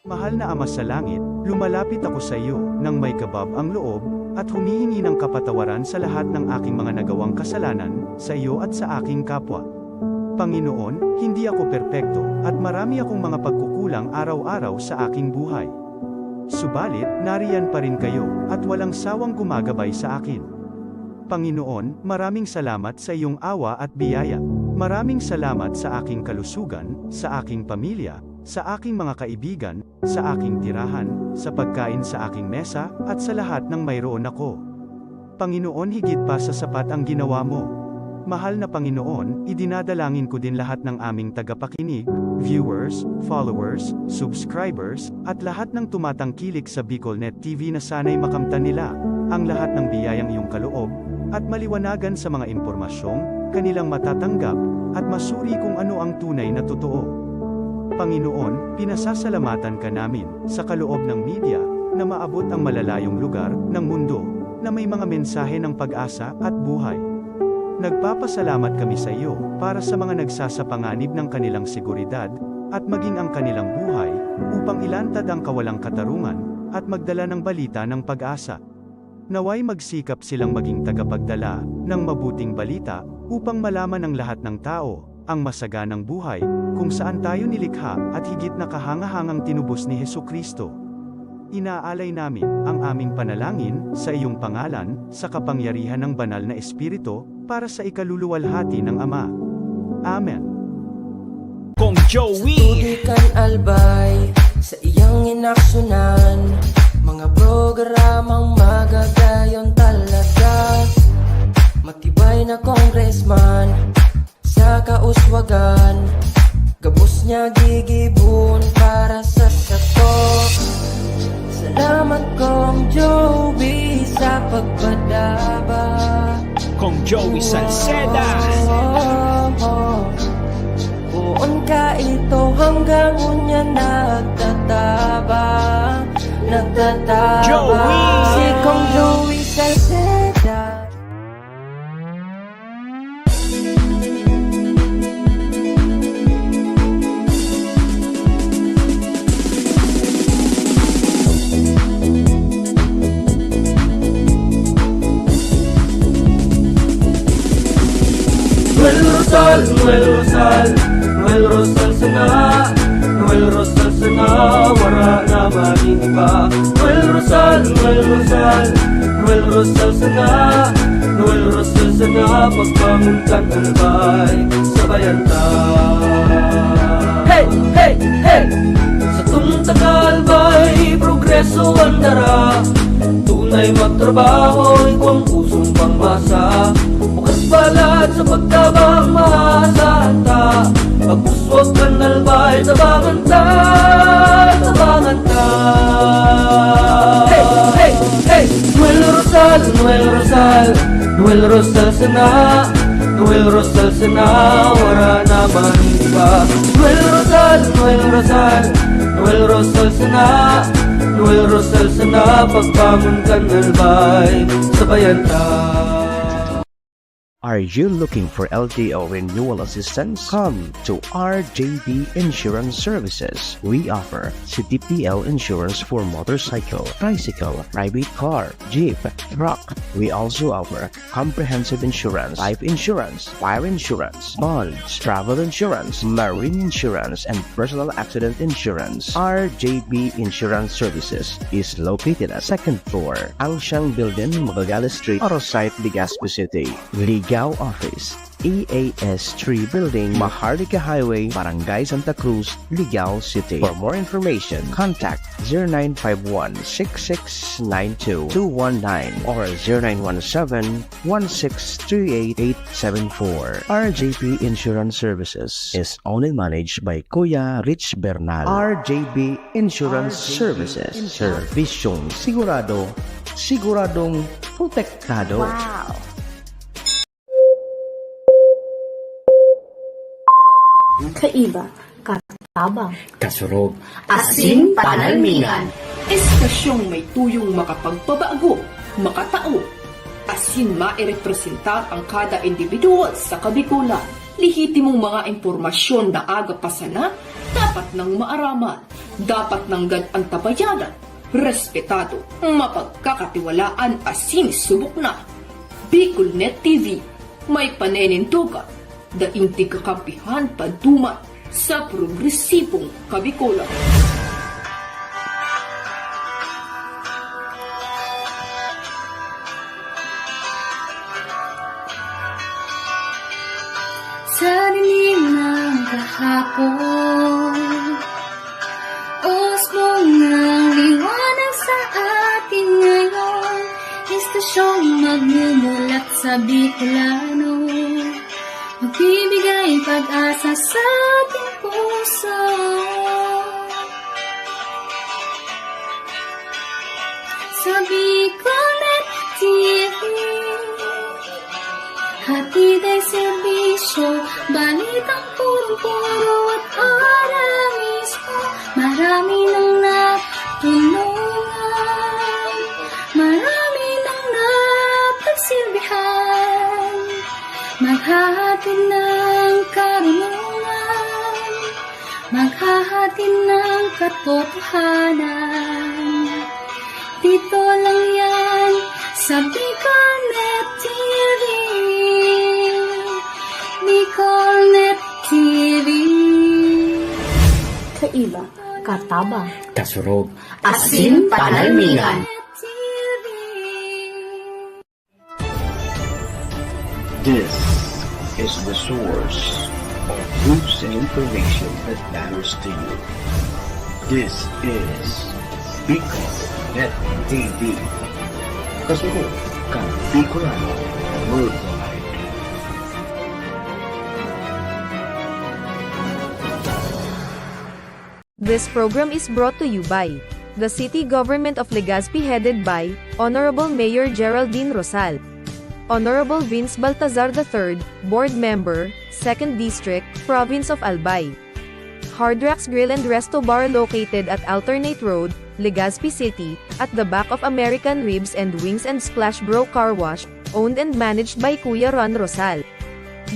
Mahal na Ama sa Langit, lumalapit ako sa iyo, nang may kabab ang loob, at humihingi ng kapatawaran sa lahat ng aking mga nagawang kasalanan, sa iyo at sa aking kapwa. Panginoon, hindi ako perpekto, at marami akong mga pagkukulang araw-araw sa aking buhay. Subalit, nariyan pa rin kayo, at walang sawang gumagabay sa akin. Panginoon, maraming salamat sa iyong awa at biyaya. Maraming salamat sa aking kalusugan, sa aking pamilya, sa aking mga kaibigan, sa aking tirahan, sa pagkain sa aking mesa, at sa lahat ng mayroon ako. Panginoon, higit pa sa sapat ang ginawa mo. Mahal na Panginoon, idinadalangin ko din lahat ng aming tagapakinig, viewers, followers, subscribers, at lahat ng tumatangkilik sa BicolNet TV na sana'y makamtan nila ang lahat ng biyayang iyong kaloob, at maliwanagan sa mga impormasyong kanilang matatanggap, at masuri kung ano ang tunay na totoo. Panginoon, pinasasalamatan ka namin, sa kaloob ng media, na maabot ang malalayong lugar, ng mundo, na may mga mensahe ng pag-asa, at buhay. Nagpapasalamat kami sa iyo, para sa mga nagsasapanganib ng kanilang seguridad, at maging ang kanilang buhay, upang ilantad ang kawalang katarungan, at magdala ng balita ng pag-asa. Naway magsikap silang maging tagapagdala, ng mabuting balita, upang malaman ng lahat ng tao, ang masaganang buhay, kung saan tayo nilikha, at higit na kahangahangang tinubos ni Hesukristo. Inaalay namin, ang aming panalangin, sa iyong pangalan, sa kapangyarihan ng banal na Espiritu, para sa ikaluluwalhati ng Ama. Amen. Kong Joey Tudikan albay, sa iyang inaksyonan, mga programang magagayon talaga. Matibay na congressman, sa kauswagan, gabos niya gigibon para sa sato. Salamat Kong Joey sa pagpadaba. Kong Joey Salceda Buon ka ito hanggang unya nagtataba. Joey! Si Kong Joey Salceda. Noel Rosal sana, Noel Rosal sana, wala na maniba. Noel Rosal sana, Noel Rosal sana, pagbangon kang albay, sabayan ta. Hey, hey, hey! Sa tuntang albay, progreso ang dara, tunay magtrabaho, ikaw ang pusong pangmasa. Bukas balat sa pagtabang maasahan ta, pagpuswag kang albay, tabangan ta, tabangan ta. Hey, hey, hey! Noel Rosal sana, Noel Rosal sana, wala na maniba. Noel Rosal sana, Noel Rosal sana, pagbangon kang albay, sabayan ta. Are you looking for LTO renewal assistance? Come to RJB Insurance Services. We offer CTPL insurance for motorcycle, tricycle, private car, jeep, truck. We also offer comprehensive insurance, life insurance, fire insurance, bonds, travel insurance, marine insurance, and personal accident insurance. RJB Insurance Services is located at 2nd floor, Angshang Building, Magallanes Street, Orosite, Legazpi City. Ligaw Office, EAS 3 Building, Maharlika Highway, Barangay Santa Cruz, Ligaw City. For more information, contact 0951-6692-219 or 0917-1638874. RJB Insurance Services is owned and managed by Kuya Rich Bernal. RJB Insurance Services. Servisyong sigurado, siguradong protektado. Wow! Kaiba, katabang, kasurog, asin panalmingan. Estasyong may tuyong makapagpabago, makatao, asin mairepresentar ang kada individual sa kabikulan. Lihitimong mga impormasyon na aga pa sana, dapat nang maaraman. dapat nanggad ang tabayanan, respetado, mapagkakatiwalaan asin subok na. Bicolnet TV, may panenintugan, daing tigkakampihan paduman sa progresibong Kabikulan. Sa dilim ng kahapon, usbong ng liwanag sa atin ngayon, istasyong magmumulat sa Bicolano, magbibigay pag-asa sa ating puso. Sa Bicolnet TV, hatid ay serbisyo, balitang puro-puro at oras mismo. Marami nang natulungan, marami nang napagsilbihan, maghahatid ng karunungan, maghahatid ng katotohanan. Dito lang yan sa Bicolnet TV. Bicolnet TV. Kaiba, katabang, Kasurog. asin panalmingan. This is the source of news and information that matters to you. This is Bicolnet TV. Kasunod kang Bicolano Worldwide. This program is brought to you by the City Government of Legazpi headed by Honorable Mayor Geraldine Rosal, Honorable Vince Baltazar III, Board Member, 2nd District, Province of Albay. Hard Rocks Grill and Resto Bar located at Alternate Road, Legazpi City, at the back of American Ribs and Wings and Splash Bro Car Wash, owned and managed by Kuya Ron Rosal.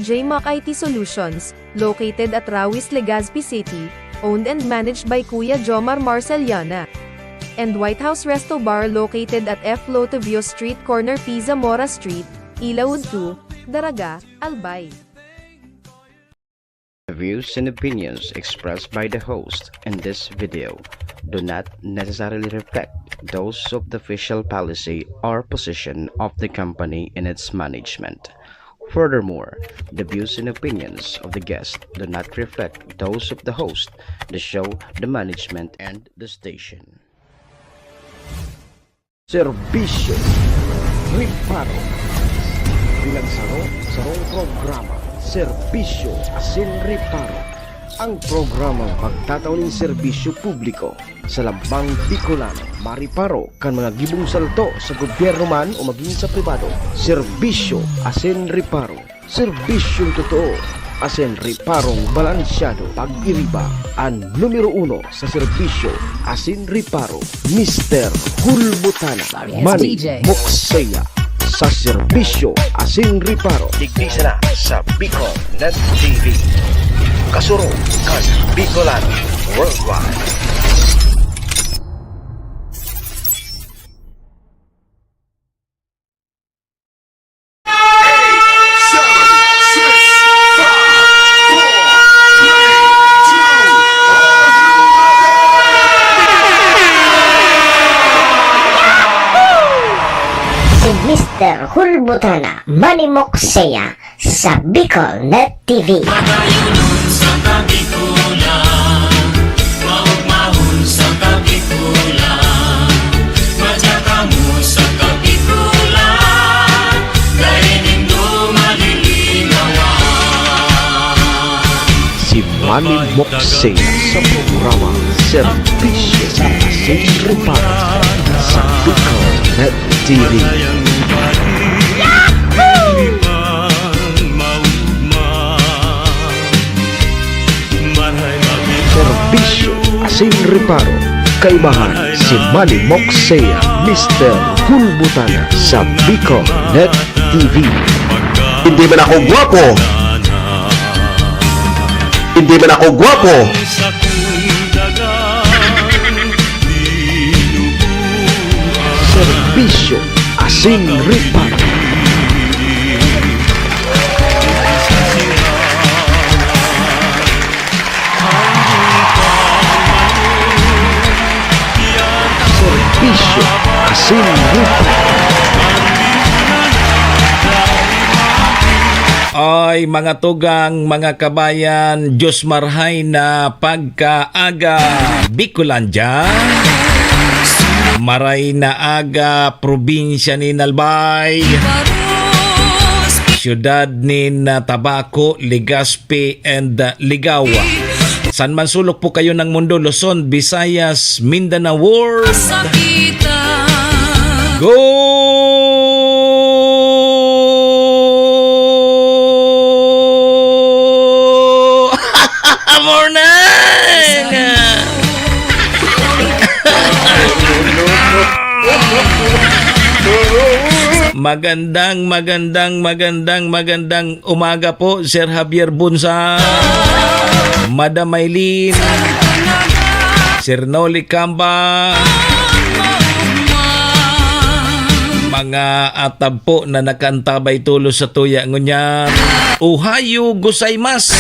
JMAC IT Solutions, located at Rawis, Legazpi City, owned and managed by Kuya Jomar Marceliana. And White House Resto Bar located at F. Lotavio Street Corner Pisa Mora Street, Ilaud 2, Daraga, Albay. The views and opinions expressed by the host in this video do not necessarily reflect those of the official policy or position of the company and its management. Furthermore, the views and opinions of the guest do not reflect those of the host, the show, the management, and the station. Serbisyo Riparo Pinagsaro-sarong programa Serbisyo Asin Riparo, ang programang pagtatauning serbisyo publiko sa lambang Bicolano, mariparo kan mga gibong salto sa gobyerno man o maging sa pribado. Serbisyo Asin Riparo, serbisyong totoo, asin riparong balansyado. Pag-iriba ang numero 1 sa serbisyo Asin Riparo, Mr. Hulbutana Manny Moksea. Sa serbisyo Asin Riparo, digdisa na sa Bicolnet TV. Kasuro kan Bicolano Worldwide. Mr. Hulbutana Manny Moksea sa Bicolnet TV. Si Manny Moksea sa programa Serbisyo Asin Riparo sa Bicolnet TV. Serbisyo Asin Riparo, kaibahan si Manny Moksea, Mr. Hulbutana sa Bicolnet TV. Hindi man ako gwapo, hindi man ako gwapo, Serbisyo Asin Reparo. Serbisyo Asin Reparo. Ay mga tugang, mga kabayan, Diyos marhay na pagkaaga Bicolandia. Maray na aga probinsya ni Nalbay. Siyudad ni Tabaco, Legazpi and Ligawa. San man sulok po kayo ng mundo, Luzon, Visayas, Mindanao World. Go! Morning! Magandang umaga po, Sir Javier Bunsa, Madam Maylin, Sir Noli Camba, mga atab po na nakantabay tulo sa tuya ngunyan. Ohayo gozaimasu.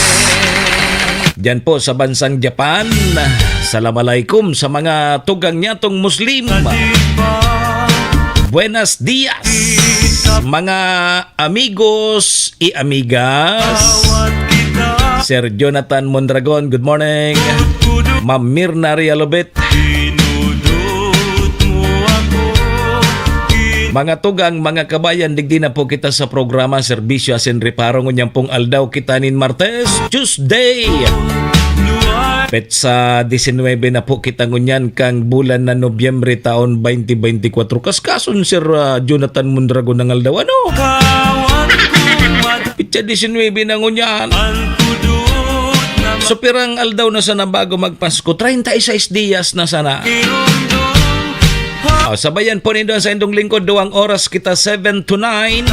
Diyan po sa bansang Japan. Assalamualaikum sa mga tugang nyatong Muslim. Buenos dias, mga amigos y amigas. Sir Jonathan Mondragon, good morning. Ma'am Mirna Rialobet. Mga tugang, mga kabayan, digdi na po kita sa programa Serbisyo Asin Reparo. Ngunyang pong aldaw kita nin Martes, Tuesday. Petsa 19 na po kita ngunyan kang bulan na Nobyembre taon 2024. Kaskason Sir Jonathan Mondragon ng aldaw. Ano? Petsa 19 na ngunyan. So pirang aldaw na sana bago magpasko. 36 dias na sana. Sabayan po nindo sa indong lingkod, 2 oras kita 7 to 9.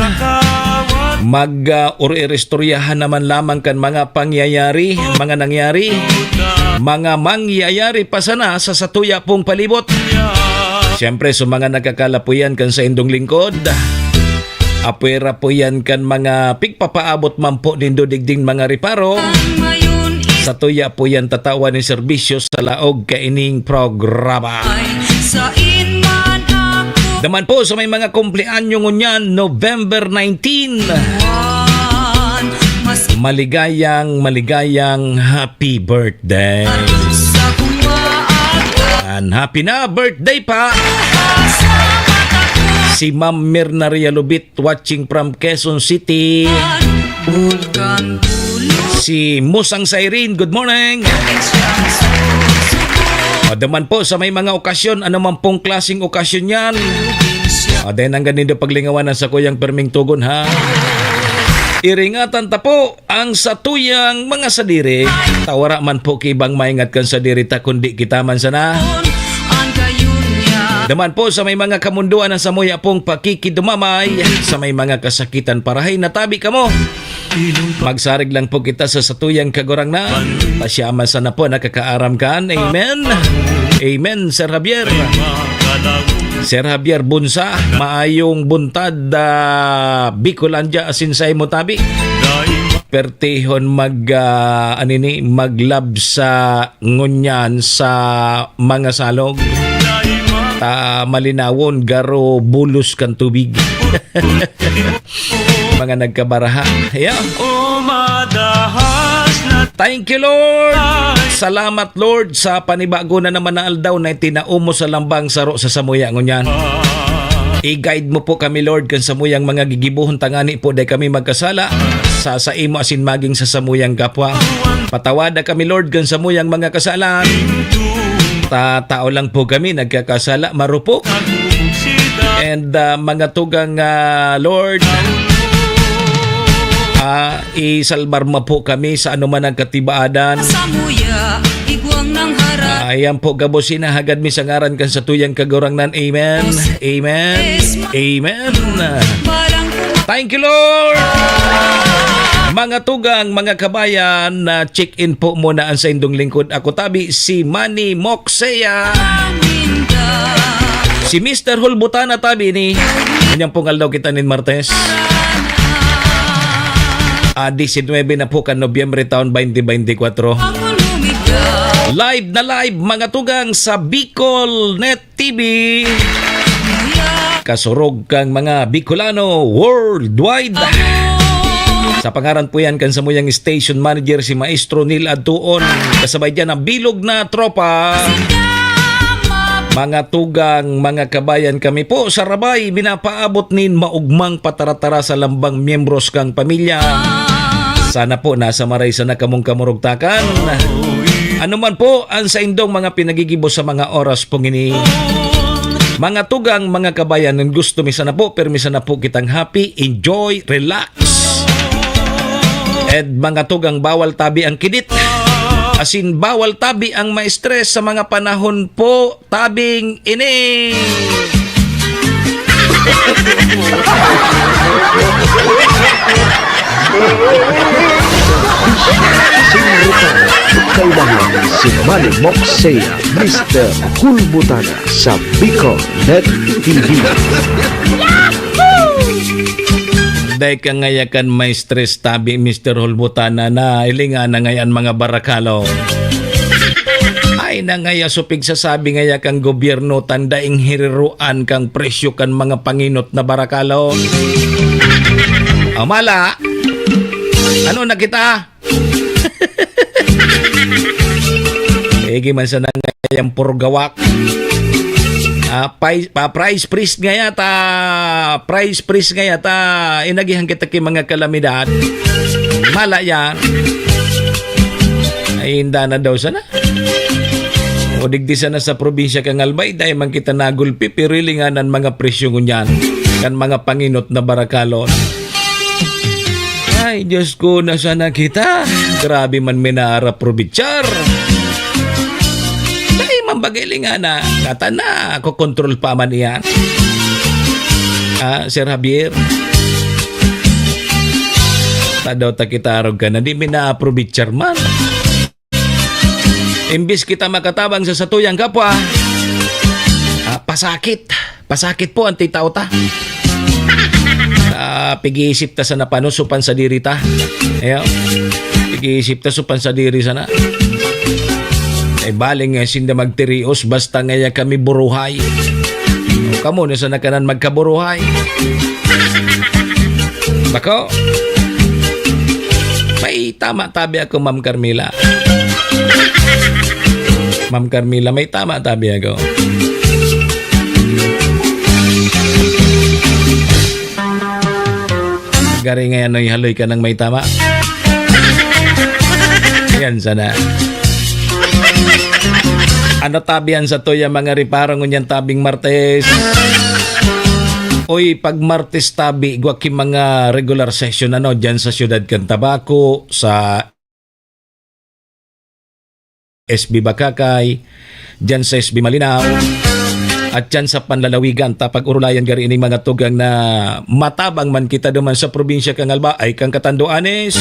Uri-istoryahan naman lamang kan mga pangyayari, mga nangyari, mga mangyayari pa sana sa satuya pong palibot. Siyempre, sa mga nagkakalapuyan kan sa indong lingkod, apwera po yan kan mga pigpapaabot man po nindo digding mga reparo. Satuya po yan tatawa ni serbisyo sa laog kaining programa. Daman po sa may mga kumpleanyo ngunyan, November 19. Maligayang happy birthday. And happy na birthday pa si Ma'am Mirna Rialobit watching from Quezon City. Si Musang Sairin, good morning. Daman po sa may mga okasyon, anuman pong klaseng okasyon yan. Dahil ang ganito paglingawan sa kuyang perming tugon ha. Iringatan ta po ang satuyang mga sadiri. Tawara man po kibang maingat kan sadiri ta kundi kita man sana. Daman po sa may mga kamunduan na samuya pong pakikidumamay, sa may mga kasakitan parahay natabi ka mo. Magsarig lang po kita sa satuyang kagurangnan. Pasyaman sana po nakakaaram kan. Amen. Amen, Sir Javier. Sir Javier Bunsa, maayong buntad Bicolandia asinsay mo tabi. Pertihon maglab sa ngunyan sa mga salog. Malinawon garo bulos kan tubig. Mga nagkabaraha. Yeah. Thank you, Lord. Salamat, Lord, sa panibago na naman na aldaw na itinaumo sa lambang saro sa samuya ngunyan. I-guide mo po kami, Lord, kan samuyang mga gigibuhon tangani po day kami magkasala sa imo asin maging sa samuyang kapwa. Patawada kami, Lord, kan samuyang mga kasalan. Tao lang po kami nagkakasala, marupok. And mga tugang Lord, isalbar mo po kami sa anuman ang katibaadan. Ayan po gabosin na hagad mi sangaran kan sa tuyang kagurangnan. Amen. Amen. Amen. Thank you, Lord. Mga tugang, mga kabayan, check-in po muna ang sa indong lingkod. Ako tabi si Manny Moksea. Si Mr. Hulbutana tabi ni kanyang pungal daw kita nin Martes. 19 na po kan Nobyembre taon 2024. Live na live mga tugang sa Bicol Net TV. Kasurog kang mga Bicolano worldwide. Sa pangaran po yan kan sa muyang station manager si Maestro Neil Adtuon. Kasabay dyan ang bilog na tropa. Mga tugang, mga kabayan, kami po sa Rabay binapaabot nin maugmang pataratara sa lambang miyembros kang pamilya. Sana po nasa maray sa nakamong kamurugtakan. Ano man po ang sa indong mga pinagigibo sa mga oras pong ini. Mga tugang, mga kabayan, ng gusto misa na po, pero misa na po kitang happy, enjoy, relax. At mga tugang, bawal tabi ang kidit. Asin bawal tabi ang ma-stress sa mga panahon po tabing ini. Kailangan si Manny Moxea, Mr. Hulbutana sa Bicol Net TV. Dahil ka ngayakan may stress tabi Mr. Hulbutana na ilinga na ngayan mga barakalo. Ay na ngaya supig sasabi ngaya kang gobyerno tandaing hiriruan kang presyo kan mga panginot na barakalo. Amala, ano na kita? Egi man sa nangayang purgawak. Price price nga yata inagihan kita ki mga kalamidad malaya ay hinda na daw sana o digdi sana sa probinsya kang Albay dahil man kita nagulpi pirilinganan mga presyo ngunyan kan mga panginot na barakalon. Ay Diyos ko, na sana kita grabe man minara probitsyar. Mambagay nga na kata na ako kontrol pa man iyan. Sir Javier, tadaw ta kita arog ka na di mina-approve chairman. Imbis kita makatabang sa satuyang kapwa, pasakit po ang titaw ta. Pag-iisip ta sa napanusupan sa diri ta. Ayaw, pag-iisip ta supan sa diri sana. Ay baling nga sinda magtirios basta ngaya kami buruhay. O kamo na sa nakanan magkaburuhay. Bako, may tama tabi ako Ma'am Carmela. Ma'am Carmela, may tama tabi ako. Gari ngayon ay haloy ka ng may tama. Yan sana. Ano tabihan sa toya mga riparang ngunyan tabing Martes? Oy, pag Martes tabi, gwaki mga regular session dyan sa Siyudad Cantabaco, sa SB Bakakay, dyan sa SB Malinaw, at dyan sa Panlalawigan, tapag urulayan gari ining mga tugang na matabang man kita duman sa probinsya kang Alba, ay kang Katanduanes.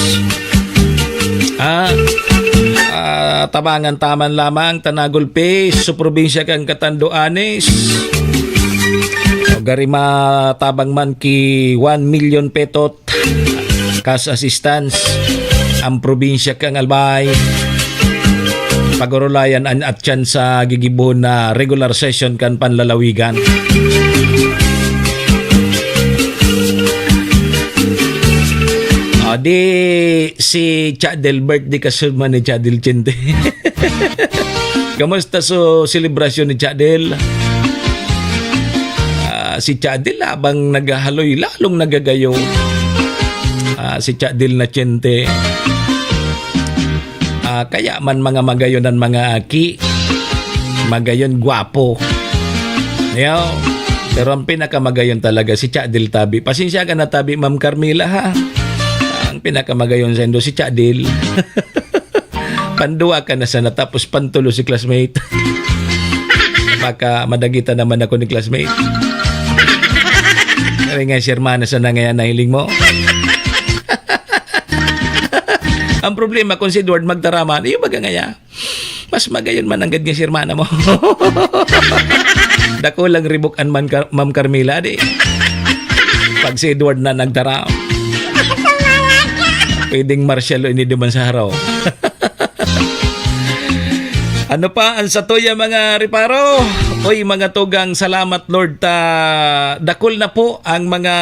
Tabangan taman lamang Tanagulpe sa probinsya kang Catanduanes. Gari matabang man ki 1 million petot cash assistance ang probinsya kang Albay. Pagurulayan at yan sa gigibon na regular session kan Panlalawigan. Di si Chadel birthday kasulman ni Chadel Chente. Kamusta so selebrasyon ni Chadel? Si Chadel abang naghahaloy lalong nagagayo. Si Chadel na Chente. Kaya man mga magayon ng mga aki, magayon gwapo. Pero ang pinakamagayon talaga si Chadel Tabi. Pasensya ka na Tabi Ma'am Carmela ha. Pinakamagayon sa indo si Chadil. Pandua ka na sana tapos pantulo si classmate. Baka madagita naman ako ni classmate. Kaya nga si hermana sana ngayon nahiling mo. Ang problema kung si Edward magtaraman, iyo baga ngaya. Mas magayon man ang gad nga si hermana mo. Dako lang ribukan man Ma'am Carmela di. Pag si Edward na nagtaraw. Pwedeng martial ini duman sa haraw. Ano pa ang satuya mga riparo? Oy mga tugang, salamat Lord ta dakol na po ang mga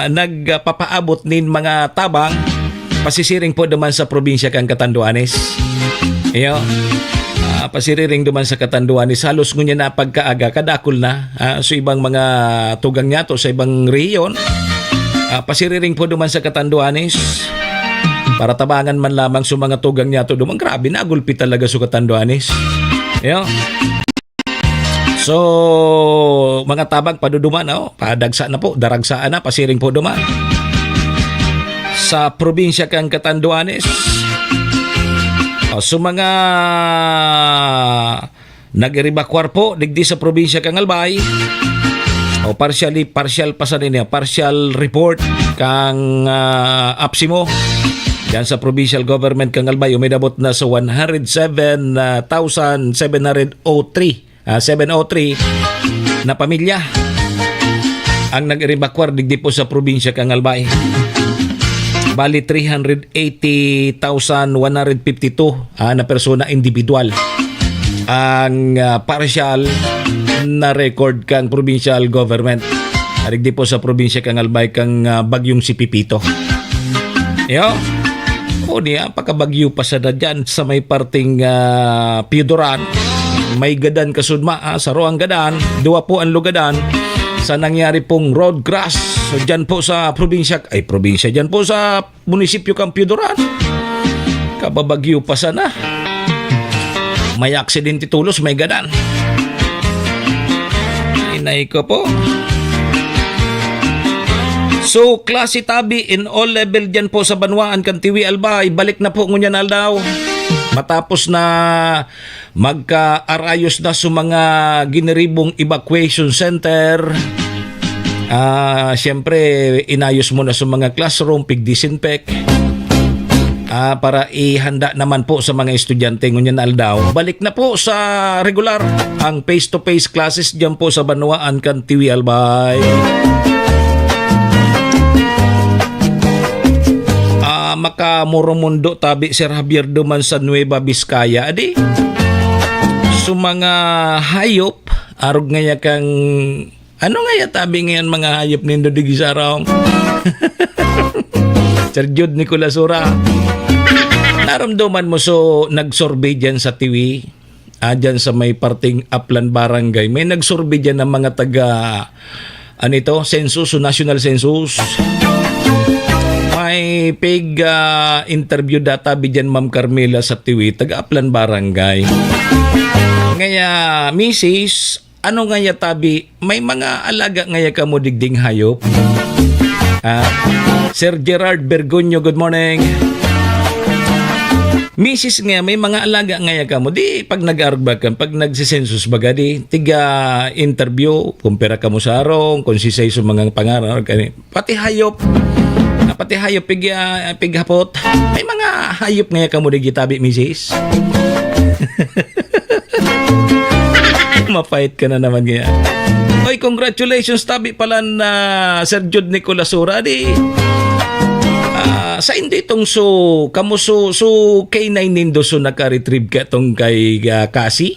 nagpapaabot nin mga tabang pasisiring po duman sa probinsya kang Catanduanes. Iyo. Pasiriring duman sa Catanduanes halos ngunya na pagkaaga kadakol na so ibang mga tugang niya to sa ibang rehiyon. Pasiriring po duman sa Catanduanes. Para tabangan man lamang sa mga tugang niya to dumang grabe na gulpi talaga sa Catanduanes. Yo. So mga tabang paduduman padagsa na po, daragsaan na pasiring po duman. Sa probinsya kang Catanduanes. So mga nag-evacuar po digdi sa probinsya kang Albay. Partial pa sa niya, partial report kang Apsimo. Yan sa provincial government kang Albay, umidabot na sa 107,703 na pamilya ang nag-evacuar digdi po sa probinsya kang Albay. Bali 380,152 na persona individual ang partial na record kang provincial government. Digdi po sa probinsya kang Albay kang bagyong si Pipito. Yo. O niya, pagkabagyo pa sa dyan sa may parting Piudoran, may gadan kasudma sa Roang Gadan, duwa po ang lugadan sa nangyari pong road crash. So dyan po sa probinsya, dyan po sa munisipyo kang Piudoran. Kababagyo pa sana. May aksidente tulos, may gadan. Inay ko po. So, klase tabi in all level dyan po sa Banwaan kan Tiwi Albay. Balik na po ngunyan aldaw. Matapos na magka-arayos na sa mga giniribong evacuation center. Siyempre, inayos mo na sa mga classroom, pig-disinfect. Para ihanda naman po sa mga estudyante ngunyan aldaw. Balik na po sa regular ang face-to-face classes dyan po sa Banwaan kan Tiwi Albay. Makamurumundo tabi Sir Javier duman sa Nueva Vizcaya adi so mga hayop arog ngaya kang ano ngaya tabi ngayon mga hayop nindo digi sa araw. Sir Jude Nicolas Sura, naramdaman mo so nagsurvey dyan sa TV dyan sa may parting Upland Barangay, may nagsurvey dyan ng mga taga census o national census. May pig interview data bidyan Ma'am Carmela sa TV taga Upland Barangay. Ngaya Mrs. ano ngaya tabi may mga alaga ngaya kamo digding hayop? Sir Gerard Bergonyo, good morning. Mrs. nga may mga alaga ngaya kamo di pag nag-arugbakan pag nagsisensus baga di tiga interview kumpara kamo sa arong kung sisay sa mga pangarap pati hayop. Pati hayop pighapot. May mga hayop nga kamo di gitabi, Mrs. Mapait ka na naman nga. Oy, congratulations tabi pala na Sir Jude Nicolas Sura di. Sa hindi itong kamuso K9 nindo so naka-retrieve ka itong kay Cassie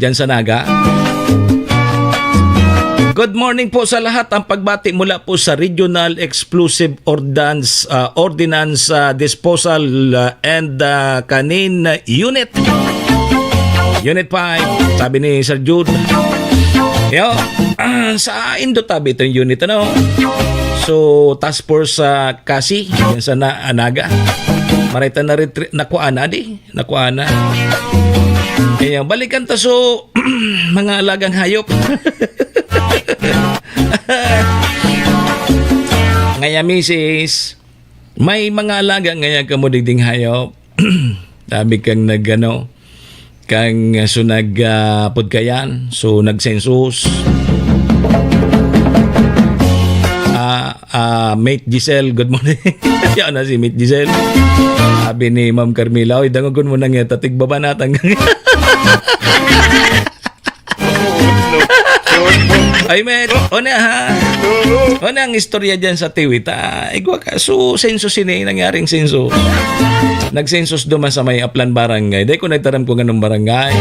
dyan sa Naga. Good morning po sa lahat. Ang pagbati mula po sa Regional Explosive Ordnance Disposal and Canine Unit. Unit 5. Sabi ni Sir Jude. Yo, sa Indo-Tabi itong unit So, task force sa Cassie, yan sa Naga. Marita na nakuha na di. Nakuha na. Kaya balikan ta so mga alagang hayop. Ngaya Mrs. May mga alaga ngaya kamo digding hayop. Sabi kang kang pudkayan, so nagsensus. Mate Giselle, good morning. Yan na si Mate Giselle. Sabi ni Ma'am Carmela, oy dangogon mo na nga tatig baba natang. Ay, met, o na ang istorya dyan sa Tiwit. Igwa ka, so, senso sini, nangyaring senso. Nagsensus duman sa may Aplan Barangay. Dahil ko nagtaram ko ganun barangay.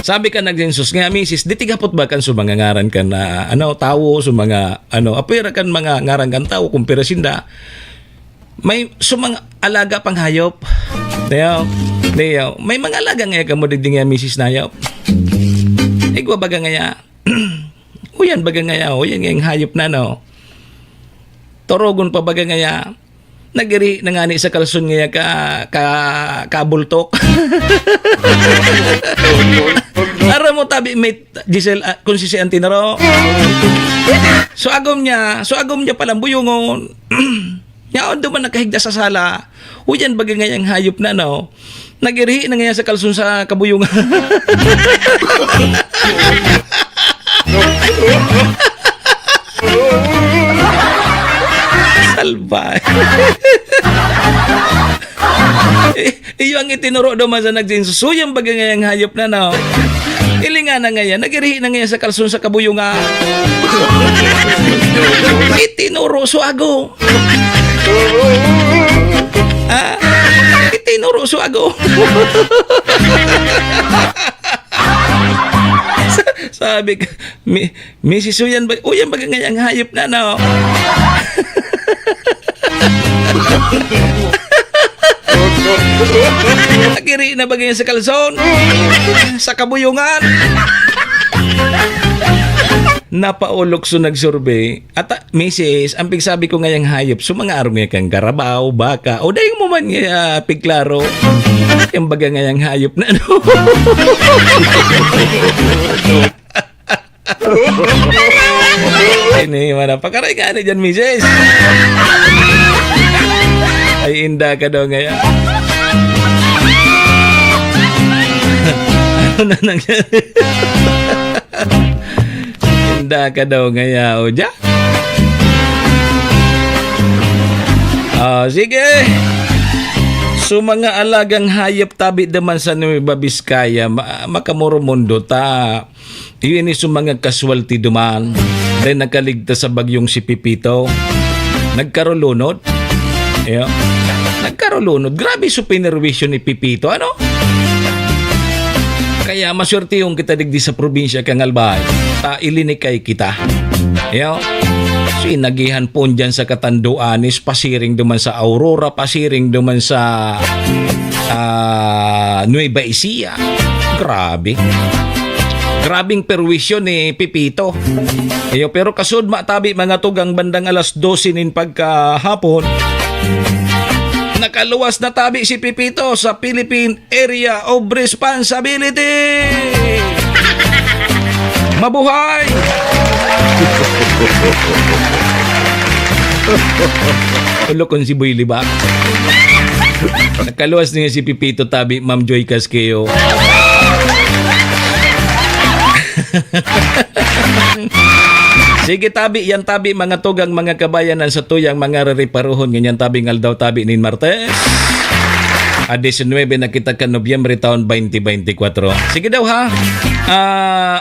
Sabi ka nagsensus nga, misis, di tigapot ba kan sa mga ngaran ka na, tao, sa mga, apira kan mga ngaran kan tao, kung pirasinda, may sumang alaga pang hayop. Dayaw, may mga alaga nga ka mo digding nga, misis na hayop. Igwa baga nga, uyan baga nga, uyan nga yung hayop na, no. Torogon pa baga nga, nagiri na nga ni sa kalson nga kabultok. Ara mo tabi may Giselle kung si Antinaro. So agom niya palang buyungon. Yaon do man nakahigda sa sala. Uyan bagay nga yang hayop na no. Nagiri na nga sa kalson sa kabuyungan. Salbay. Iyo ang itinuro do man sa nagsinsus. Suyang bagay ngayang hayop na no. Ilinga na ngayon. Nagirihi na ngayon sa kalson sa kabuyungan. Itinuro suago. Itinuro suago. Sabi ka, Mrs. Uyan bagay ngayang hayop na no. Nagiri na bagay sa kalson sa kabuyungan. Napaulok so nagsurvey at Mrs. ang pigsabi ko ngayang hayop so mga araw nga kang karabaw, baka o dahil mo man nga pigklaro yung bagay ngayang hayop na no. Ini mana pakaray ka dyan, Mrs. Ay inda ka daw ngayon. Ano na nangyari? Inda ka daw ngayon, o dyan? Sige. So mga alagang hayop tabi naman sa Nueva Vizcaya, makamuro mundo ta. Iyon is mga casualty duman. Then nakaligtas sa bagyong si Pipito. Nagkarulunod. Yeah. Nagkarulunod. Grabe so pinerwisyon ni Pipito. Ano? Kaya maswerte yung kita digdi sa probinsya kang Albay. Ilinikay kita. Yeah. So inagihan po dyan sa Katanduanes, pasiring duman sa Aurora, pasiring duman sa Nueva Ecija. Grabe. Grabing perwisyon ni Pipito. Pero kasud matabi mga tugang bandang alas 12 nin pagkahapon. Nakaluwas na tabi si Pipito sa Philippine Area of Responsibility. Mabuhay! Ulo kon si Boy Liba. Nakaluwas niya si Pipito tabi Ma'am Joy Casqueo. Sige tabi, yan tabi mga tugang mga kabayanan sa tuyang mga rariparuhon ganyan tabi ngal daw tabi nin Martes. 19 na kita ka Nobyembre taon 2024. Sige daw ha.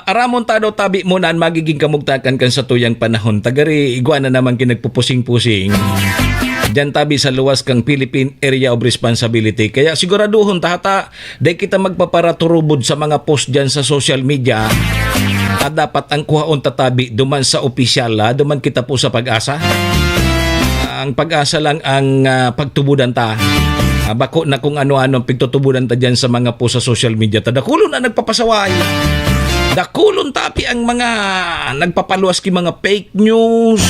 Aramon ta daw tabi mo na magiging kamugtakan kan sa tuyang panahon. Tagari igwa na naman kinagpupusing-pusing. Diyan tabi sa luwas kang Philippine Area of Responsibility. Kaya siguraduhon tahata dahil kita magpaparaturubod sa mga post dyan sa social media. Dapat ang kuhaon tatabi duman sa opisyal, duman kita po sa Pag-asa. Ang Pag-asa lang ang pagtubudan ta. Bako na kung ano-ano ang pagtutubudan ta dyan sa mga po sa social media. Tadakulon na nagpapasaway. Dakulon tapi ang mga nagpapaluwas ki mga fake news.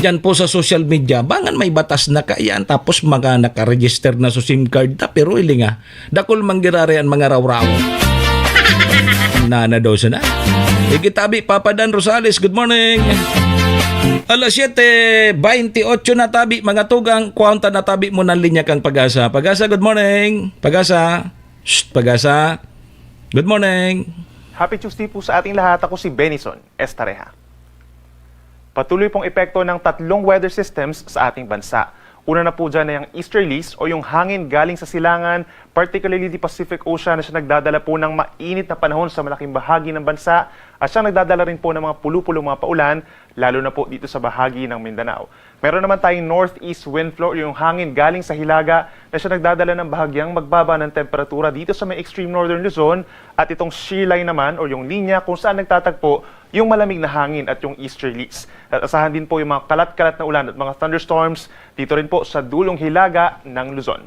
Diyan po sa social media, bangan may batas na kayaan tapos mga nakaregister na sa SIM card ta pero ili nga. Dakul manggirari ang mga raw-raw. Nana daw sana. Ikitabi Papa Dan Rosales, good morning. Alas 7:28 na tabi mga tugang, kwanta na tabi mo ng linya kang Pag-asa. Pag-asa, good morning. Pag-asa. Shh, Pag-asa. Good morning. Happy Tuesday po sa ating lahat. Ako si Benison Estareja. Patuloy pong epekto ng tatlong weather systems sa ating bansa. Una na po dyan na yung easterlies o yung hangin galing sa silangan, particularly the Pacific Ocean na siya nagdadala po ng mainit na panahon sa malaking bahagi ng bansa. at siyang nagdadala rin po ng mga pulu-pulong mga paulan, lalo na po dito sa bahagi ng Mindanao. Meron naman tayong northeast wind flow, yung hangin galing sa Hilaga na siya nagdadala ng bahagyang magbaba ng temperatura dito sa may extreme northern Luzon, at itong shear line naman o yung linya kung saan nagtatagpo yung malamig na hangin at yung easterlies. At asahan din po yung mga kalat-kalat na ulan at mga thunderstorms dito rin po sa dulong Hilaga ng Luzon.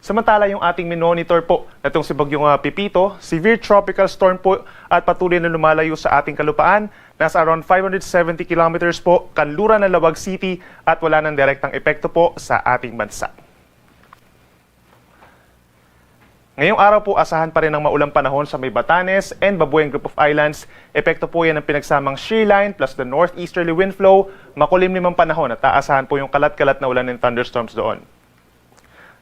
Samantala, yung ating minonitor po na itong si Bagyong Pipito, severe tropical storm po at patuloy na lumalayo sa ating kalupaan. Nasa around 570 kilometers po, kanluran ng Lawag City at wala ng direktang epekto po sa ating bansa. Ngayong araw po, asahan pa rin ng maulang panahon sa may Batanes and Babueng Group of Islands. Epekto po yan ng pinagsamang shear line plus the northeasterly wind flow. Makulimlim ang panahon at aasahan po yung kalat-kalat na ulan ng thunderstorms doon.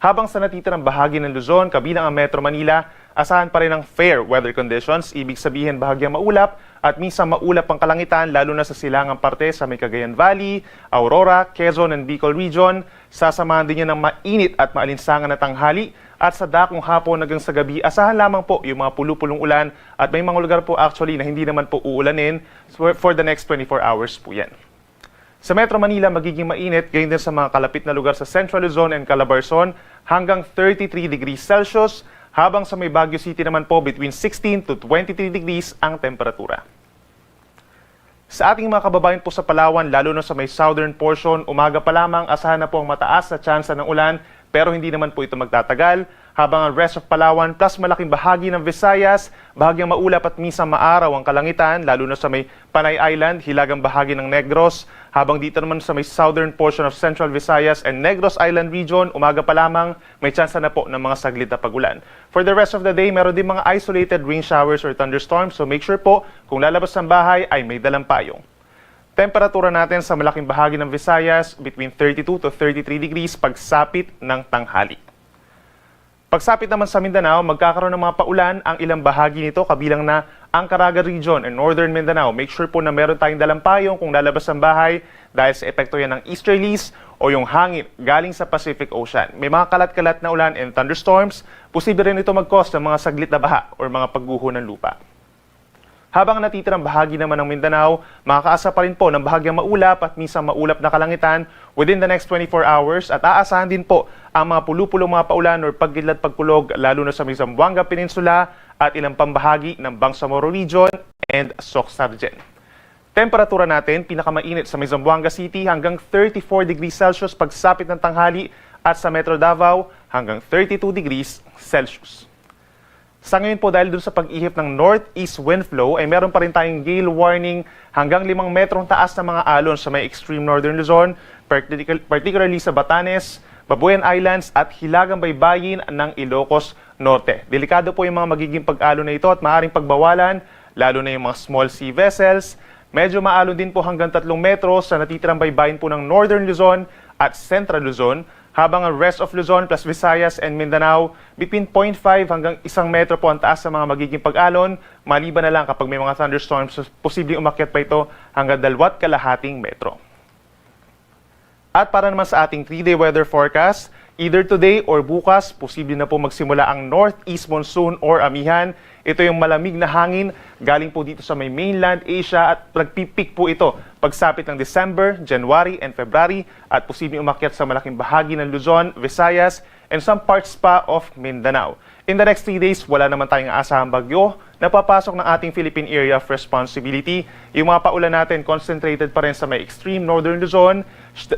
Habang sa natitirang bahagi ng Luzon, kabilang ang Metro Manila, asahan pa rin ng fair weather conditions, ibig sabihin bahagyang maulap at minsan maulap ang kalangitan lalo na sa silangang parte sa may Cagayan Valley, Aurora, Quezon and Bicol region. Sasamahan din yan ng mainit at maalinsangan na tanghali at sa dakong hapon hanggang sa gabi, asahan lamang po yung mga pulu-pulong ulan at may mga lugar po actually na hindi naman po uulanin for the next 24 hours po yan. Sa Metro Manila, magiging mainit, gayon din sa mga kalapit na lugar sa Central Luzon and Calabarzon hanggang 33 degrees Celsius, habang sa may Baguio City naman po between 16 to 23 degrees ang temperatura. Sa ating mga kababayan po sa Palawan, lalo na sa may southern portion, umaga pa lamang asahan na po ang mataas na tsansa ng ulan, pero hindi naman po ito magtatagal, habang ang rest of Palawan plus malaking bahagi ng Visayas, bahagyang maulap at minsan maaraw ang kalangitan, lalo na sa may Panay Island, hilagang bahagi ng Negros, habang dito naman sa may southern portion of Central Visayas and Negros Island region, umaga pa lamang, may tsansa na po ng mga saglit na pagulan. For the rest of the day, meron din mga isolated rain showers or thunderstorms, so make sure po, kung lalabas ng bahay ay may dalang payong. Temperatura natin sa malaking bahagi ng Visayas, between 32 to 33 degrees pagsapit ng tanghali. Pagsapit naman sa Mindanao, magkakaroon ng mga paulan ang ilang bahagi nito, kabilang na ang Caraga region and northern Mindanao. Make sure po na meron tayong dalang payong kung lalabas ng bahay dahil sa epekto yan ng easterlies o yung hangin galing sa Pacific Ocean. May mga kalat-kalat na ulan and thunderstorms, posible rin ito mag-cause ng mga saglit na baha o mga pagguho ng lupa. Habang natitirang bahagi naman ng Mindanao, makakaasa pa rin po ng bahagyang maulap at minsan maulap na kalangitan within the next 24 hours at aasahan din po ang mga pulu-pulong mga paulan or paggidlad pagkulog lalo na sa may Zamboanga Peninsula at ilang pambahagi ng Bangsamoro Region and Soc-Sargen. Temperatura natin, pinakamainit sa may Zamboanga City hanggang 34 degrees Celsius pagsapit ng tanghali at sa Metro Davao hanggang 32 degrees Celsius. Sa ngayon po, dahil dun sa pag-ihip ng northeast wind flow, ay meron pa rin tayong gale warning hanggang 5 metrong taas na mga alon sa may extreme northern Luzon, particularly sa Batanes, Babuyan Islands at hilagang baybayin ng Ilocos Norte. Delikado po yung mga magiging pag-alon na ito at maaaring pagbawalan, lalo na yung mga small sea vessels. Medyo maalon din po hanggang 3 metro sa natitirang baybayin po ng northern Luzon at central Luzon, habang ang rest of Luzon plus Visayas and Mindanao, between 0.5 hanggang 1 metro po ang taas sa mga magiging pag-alon, maliban na lang kapag may mga thunderstorms, posibleng umakyat pa ito hanggang 2.5 metro. At para naman sa ating 3-day weather forecast, either today or bukas, posible na po magsimula ang northeast monsoon or amihan. Ito yung malamig na hangin galing po dito sa may mainland Asia at nagpipik po ito pagsapit ng December, January, and February at posibleng umakyat sa malaking bahagi ng Luzon, Visayas, and some parts pa of Mindanao. In the next 3 days, wala naman tayong aasahang bagyo na papasok ng ating Philippine Area of Responsibility. Yung mga paulan natin concentrated pa rin sa may extreme northern Luzon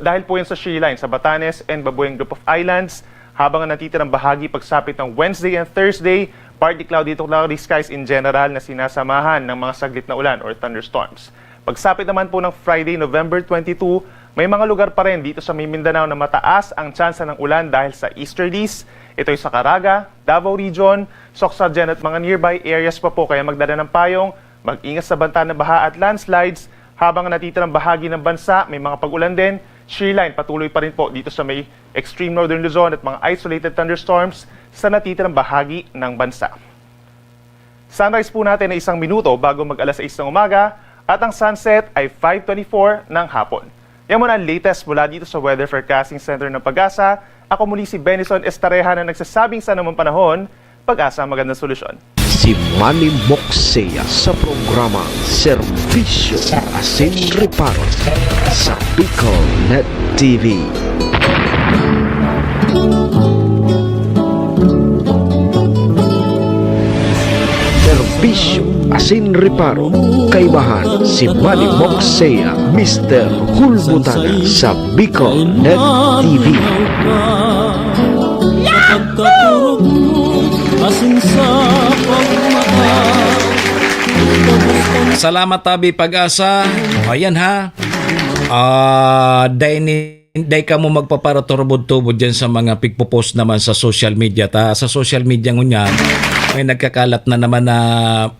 dahil po yan sa shear line sa Batanes and Babueng Group of Islands, habang ang natitirang bahagi pagsapit ng Wednesday and Thursday, partly cloudy to cloudy skies in general na sinasamahan ng mga saglit na ulan or thunderstorms. Pagsapit naman po ng Friday, November 22, may mga lugar pa rin dito sa may Mindanao na mataas ang tsansa ng ulan dahil sa easterlies. Ito ay sa Caraga, Davao Region, Soc-Sargen at mga nearby areas pa po, kaya magdala ng payong, mag-ingat sa banta na baha at landslides. Habang natitirang bahagi ng bansa, may mga pag-ulan din. Shear line patuloy pa rin po dito sa may extreme northern Luzon at mga isolated thunderstorms sa natitirang bahagi ng bansa. Sunrise po natin ay 1 minuto bago mag-alas 6 ng umaga at ang sunset ay 5:24 ng hapon. Yan muna ang latest mula dito sa Weather Forecasting Center ng Pag-asa. Ako muli si Benison Estareha na nagsasabing sa namang panahon, Pag-asa, magandang solusyon. si Manny Moxea sa programa Serbisyo Asin Reparo sa Bicol Net TV. Serbisyo Asin Reparo, kaibahan si Manny Moxea, Mr. Hulbutana sa Bicol Net TV. Salamat tabi pag-asa. Ayan ha. Day ka mo magpaparatubod-tubod dyan sa mga pigpopost naman sa social media. Sa social media ngunyan, may nagkakalat na naman na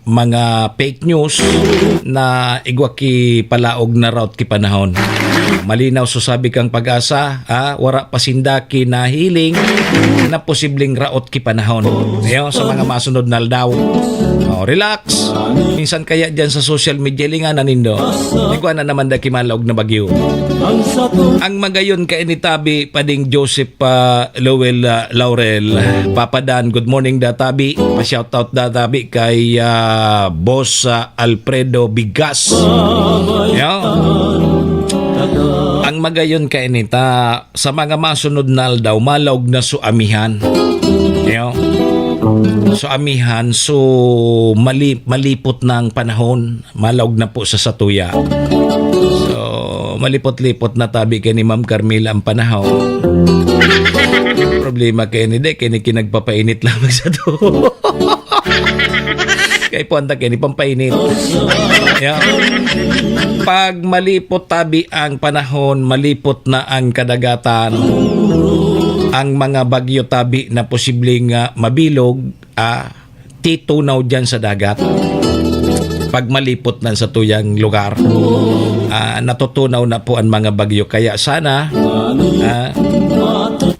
mga fake news na igwaki palaog na route ki panahon. Malinaw so sabi kang pag-asa, wara pasindaki na hiling na posibleng raot ki panahon. Ayo sa mga masunod na aldaw. Relax. Minsan kaya dyan sa social media linganan nindo. Igwa na naman da kimalaog na bagyo. Ang magayon kay ni Tabi pading Joseph Lowell Laurel. Papadan, good morning da Tabi. Pa-shoutout da Tabi kay Boss Alfredo Bigas. Ang magayon kay nita sa mga masunod na aldaw malawg na suamihan. So amihan, so malipot ng panahon, malawg na po sa satuya. So malipot-lipot na tabi kay ni Ma'am Carmela ang panahon. Problema kay ni kay ni kinagpapainit lamang sa to. Kay puanta kay ni pampainit. Pag malipot tabi ang panahon, malipot na ang kadagatan, ang mga bagyo tabi na posibleng mabilog, titunaw dyan sa dagat. Pag malipot na sa tuyang lugar, natutunaw na po ang mga bagyo. Kaya sana,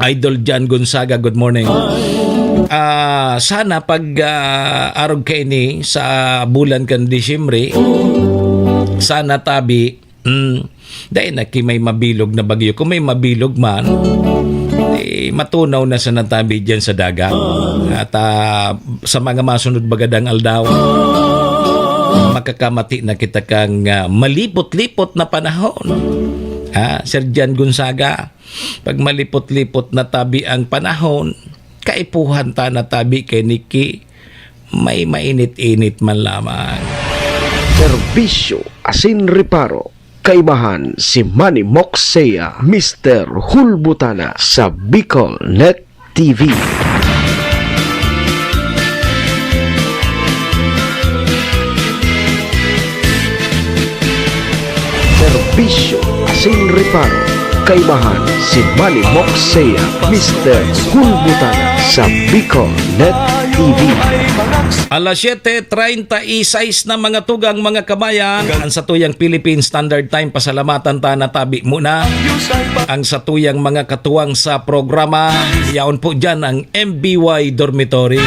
Idol John Gonzaga, good morning. Sana pag arog kayo ni sa bulan kan Disyembre, sana tabi, dahil na may mabilog na bagyo. Kung may mabilog man, matunaw na sa natabi dyan sa dagat. At sa mga masunod bagadang aldaw, makakamati na kita kang malipot-lipot na panahon. Sir Jan Gonzaga, pag malipot-lipot na tabi ang panahon, kaipuhan ta na tabi kay Nikki, may mainit-init man lamang. Serbisyo Asin Reparo, kaibahan si Manny Moxea, Mr. Hulbutana sa Bicol Net TV. Serbisyo Asin Reparo, kaibahan si Manny Moxea, Mr. Hulbutana sa Bicol Net TV. Alas 7:36 na mga tugang mga kabayan. Ang satuyang Philippine Standard Time, pasalamatan ta na tabi muna. Ang satuyang mga katuwang sa programa, yaon po dyan ang MBY Dormitory.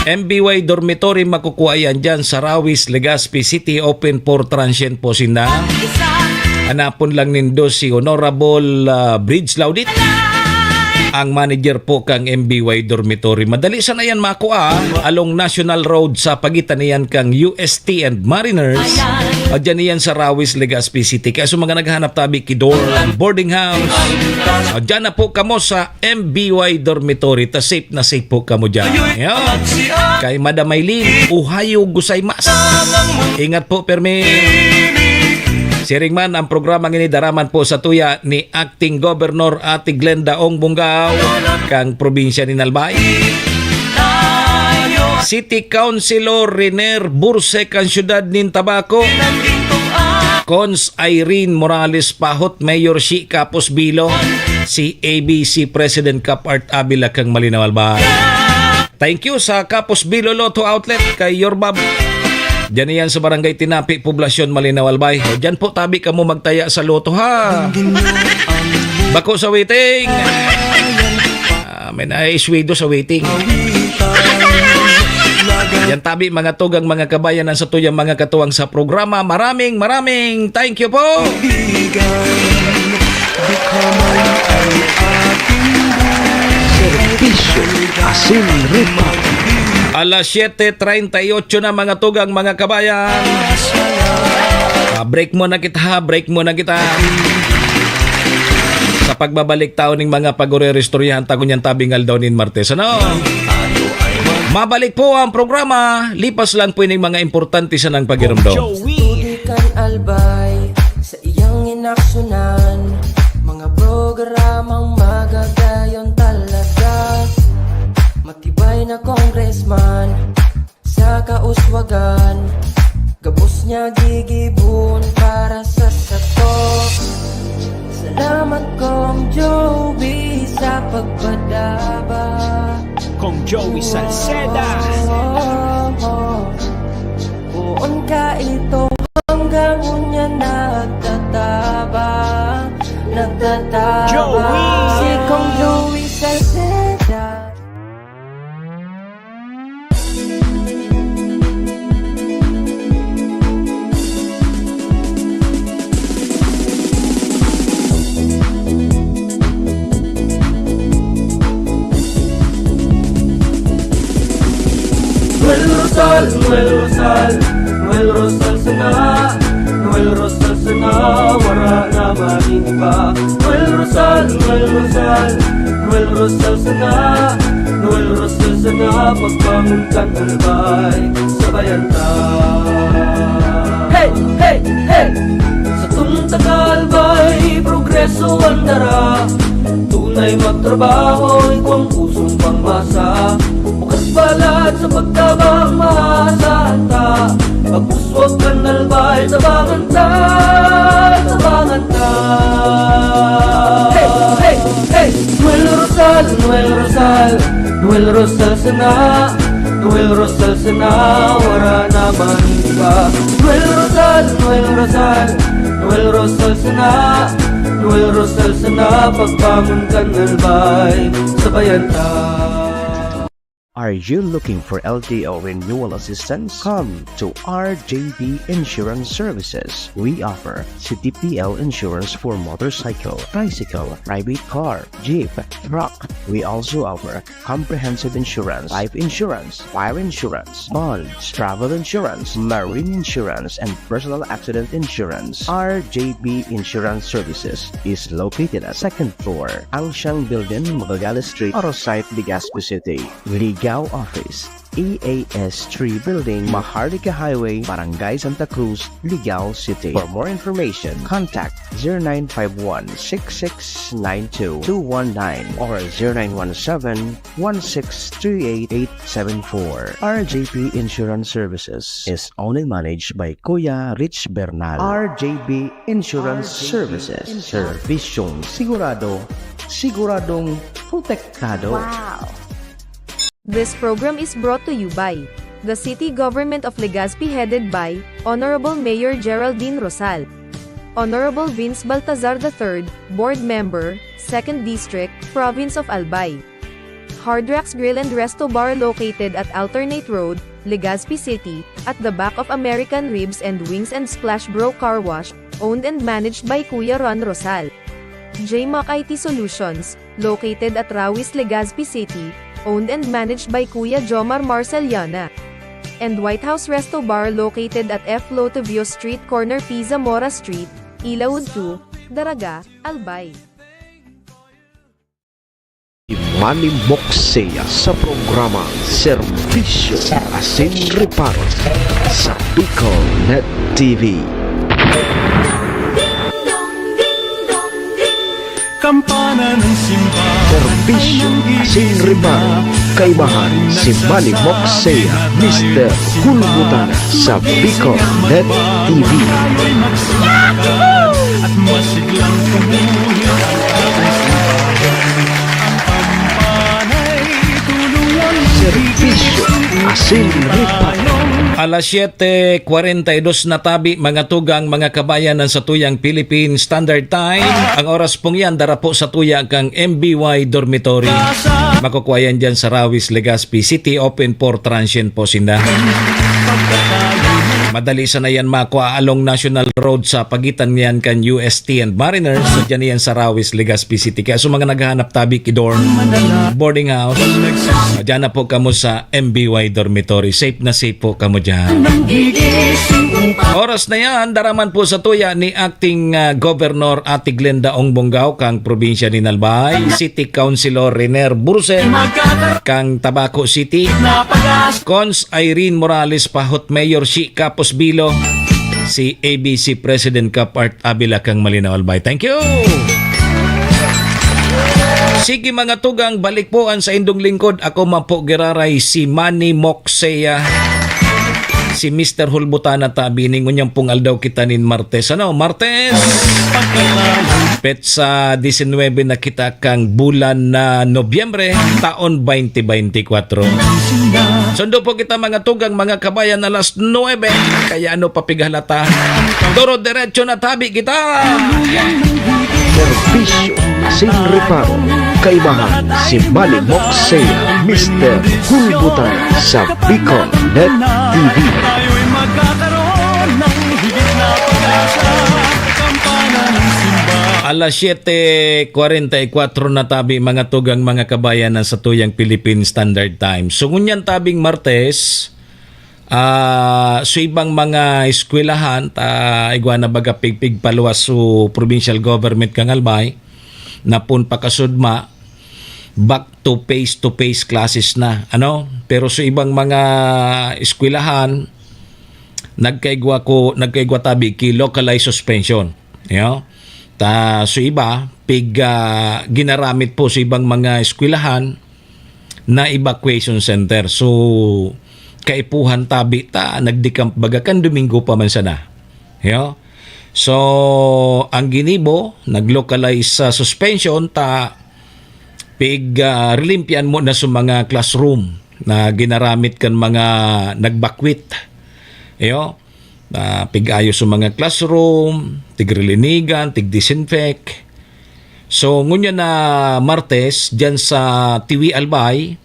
MBY Dormitory makukuha yan dyan sa Rawis, Legazpi City, open for transient po sina. Hanapon lang nindo si Honorable Bridge Laudit, ang manager po kang MBY Dormitory. Madali sana yan makuha along National Road sa pagitan niyan kang UST and Mariners. At dyan niyan sa Rawis, Legazpi City. Kaya sa mga naghahanap tabi kidor, boarding house, dyan na po kamo sa MBY Dormitory. Ta safe na safe po kamo dyan. Yan. Kay Madam Maylin, uhayo gusaymas. Ingat po permi. Siring man ang programang ini daraman po sa tuya ni Acting Governor Ate Glenda Ong Bungaw kang probinsya ni Nalbay. City Councilor Riner Burse kang syudad nin Tabaco. Cons Irene Morales Pahot, Mayor Shi Capos Bilo, si ABC President Cap Art Abila kang Malinaw Albay. Thank you sa Capos Bilo Lotto Outlet kay Yorbab. Diyan yan sa Barangay Tinapi, Poblasyon Malinaw Albay. O diyan po tabi ka mo magtaya sa loto ha. Bako sa waiting. May naiswido sa waiting. Yan tabi mga tugang mga kabayan sa tuyang mga katuwang sa programa. Maraming thank you po. Serbisyo Asin Reparo. Alas 7:38 na mga tugang mga kabayan. Break mo na kita, break mo na kita. Sa pagbabalik taon ng mga pagore-restoryahan tagon yan tabingal daw nin Martes. Ano? Mabalik po ang programa. Lipas lang po yung mga importante sa nang pagiramdam. Tudikan albay sa iyang inaksyonan, mga programang magagayon talaga. Matibay na congressman sa kauswagan, gabos niya gigibon para sa sato. Salamat Kong Joey sa pagpadaba, Kong Joey Salceda. Buon ka ito hanggang unya nagtataba, nagtataba. Joey! Si Kong Joey Salceda. Noel Rosal, Noel Rosal, Noel Rosal sana, Noel Rosal sana, wala na maniba. Noel Rosal, Noel Rosal, Noel Rosal sana, Noel Rosal sana, pagbangon kan albay, sabayan ta. Hey, hey, hey! Sa tunta ka albay, progreso ang dara, tunay magtrabaho, ikaw ang pusong pangmasa. Bukas palad sa pagtabang maasahan ta, pagpuswag ka nalbay, tabangan ta, tabangan ta. Hey, hey, hey! Noel Rosal, Noel Rosal, Noel Rosal sana, Noel Rosal sana, wala na maniba. Noel Rosal, Noel Rosal, Noel Rosal sana, Noel Rosal sana, pagbangon ka nalbay, sabayan ta. Are you looking for LTO renewal assistance? Come to RJB Insurance Services. We offer CTPL insurance for motorcycle, tricycle, private car, jeep, truck. We also offer comprehensive insurance, life insurance, fire insurance, bonds, travel insurance, marine insurance, and personal accident insurance. RJB Insurance Services is located at 2nd floor, Angshang Building, Magallanes Street, Orosite, Legazpi City. Ligao Office, EAS 3 Building, Maharlika Highway, Barangay Santa Cruz, Ligao City. For more information, contact 0951-6692-219 or 0917-1638874. RJP Insurance Services is owned and managed by Kuya Rich Bernal. RJB Insurance Services. Servisyong sigurado, siguradong protektado. Wow! This program is brought to you by the City Government of Legazpi headed by Honorable Mayor Geraldine Rosal, Honorable Vince Baltazar III, Board Member, 2nd District, Province of Albay. Hard Rocks Grill and Resto Bar located at Alternate Road, Legazpi City, at the back of American Ribs and Wings and Splash Bro Car Wash, owned and managed by Kuya Ron Rosal. JMAC IT Solutions, located at Rawis, Legazpi City, owned and managed by Kuya Jomar Marceliana. And White House Resto Bar located at F. Lotavio Street Corner Pisa Mora Street, Ilaud 2, Daraga, Albay. Manny Moxea sa programa Servisyo Asin Reparo sa BicolNet TV. Kampana ng simbahan, Servisyo Asin Reparo, kaibahan si Manny Moxea, Mr. Hulbutana sa BicolNet TV. tayo'y magsamakan at masiglang tumuhin ang ating simbahan. Ang kampanay, tulungan Servisyo Asin Reparo. Alas 7:42 na tabi mga tugang mga kabayan ng sa tuyang Philippine Standard Time. Ang oras pong yan darapo sa tuyang kang MBY Dormitory. Makukuha yan dyan sa Rawis, Legazpi City. Open for transient po sindahan. Madali sa na yan makuha along National Road sa pagitan niyan kan UST and Mariners. So dyan yan sa Rawis, Legazpi City. Kaya so mga naghahanap tabi kidorm, boarding house, dyan na po kamo sa MBY Dormitory. Safe na safe po kamo dyan. Oras na yan, daraman po sa tuya ni Acting Governor Ate Glenda Ong Bongao kang probinsya ni Nalbay, City Councilor Riner Burse kang Tabaco City, Cons Irene Morales Pahot Mayor si Capos Bilo, si ABC President Kapart Abila kang Malinaw Albay. Thank you! Sige mga tugang, balik po ang sa indong lingkod. Ako mapo giraray si Manny Moksea, si Mr. Hulbutana tabi ningunyang pong aldaw kita nin Martes. Ano? Martes! Petsa 19 na kita kang bulan na Nobyembre, taon 2024. Sundo po kita mga tugang, mga kabayan, alas 9. Kaya ano papigalata? Doro diretso na tabi kita! Serbisyo asin reparo, kaibahan si Manny Moksea, Mr. Hulbutan sa Bicol Net TV. Tayo'y magkakaroon ng higit na pag-asa, kampana ng simbahan. Alas 7:44 na tabi mga tugang, mga kabayan sa tuyang Philippine Standard Time. So ngunyan tabing Martes, so ibang mga eskwelahan igwa na baga pigpig paluwas so provincial government kang Albay na pun pakasudma back to face classes na ano, pero so ibang mga eskwelahan nagkaigwa tabi ki localized suspension, you know? So iba pig ginaramit po sa ibang mga eskwelahan na evacuation center. So kaipuhan tabi ta nagdikamp baga kan Domingo pa man sana. Yo. So ang ginibo naglocalize sa suspension ta pig relimpian mo na sa mga classroom na ginaramit kan mga nagbakwit. Yo. Pig-ayo sa mga classroom, tig-relinigan, tig-disinfect. So ngunya na Martes dyan sa Tiwi Albay,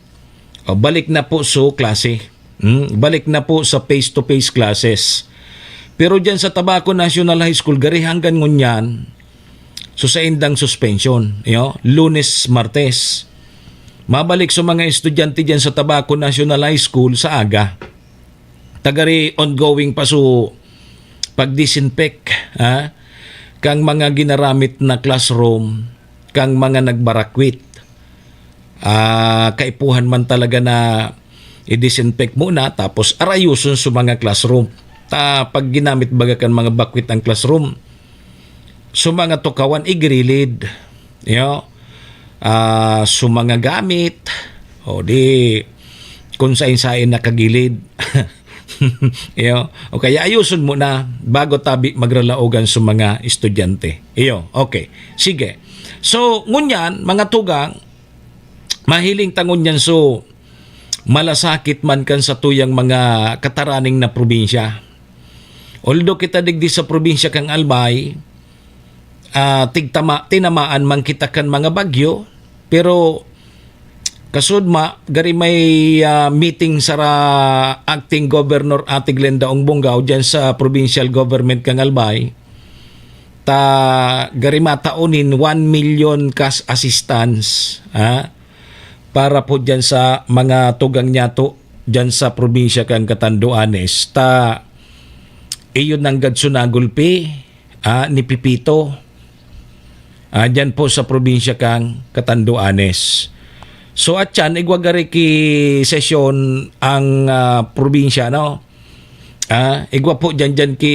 balik na po so klase. Balik na po sa face-to-face classes. Pero dyan sa Tabaco National High School, gari hanggang ngunyan, so sa indang suspension, Lunes, Martes. Mabalik sa mga estudyante dyan sa Tabaco National High School sa aga. Tagari ongoing pa so pag-disinfect, kang mga ginaramit na classroom, kang mga nagbarakwit. Kaipuhan man talaga na i-disinfect muna tapos arayuson sa mga classroom. Pag ginamit baga kan mga bakwit ang classroom, so mga tukawan igrilid, so mga gamit, o di kung sain-sain nakagilid. O kaya ayuson mo na bago tabi magralaogan sa mga estudyante. Okay. Sige. So, ngunyan, mga tugang, mahiling tangon yan so malasakit man kan sa tuyang mga kataraning na probinsya. Although kita digdi sa probinsya kang Albay, tinamaan man kita kan mga bagyo, pero kasudma, gari may meeting sa Acting Governor Ate Glenda Ong Bongao dyan sa provincial government kang Albay. Gari mataunin 1 million cash assistance para po dyan sa mga tugang nyato dyan sa probinsya kang Catanduanes. Iyon ng gadsunagulpi ni Pipito dyan po sa probinsya kang Catanduanes. So at yan, igwagari ki sesyon ang probinsya, no? Igwa po dyan ki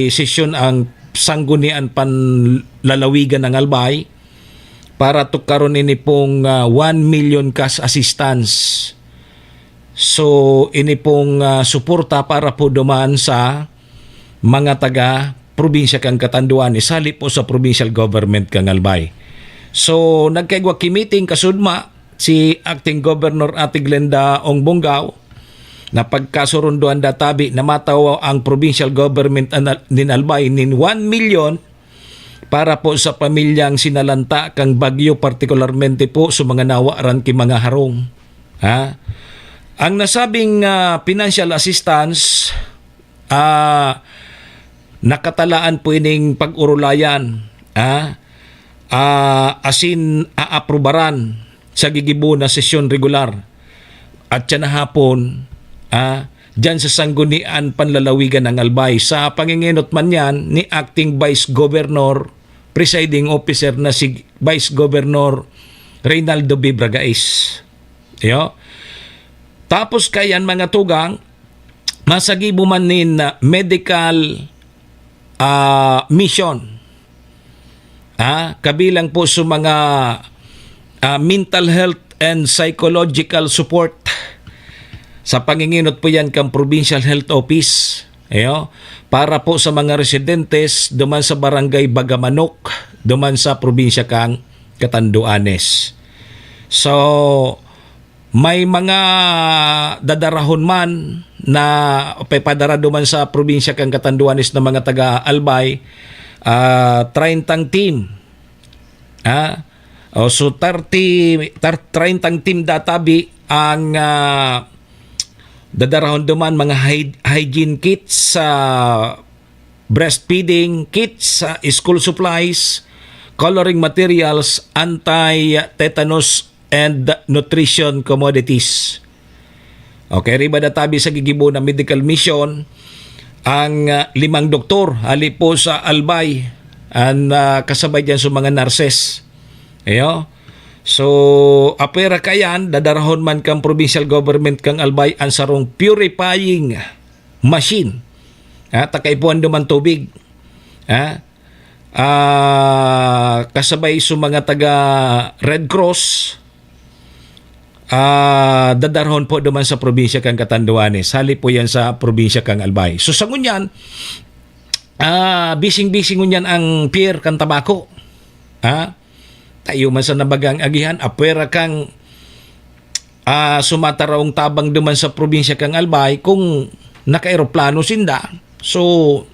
sesyon ang sanggunian panlalawigan ng Albay para tukaron ini pong 1 million cash assistance. So ini pong suporta para po dumaan sa mga taga probinsya kang Catanduanes, sali po sa provincial government kang Albay. So nagkaigwa ki meeting kasudma si Acting Governor Ate Glenda Ong Bongao na pagkasurunduan databi na mataw ang provincial government nin Albay nin 1 million para po sa pamilyang sinalanta kang bagyo, partikularmente po sa mga nawaran ki mga harong. Ang nasabing financial assistance nakatalaan po ining pag-urulayan, asin aaprubaran sa gigibo na sesyon regular. At yan na hapon, dyan sa sanggunian panlalawigan ng Albay, sa panginginot man yan ni Acting Vice Governor, Presiding Officer na si Vice Governor Reynaldo B. Bragais. Tapos kayan mga tugang, masagibo man nin medical mission. Kabilang po sa mga mental health and psychological support. Sa panginginot po yan kang Provincial Health Office. Para po sa mga residentes duman sa Barangay Bagamanok, duman sa probinsya kang Catanduanes. So, may mga dadarahon man na papadara duman sa probinsya kang Catanduanes na mga taga-Albay, 30 team. So 30 team databi ang dadarahon duman, mga hygiene kits, breastfeeding kits, school supplies, coloring materials, anti-tetanus and nutrition commodities. Okay, riba databi sa gigibo na medical mission ang 5 doktor hali po sa Albay, ang kasabay dyan sa mga nurses. So, apera kayan, dadarahon man kang provincial government kang Albay ang sarong purifying machine. Takaipuan duman tubig. Kasabay sa mga taga Red Cross, dadarhon po duman sa probinsya kang Catanduanes. Hali po yan sa probinsya kang Albay. So, sa ngunyan, bising-bising ngunyan ang Pierre kang tabako. Tayo man sa nabagang agihan, apwera kang sumataraong tabang duman sa probinsya kang Albay kung naka-aeroplano sinda. So,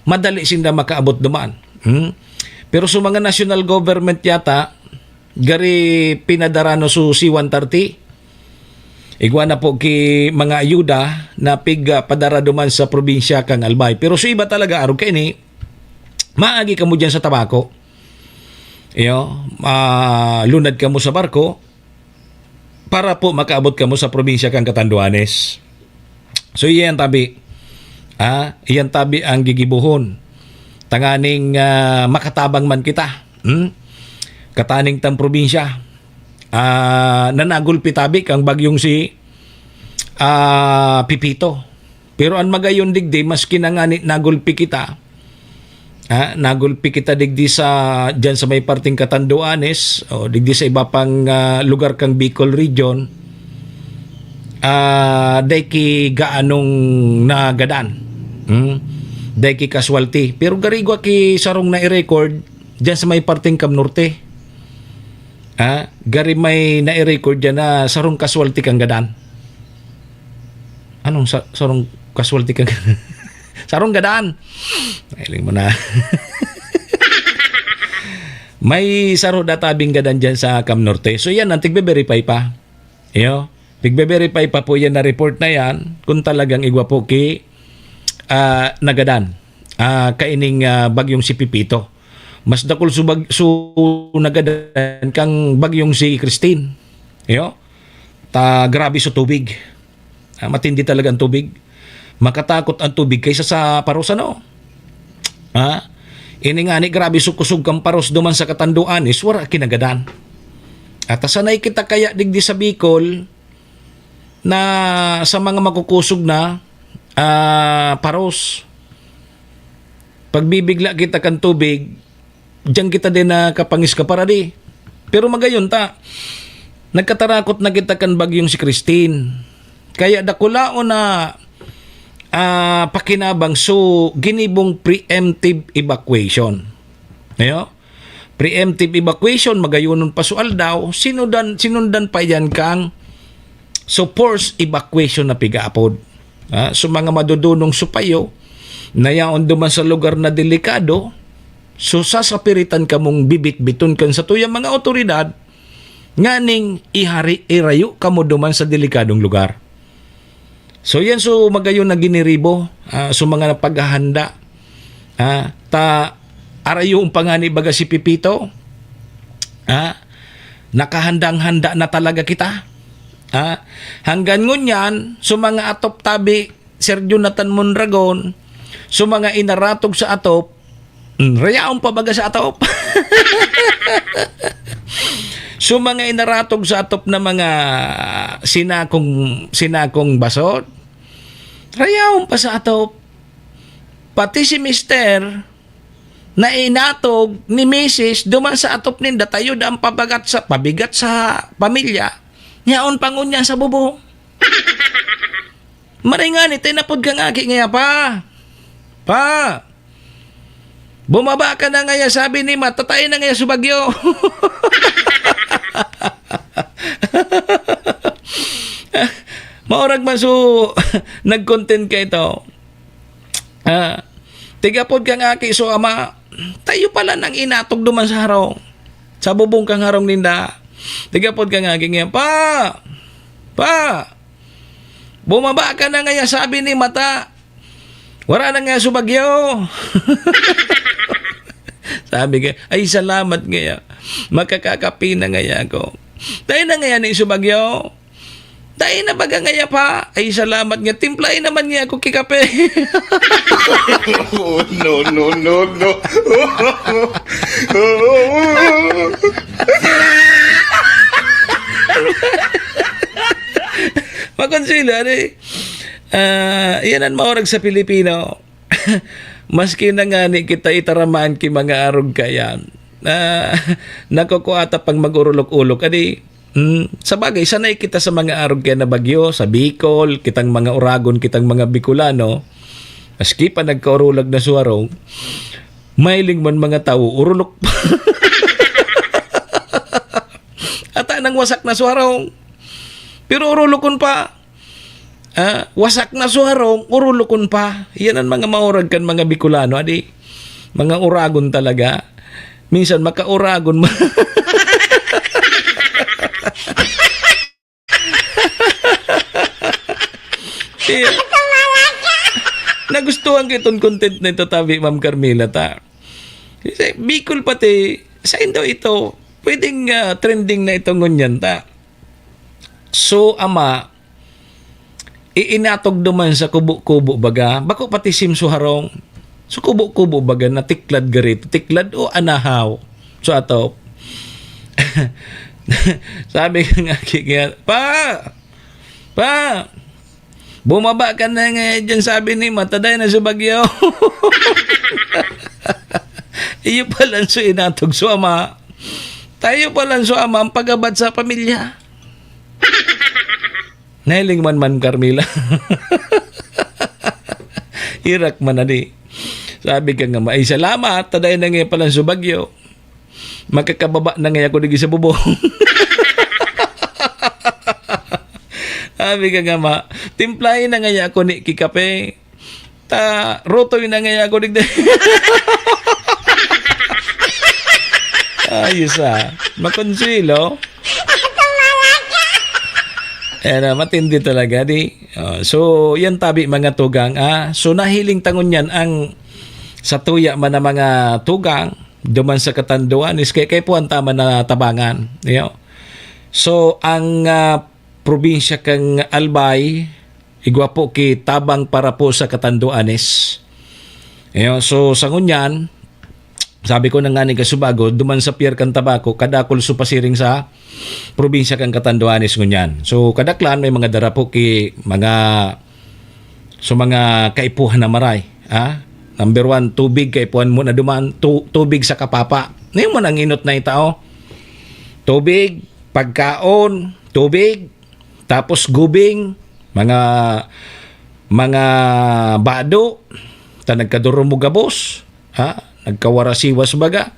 madali sinda makaabot duman. Pero sa mga national government yata, gari pinadarano su C-130. Igwa na po ki mga ayuda na padara duman sa probinsya kang Albay. Pero sa iba talaga, araw kayo ni, maagi ka mo dyan sa tabako. Lunad ka mo sa barko para po makaabot ka mo sa probinsya kang Catanduanes. So iyan tabi. Iyan tabi ang gigibuhon. Tanganing makatabang man kita. Kataning tang probinsya. Nanagulpi tabi kang bagyong si Pipito. Pero ang magayon digdi, maski na nga nagulpi kita, nagulpi kita digdi sa dyan sa may parting Catanduanes o digdi sa iba pang lugar kang Bicol region, dayki gaanong nagadan, dayki casualty. Pero garigwa ki sarong na i-record dyan sa may parting Cam Norte, gari may na i-record dyan na sarong casualty kang gadan. Anong sarong casualty kang sarong gadaan. Ailing mo na. May saro databing gadan dyan sa Cam Norte. So yan, tigbe-verify pa. Tigbe-verify pa po yan na report na yan kung talagang igwa po ki nagadan. Kaining bagyong si Pipito. Mas dakol su nagadan kang bagyong si Christine. Grabe sa tubig. Matindi talaga ang tubig. Makatakot ang tubig kaysa sa paros ini nga ni grabe sukusog kang paros duman sa Catanduanes, wala kinagadan. At sanay kita kaya digdi sa Bicol na sa mga makukusog na paros, pagbibigla kita kan tubig, diyan kita din na kapangis ka para di. Pero magayon ta, nagkatarakot na kita kan bagyong si Christine. Kaya dakulao na pakinabang so ginibong preemptive evacuation. Preemptive evacuation, magayunon pa so aldaw, sinundan pa yan kang so forced evacuation na pigaapod. So mga madudunong supayo na yaon duman sa lugar na delikado, so sasapiritan ka mong bibit-biton kan sa tuyang mga otoridad nganing irayo ka mo duman sa delikadong lugar. So yan so magayon na giniribo so mga paghahanda. Arayo ang pangani baga si Pipito. Nakahandang-handa na talaga kita. Hanggang ngunyan so mga atop tabi Sir Jonathan Mondragon so mga inaratog sa atop rayaon pa baga sa atop. So mga inaratog sa atop na mga sinakong basod rayaon pa sa atop. Pati si Mister na inatog ni Mrs. duman sa atop ninda tayo da ang pabigat sa pamilya yaon pangunya sa bubong. Maringan iti napod kang aki ngaya pa bumaba ka na ngaya sabi ni matatay na ngaya subagyo. Maurag man so nag-content ka ito. Tigapod kang aki so ama tayo pala nang inatog duman sa harong sa bubong kang harong ninda. Tigapod kang aki ngaya pa bumaba ka na ngaya sabi ni mata wala na nga subagyo. Sabi ka ay salamat ngaya makakakapi na ngaya ako tayo na ngaya ni subagyo tayo na baga ngaya pa ay salamat nga timplain naman nga ako kikape. No. Makonsilo, yan ang maurag sa Pilipino. Maski na nga ni kita itaramaan ki mga arog kayan. Nakukuata pang mag-urulok-ulok. Sa bagay, sanay kita sa mga arog kaya na bagyo, sa Bicol, kitang mga Uragon, kitang mga Bicolano. Maski pa nagkaurulog na suwarong, mailing man mga tao, urulok pa. At anang wasak na suwarong. Pero urulukon pa. Wasak na suharong, urulukon pa. Yan ang mga maurag kan mga Bicolano. Mga Uragon talaga. Minsan maka-Uragon. Nagustuhan kitong content na ito tabi, Ma'am Carmela ta. Bicol pati, sa indo ito, pwedeng trending na ito ngunyan ta. So, ama, iinatog duman sa kubo-kubo baga, bako pati simsuharong, so kubo-kubo baga na tiklad garito, tiklad o anahaw. So, ato, sabi nga kaya, pa, bumaba ka na nga dyan, sabi ni mataday na sa bagyo. Iyo pala so inatog so ama, tayo pala so ama ang pagabad sa pamilya. Nailing man Carmela. Irak man na di. Sabi ka nga, ay salamat, taday na nga pala sa bagyo. Makakababa na nga ako digi sa bubong. Sabi ka nga, timplahin na nga ako ni kikape. Rotoy na nga ako digi. Ayos makonsilo. Matindi talaga di. So yan tabi mga tugang. So nahiling tangon yan ang sa tuya man na mga tugang duman sa katanduan is kay po ang tama na tabangan. So ang probinsya kang Albay igwa po ki tabang para po sa katanduanes. So sa ngunyan sabi ko na nga ni Kasubago, duman sa Pier kan Tabako, kadakol su pasiring sa probinsya kang Catanduanes ngunyan. So kadaklan may mga darapo ki mga kaipuhan na maray. Number 1, tubig kaipuhan mo na duman, tubig sa kapapa. Ngayon mo nang inot na itao. Tubig, pagkaon, tubig, tapos gubing, mga bado, nagkaduro mo gabos, nagkawarasiwas baga.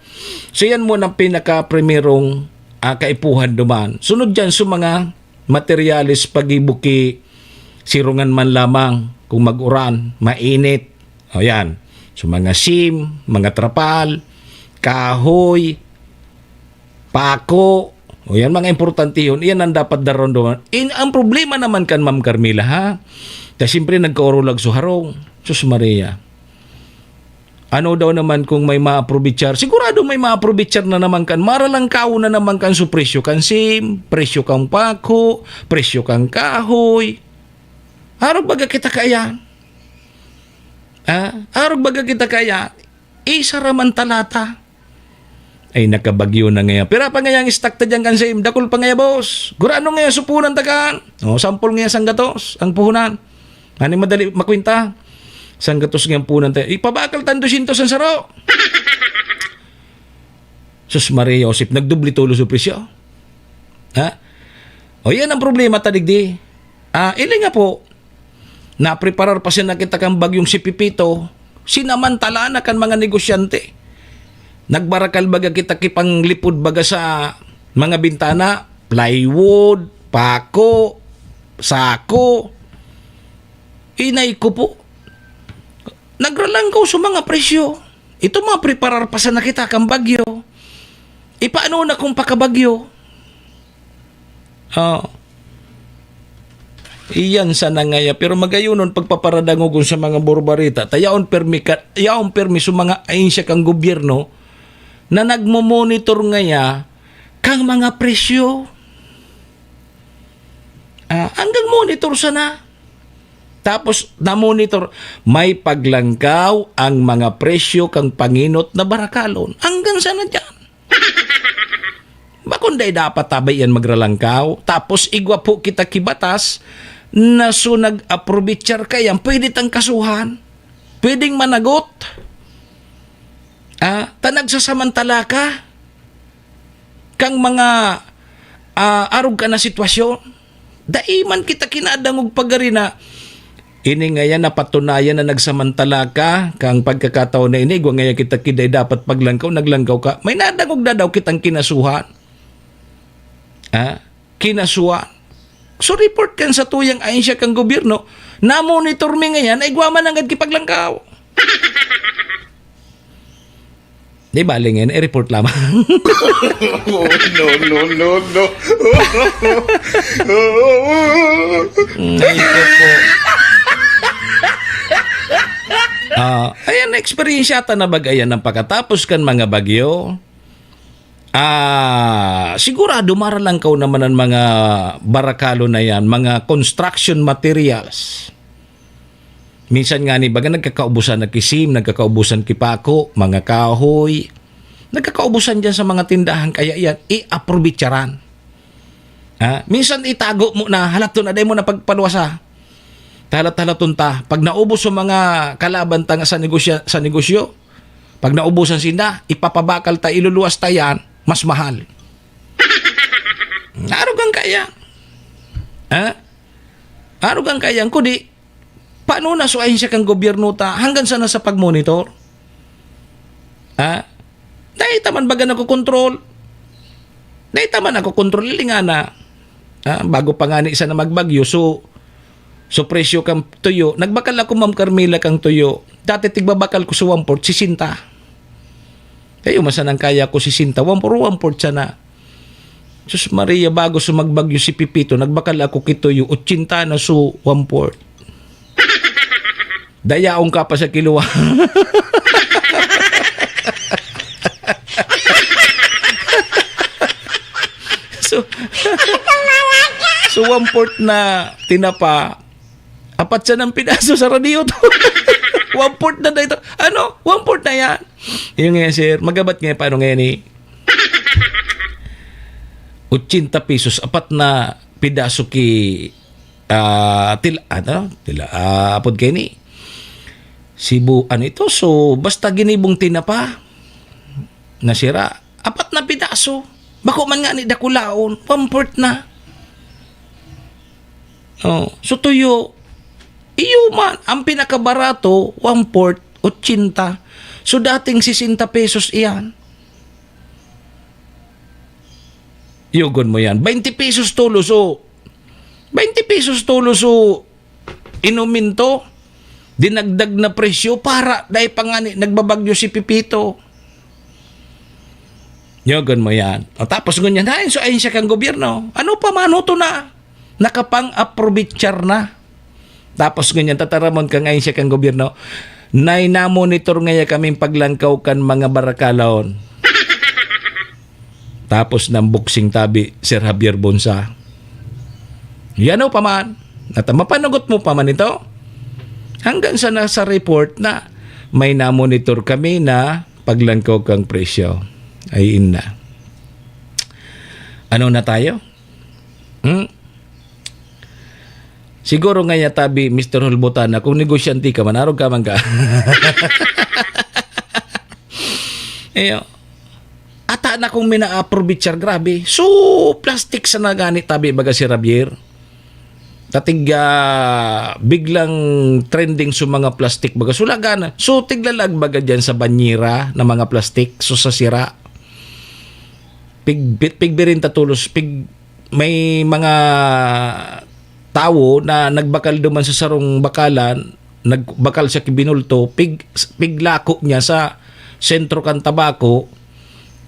So yan mo ng pinaka-primerong kaipuhan duman. Sunod dyan sa mga materialis pagibuki sirungan man lamang kung mag-uran, mainit. O yan. So mga sim, mga trapal, kahoy, pako. O yan mga importante yun. Yan ang dapat daron duman. Ang problema naman kan Ma'am Carmela Dahil siyempre nagkaorolag suharong. Sus Maria. Ano daw naman kung may maaprobitsar? Sigurado may maaprobitsar na naman kan. Maralang kao na naman kan so presyo kan sim, presyo kang pako, presyo kang kahoy. Arog baga kita kaya? Arog baga kita kaya? Isa raman talata. Ay nakabagyo na ngayon. Pero pa ngayang stock ta dyan kan sim, dakol pa ngaya boss. Gurano ngaya supunan takan. Sampol ngaya sang gatos, ang puhunan. Ano madali makwinta? Sang gatos ngayang punan tayo. Ipabakal tan 200 ang saro. Sus Maria Josep, nagdubli tulo sa presyo. O yan ang problema tadigdi. Ili nga po, napreparar pa siya nakita kang bagyong si Pipito, sinamantala na kan mga negosyante. Nagbarakal baga kita kipang lipod baga sa mga bintana, plywood, pako, sako. Inay ko po. Nagralangkaw sa mga presyo. Ito mga preparar pa sa nakita kang bagyo. Ipaano na kung pakabagyo? Iyan sana ngaya. Pero magayunon pagpaparadangogon sa mga borbarita. Tayaon permi sa mga ainsya kang gobyerno na nagmo-monitor ngaya kang mga presyo. Hanggang monitor sana. Tapos na-monitor, may paglangkaw ang mga presyo kang panginot na barakalon. Hanggang sana dyan. Bakon day dapat tabayan magralangkaw? Tapos igwa po kita kibatas na so nag-aprobitsar kayan, pwede tang kasuhan. Pwedeng managot. Tanagsasamantala ka. Kang mga arog ka na sitwasyon. Daiman kita kinadangog pagari na ini ngayon napatunayan na nagsamantala ka kang pagkakataon na ini, ngayon kita kiday dapat paglangkaw, naglangkaw ka, may nadangog na daw kitang kinasuhan. Kinasuhan. So report kan sa tuyang ayon siya kang gobyerno, na-monitor mi ngayon, ay guwaman agad kipaglangkaw. Di bali ngayon, report lamang. No. Ayan, experience yata na bagayan ng pagkatapos kan mga bagyo. Sigurado maralangkaw naman ang mga barakalo na yan, mga construction materials. Minsan nga ni baga nagkakaubusan na kisim, nagkakaubusan kipako, mga kahoy. Nagkakaubusan dyan sa mga tindahan, kaya yan, i-aprobitsaran. Minsan itago mo na, halato na, day mo na pagpaluwasa. Talat-talaton ta. Pag naubos sa mga kalaban ta sa negosyo, pag naubusan sinda, ipapabakal ta, iluluwas ta yan, mas mahal. Arugang kaya. Arugang kaya. Kundi, paano na suayin siya kang gobyerno ta hanggang sana sa pag-monitor? Dahil taman baga nakukontrol. Dahil taman nakukontrol. Ilinga na. Bago pa nga ni isa na magbagyo, so presyo kang tuyo. Nagbakal ako, Ma'am Carmela, kang tuyo. Dati tigbabakal ko sa 1/4, 60. Kayo masanang kaya ko 60. 1/4 sana. Sus Maria, bago sumagbagyo si Pipito, nagbakal ako kituyo, 80 na so 1/4. Dayaong ka pa sa kiluwa. So 1/4 na tinapa, apat siya ng pinaso sa radio to. 1/4 na dito. 1/4 na yan. Yung nga sir, magabat nga paano ngayon eh. 80 pesos, apat na pidaso ki apod kayo ni Cebu, ito. So, basta ginibong tinapa, nasira, apat na pidaso. Bako man nga ni dakulaon, 1/4 na. So tuyo, iyo man, ang pinakabarato, 1/4, 80. So dating 60 pesos iyan. Yugon mo yan. 20 pesos tulo. So, 20 pesos tulo. So, inumin to. Dinagdag na presyo para dahil pa nga nagbabagyo si Pipito. Yugon mo yan. Tapos ganyan, so ayun siya kang gobyerno. Ano pa mano to na? Nakapang-aprobitsar na. Tapos ganyan, tataramon ka ngayon siya kang gobyerno. Na-monitor ngayon kaming paglangkaw kan mga barakalaon. Tapos ng boxing tabi, Sir Javier Bonsa. Yan o pa man. At mapanagot mo pa man ito. Hanggang sa nasa report na may na-monitor kami na paglangkaw kang presyo. Ay ina. Ano na tayo? Siguro nga tabi, Mr. Hulbutana, kung negosyante ka, manarog ka man ka. Eyo. Ata na kung mina-approve, grabe. So, plastic sa nagani tabi, baga si Javier. Tatig biglang trending sa mga plastic, baga sulagana. So, tiglalag baga dyan sa banyera na mga plastic, so sa sira. Pigbirin tatulos, may mga tao na nagbakal duman sa sarong bakalan, nagbakal siya kibinulto, piglako niya sa sentro kan tabako,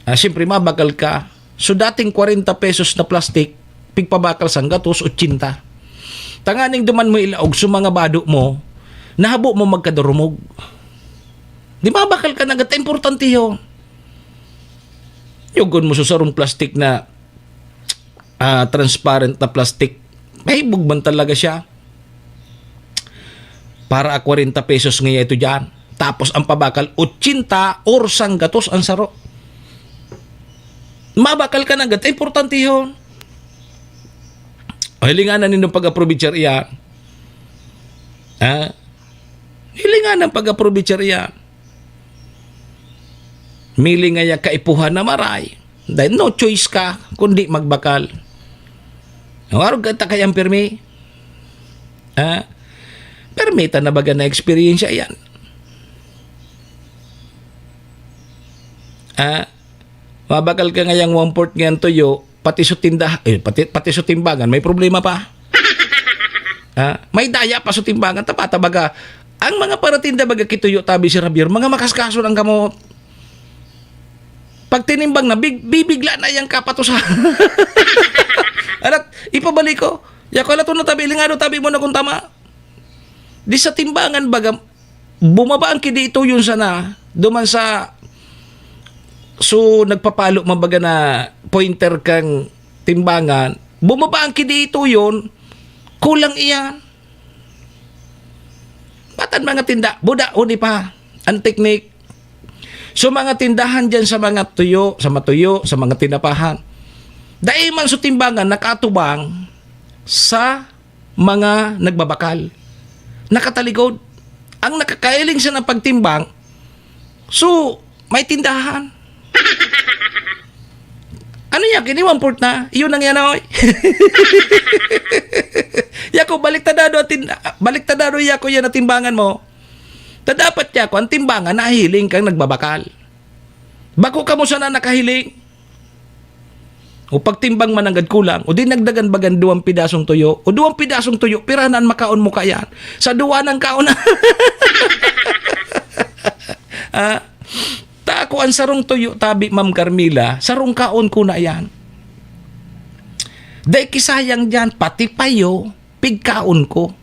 siyempre mabakal ka. So dating 40 pesos na plastic, pigpabakal sang gatos, 80. Tanganing duman mo ilaog sa mga bado mo, nahabo mo magkadurumog. Di mabakal ka na, gata importante yun. Yugon mo sa sarong plastic na transparent na plastic, may bugban talaga siya. Para 40 pesos ngayon ito dyan. Tapos ang pabakal, 80 or sanggatos ang saro. Mabakal ka na agad. Importante yun. Hilinganan ninyo pag-approve iyan. Hilinganan pag-approve iyan. Mili nga ya kaipuhan na maray. Dahil no choice ka kundi magbakal. Arog ka kayang permi. Permita na baga na experience yan. Mabakal ka ngayang 1/4 ngayon tuyo, pati sa tindahan, pati sa timbangan, may problema pa. May daya pa sa timbangan, tapata baga. Ang mga paratinda baga kituyo tabi si Javier, mga makaskaso ng kamot. Pag tinimbang na, bibigla na yung kapatusa. Alat, ipabalik ko. Yako ala to na tabi, lingado tabi mo na kung tama. Di sa timbangan baga, bumaba ang kidi ito yun sana, duman sa, so nagpapalo mabaga na pointer kang timbangan, bumaba ang kidi ito yun, kulang iyan. Batan mga tinda, buda, uni pa, ang teknik. So mga tindahan dyan sa mga tuyo, sa mga tinapahan. Dahil man sa timbangan, nakatubang sa mga nagbabakal. Nakatalikod. Ang nakakailing sa ng pagtimbang, so may tindahan. Ano yan? Kini 1/4 na? Iyon ang yan oy. Yako, baliktadado yako yan na timbangan mo. Dapat yako, ang timbangan, nahiling kang nagbabakal. Bako ka mo sana nakahiling. O pagtimbang mananggad kulang, o di nagdagan bagan 2 pidasong tuyo, o 2 pidasong tuyo, piranan makaon mo kayan. Sa 2 ng kaon na. Tako ang sarong tuyo, tabi Ma'am Carmila, sarong kaon ko na yan. Dahil kisayang dyan, pati payo, pigkaon ko.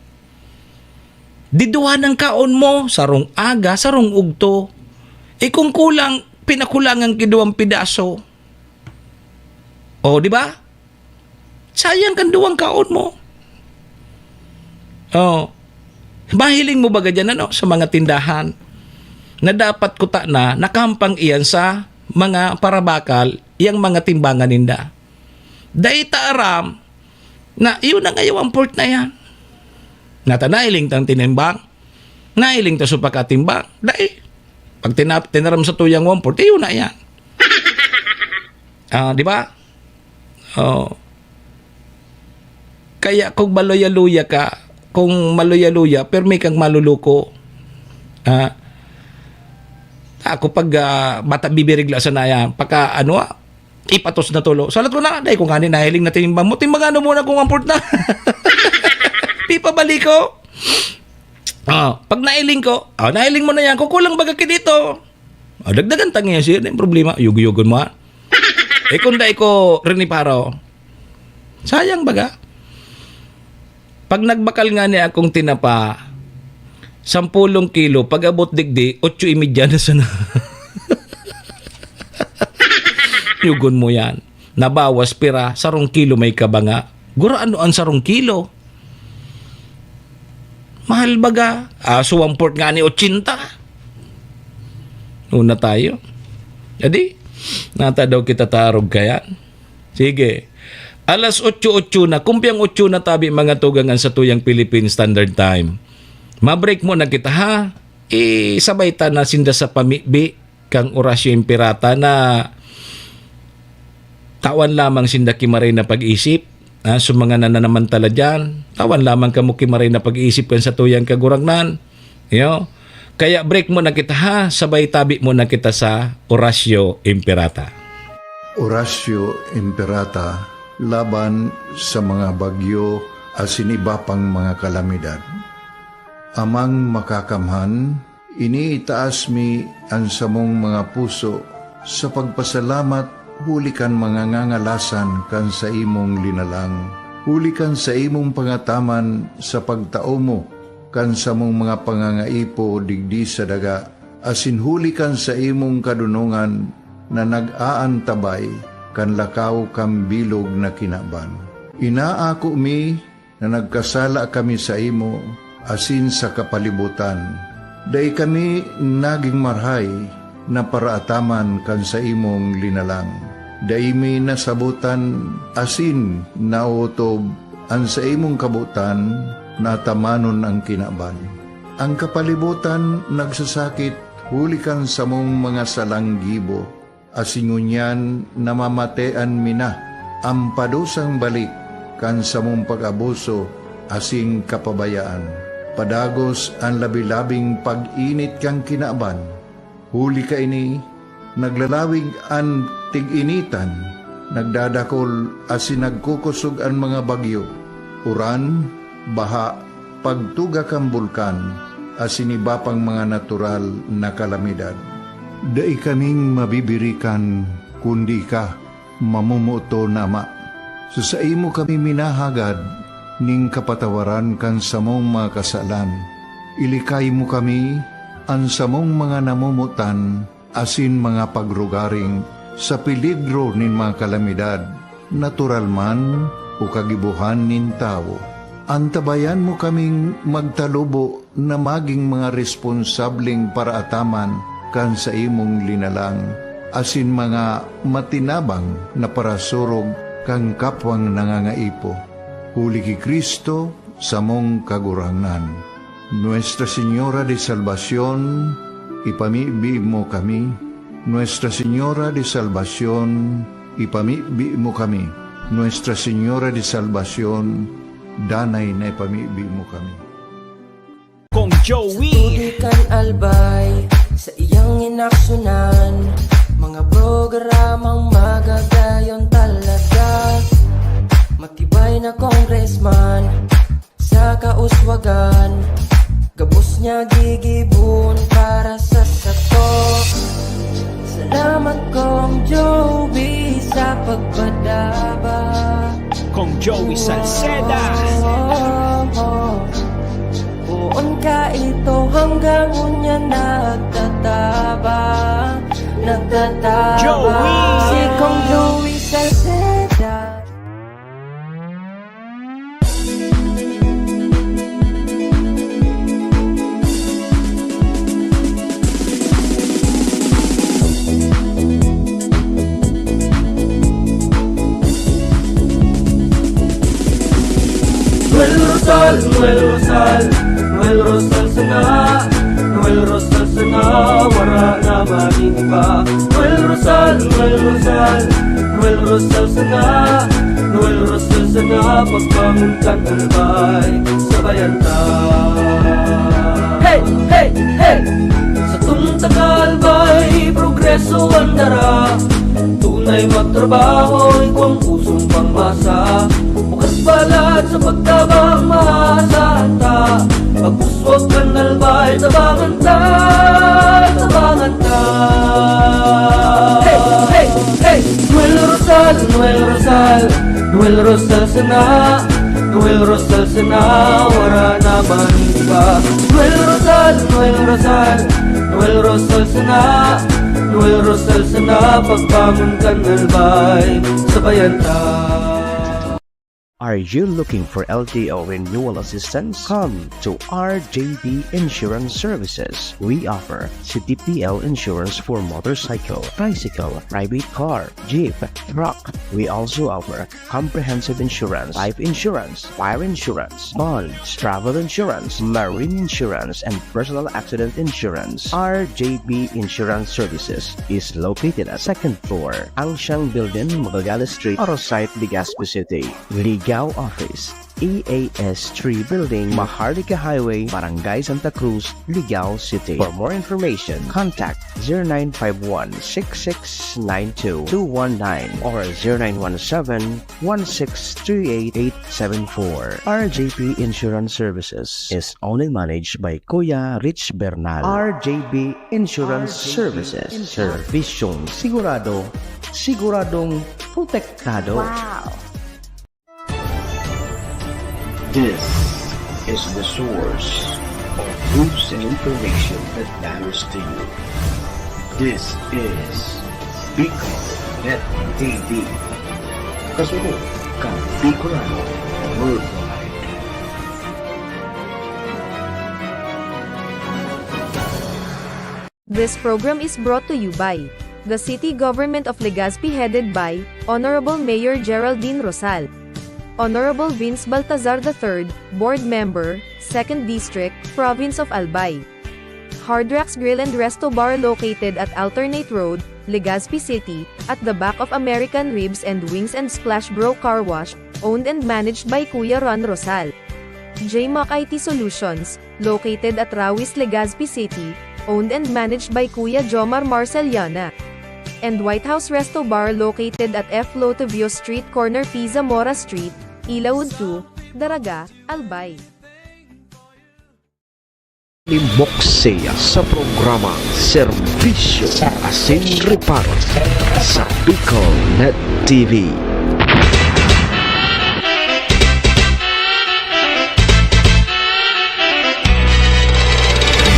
Diduhan ng kaon mo, sarong aga, sarong ugto. Kung kulang, pinakulangan kiduang pidaso. O, di ba? Sayang kan 2 kaon mo. O, mahiling mo baga dyan, ano, sa mga tindahan na dapat kuta na nakampang iyan sa mga parabakal, iyang mga timbangan ninda. Dahil taaram na iyon na ngayon 1/4 na yan. Nata nailing tang tinimbang, nailing ta sa pagkatimbang. Dahil, pag tinaram sa tuyang 1/4, yun na yan. Di ba? Kaya kung maluya-luya ka, permi kang maluluko. Ako pag bata bibirigla sa naya, pagka ipatos na tulo. Salat ko na, dahil kung kanin nahiling na tinimbang mo, timbangano muna kung 1/4 na. Pipabalik ko. Pag nailing ko, nailing mo na yan, kukulang baga ka dito. Dagdagan tangi yan siya, yung problema, yugo-yugon mo. Kung dahil ko riniparo, sayang baga. Pag nagbakal nga niya akong tinapa, 10 kilo, pag abot digdi, 8.30 na sana. Yugon mo yan. Nabawas pira, 10 kilo may kabanga. Gura ano ang 10 kilo? Mahal baga. Suwamport nga ni 80. Una tayo. Jadi, nata daw kita tarog kaya. Sige. Alas 8:08 na. Kumpiang 8 na tabi mga tugangan sa tuyang Philippine Standard Time. Mabreak mo na kita ha. Sabay ta na sinda sa pamibi kang orasyo impirata na tawan lamang sinda kimaray na pag-isip. So mga nananamantala dyan, tawan lamang kamo kimaray na pag-isip kan sa tuyang kagurangnan. Kaya break mo na kita ha. Sabay tabi mo na kita sa orasyo impirata. Orasyo Imperata laban sa mga bagyo at siniba pang mga kalamidad. Amang makakamhan, iniitaas mi ang samong mga puso sa pagpasalamat hulikan mga ngangalasan kan sa imong linalang. Hulikan sa imong pangataman sa pagtao mo kan sa mong mga pangangaipo digdi sa daga. Asin hulikan sa imong kadunungan na nag-aantabay kan lakaw kam bilog na kinaban. Inaako mi na nagkasala kami sa imo asin sa kapalibutan. Day kami naging marhay na paraataman kan sa imong linalang. Day mi nasabutan asin nautob ang sa imong kabutan na tamanon ang kinaban. Ang kapalibutan nagsasakit hulikan sa mong mga salanggibo. Asingunyan namamatean mina ang padusang balik kan sa mong pag-abuso asing kapabayaan. Padagos ang labi-labing pag-init kang kinaban. Huli ka ini, naglalawig ang tig-initan, nagdadakol asin nagkukusog ang mga bagyo. Uran, baha, pagtuga kang bulkan, asin iba pang mga natural na kalamidad. Dai kaming mabibirikan, kundi ka, mamumuto nama. So sa imo kami minahagad, ning kapatawaran kan samong mga kasalan. Ilikay mo kami, ang samong mga namumutan, asin mga pagrugaring, sa peligro nin mga kalamidad, natural man o kagibuhan nin tao. Antabayan mo kaming magtalubo na maging mga responsableng paraataman kan sa imong linalang, asin mga matinabang na parasurog kang kapwang nangangaipo. Huli ki Kristo sa mong kagurangnan. Nuestra Señora de Salvación, ipamibi mo kami. Nuestra Señora de Salvación, ipamibi mo kami. Nuestra Señora de Salvación, danay na ipamibi mo kami. Kong Joey Tudikan albay sa iyang inaksyonan, mga programang magagayon talaga. Matibay na congressman sa kauswagan, gabos niya gigibon para sa sato. Salamat Kong Joey sa pagpadaba. Kong Joey Salceda. Buon ka ito hanggang unya nagtataba. Joey! Si Kong Joey Salceda. Noel Rosal, Noel Rosal, Noel Rosal sana, Noel Rosal sana, wala na maging iba. Noel Rosal, Noel Rosal, Noel Rosal sana, Noel Rosal sana, pagbangon kang albay, sabayan ta. Hey, hey, hey! Sa tunta kalbay, progreso ang dara, tunay magtrabaho, ikaw ang pusong pangmasa. Bukas balad sa pagtabang maasahan ta, pagpuswag kang albay, tabangan ta, tabangan ta. Hey, hey, hey! Noel Rosal, Noel Rosal, Noel Rosal sana, Noel Rosal sana, wala naman iba. Noel Rosal, Noel Rosal, Noel Rosal sana, Noel Rosal sana, pagbangon ka nalbay, sabayan ta. Are you looking for LTO renewal assistance? Come to RJB Insurance Services. We offer CTPL insurance for motorcycle, tricycle, private car, jeep, truck. We also offer comprehensive insurance, life insurance, fire insurance, bonds, travel insurance, marine insurance, and personal accident insurance. RJB Insurance Services is located at 2nd floor, Angshang Building, Magallanes Street, Orosite, Legazpi City. Ligao Office, EAS 3 Building, Maharlika Highway, Barangay Santa Cruz, Ligao City. For more information, contact 0951-6692-219 or 0917-1638874. RJB Insurance Services is owned and managed by Kuya Rich Bernal. RJB Insurance Services. Servisyong sigurado, siguradong protektado. Wow! This is the source of news and information that matters to you. This is Bicol Net TV. Kasunod kang Bicolano Worldwide. This program is brought to you by the City Government of Legazpi headed by Honorable Mayor Geraldine Rosal, Honorable Vince Baltazar III, Board Member, 2nd District, Province of Albay. Hard Rocks Grill and Resto Bar located at Alternate Road, Legazpi City, at the back of American Ribs and Wings and Splash Bro Car Wash, owned and managed by Kuya Ron Rosal. JMAC IT Solutions, located at Rawis, Legazpi City, owned and managed by Kuya Jomar Marceliana. And White House Resto Bar located at F. Lotavio Street Corner Pisa Mora Street, Ilaud 2, Daraga, Albay. Moksea sa programang Serbisyo Asin Reparo sa Bicol Net TV.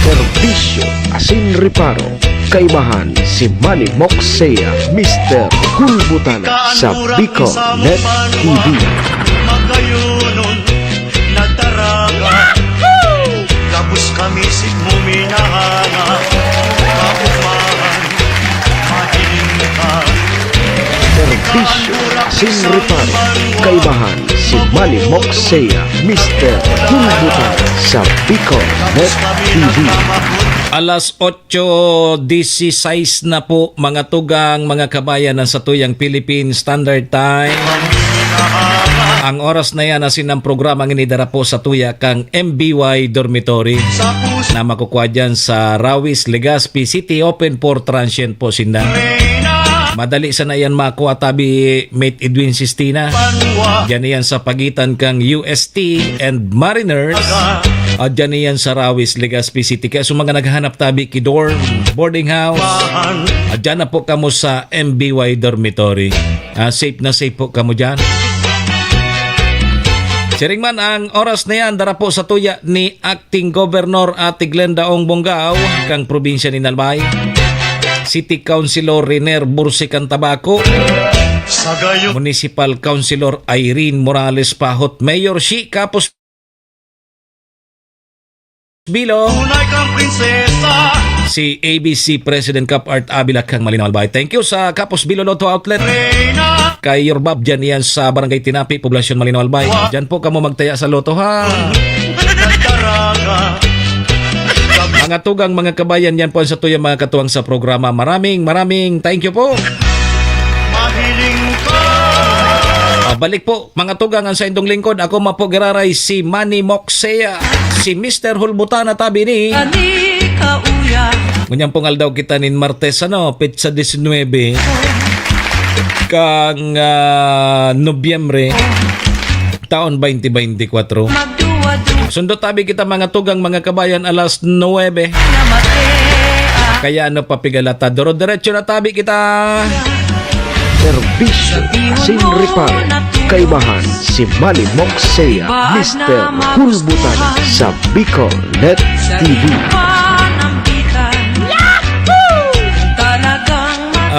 Serbisyo Asin Reparo, kaibahan si Manny Moksea, Mr. Hulbutana sa Bicol Net TV. Magayunon nagtaraga Tapos kami mo minahanga Kapugmahan Mahiling ka Serbisyo Asin Reparo, kaibahan si Manny Moksea, Mr. Hulbutana sa Bicol Net TV. Alas 8:16 na po mga tugang mga kabayan ng Satuyang Philippine Standard Time. Ang oras na yan asin ang programang inidara po sa tuya kang MBY Dormitory na makukuha dyan sa Rawis, Legazpi City, open for transient po sinda. Madali sana yan makuha tabi Mate Edwin Sistina. Diyan yan sa pagitan kang UST and Mariners. At dyan yan sa Rawis, Legazpi City. Kaya mga naghahanap tabi kidorm, boarding house. At dyan na po kamo sa MBY Dormitory. Safe na safe po kamo dyan. Siring man ang oras na yan, dara po sa tuya ni Acting Governor Ate Glenda Ong Bonggao, kang probinsya ni Albay. City Councilor Riner Bursican Tabaco, Municipal Councilor Irene Morales Pahot, Mayor Shi Kapos Bilo, si ABC President Cap Art Abila kang Malinaw Albay. Thank you sa Kapos Bilo Lotto Outlet. Kay Yorbab dyan yan sa Barangay Tinapi, Poblasyon Malinaw Albay. Dyan po kamo magtaya sa loto ha. Mga tugang, mga kabayan, yan po ang sa tuyang mga katuwang sa programa. Maraming thank you po. Balik po mga tugang ang sa indong lingkod. Ako mapogiraray si Manny Moksea, si Mr. Hulbutana tabi ni Ngunyang pungal daw kita nin Martes Pizza 19 kang Nobyembre taon 2024. Sundo tabi kita mga tugang mga kabayan alas 9. Kaya papigalata doro diretso na tabi kita. Serbisyo Asin Reparo, Kaibahan si Manny Moxea, Mr. Hulbutan sa Bicol Net TV.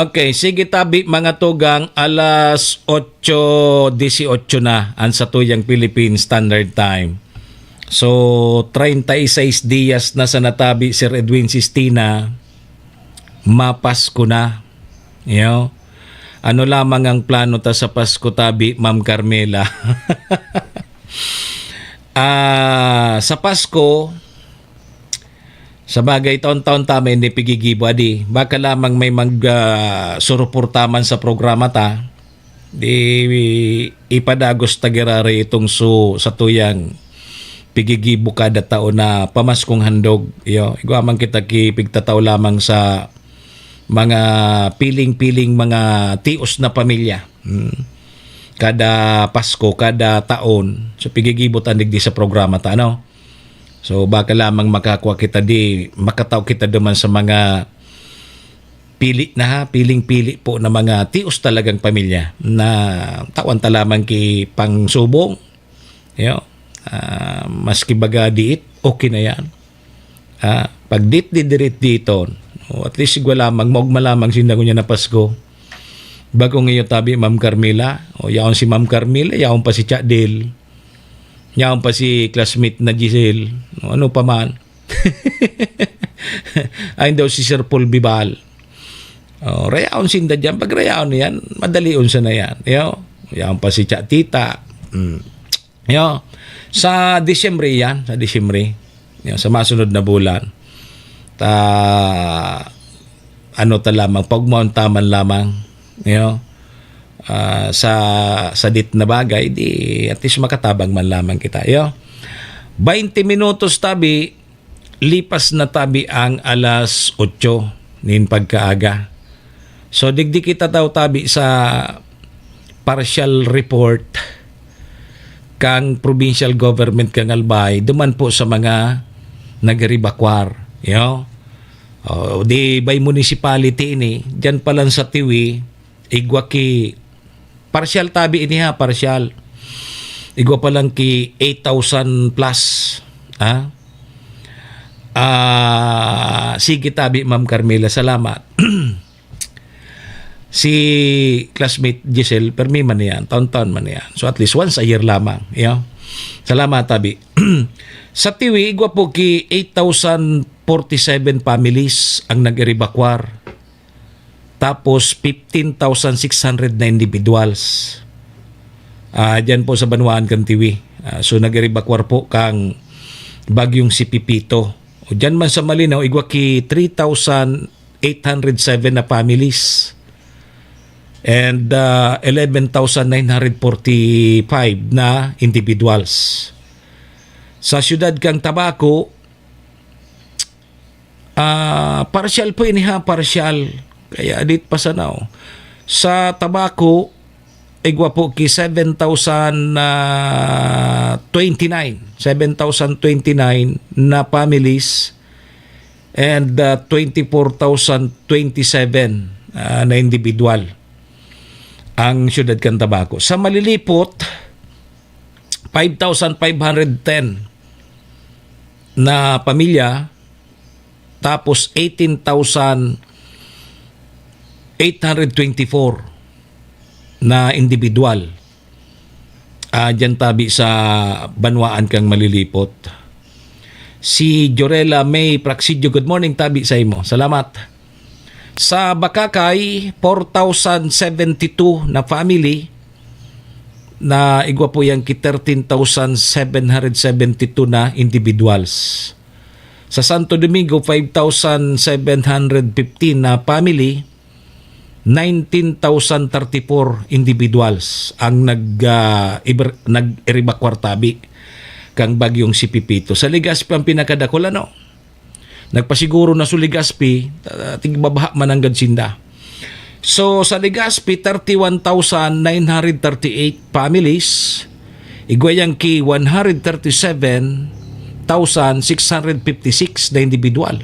Okay, sige tabi mga tugang, alas 8:18 na ang sa tuyang Philippine Standard Time. So 36 días na sa natabi Sir Edwin Sistina, mapasko na. You know? Ano lamang ang plano ta sa Pasko tabi, Ma'am Carmela? Sa Pasko, sa bagay taon-taon tama hindi pigigibo adi. Baka lamang may suruportaman sa programa ta. Di ipadagos tagerari itong sa tuyang pigigibo kada taon na pamaskong handog. Iguamang kita pigtataw lamang sa mga piling-piling mga tios na pamilya. Kada Pasko, kada taon. So pigigibot andig di sa programa ta, ano? So baka lamang makakuha kita makataw kita duman sa mga piling-pili po na mga tios talagang pamilya na tawan ta lamang ki pangsubong. Maski baga diit, okay na yan. Pag dirit dito, at least sigwa lamang, maugma lamang sindago niya na Pasko. Bago ngayon tabi, Ma'am Carmela, yaon si Ma'am Carmela, yaon pa si Chadel, yaon pa si classmate na Giselle, ano pa man. Ayun daw si Sir Paul Bibal. Rayaon sinda dyan, pag rayaon na yan, madalion sa na yan. Yaon pa si Tita. Sa Disyembre yan, sa masunod na bulan. Lamang pagmaon taman lamang sa dit na bagay di at least makatabang man lamang kita 20 minutos tabi lipas na tabi ang alas 8 nin pagkaaga. So digdi kita daw tabi sa partial report kang provincial government kang Albay duman po sa mga nagribakwar. Di by municipality ini dyan pa lang sa Tiwi igwa ki partial tabi ini partial igwa pa lang ki 8,000 plus sige tabi Ma'am Carmela, salamat. Si classmate Giselle permi man yan, taon-taon man yan, so at least once a year lamang. Salamat tabi. Sa Tiwi, igwa po ki 8,047 families ang nag-evacuar. Tapos 15,600 na individuals. Diyan po sa Banwaan kang Tiwi. So nag-evacuar po kang bagyong si Pipito. O diyan man sa Malinaw, igwa ki 3,807 na families. And 11,945 na individuals. Sa siyudad kang Tabaco, partial po ini partial. Kaya adit pa sa now. Sa Tabaco, igwa po ki 7,029 na families and 24,027 na individual ang siyudad kang Tabaco. Sa Malilipot, 5,510 na pamilya, tapos 18,824 na individual. Diyan tabi sa Banwaan kang Malilipot. Si Jorela May Praxidio, good morning tabi sa imo. Salamat. Sa Bakakay, 4,072 na family na igwa po yan ki 13,772 na individuals. Sa Santo Domingo, 5,715 na family, 19,034 individuals ang nag-evacuar tabi kang bagyong si Pipito. Sa Legazpi ang pinakadakula, no? Nagpasiguro na sa Legazpi, tigbabaha mananggad sinda. So sa Legazpi, 31,938 families, igwayang ki 137,656 na individual.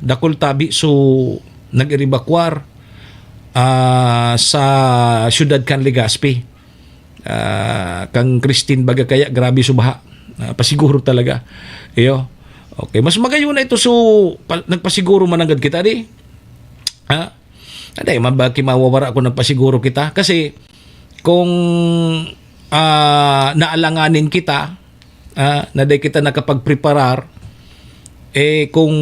Dakol tabi so nag-evacuar sa siyudad kan Legazpi. kang Christine baga kaya grabe subaha. Pasiguro talaga. Iyo. Okay, mas magayon na ito nagpasiguro man agad kita di. Aday man ba mawawara ako nagpasiguro kita kasi kung naalanganin kita na day kita nakapagpreparar kung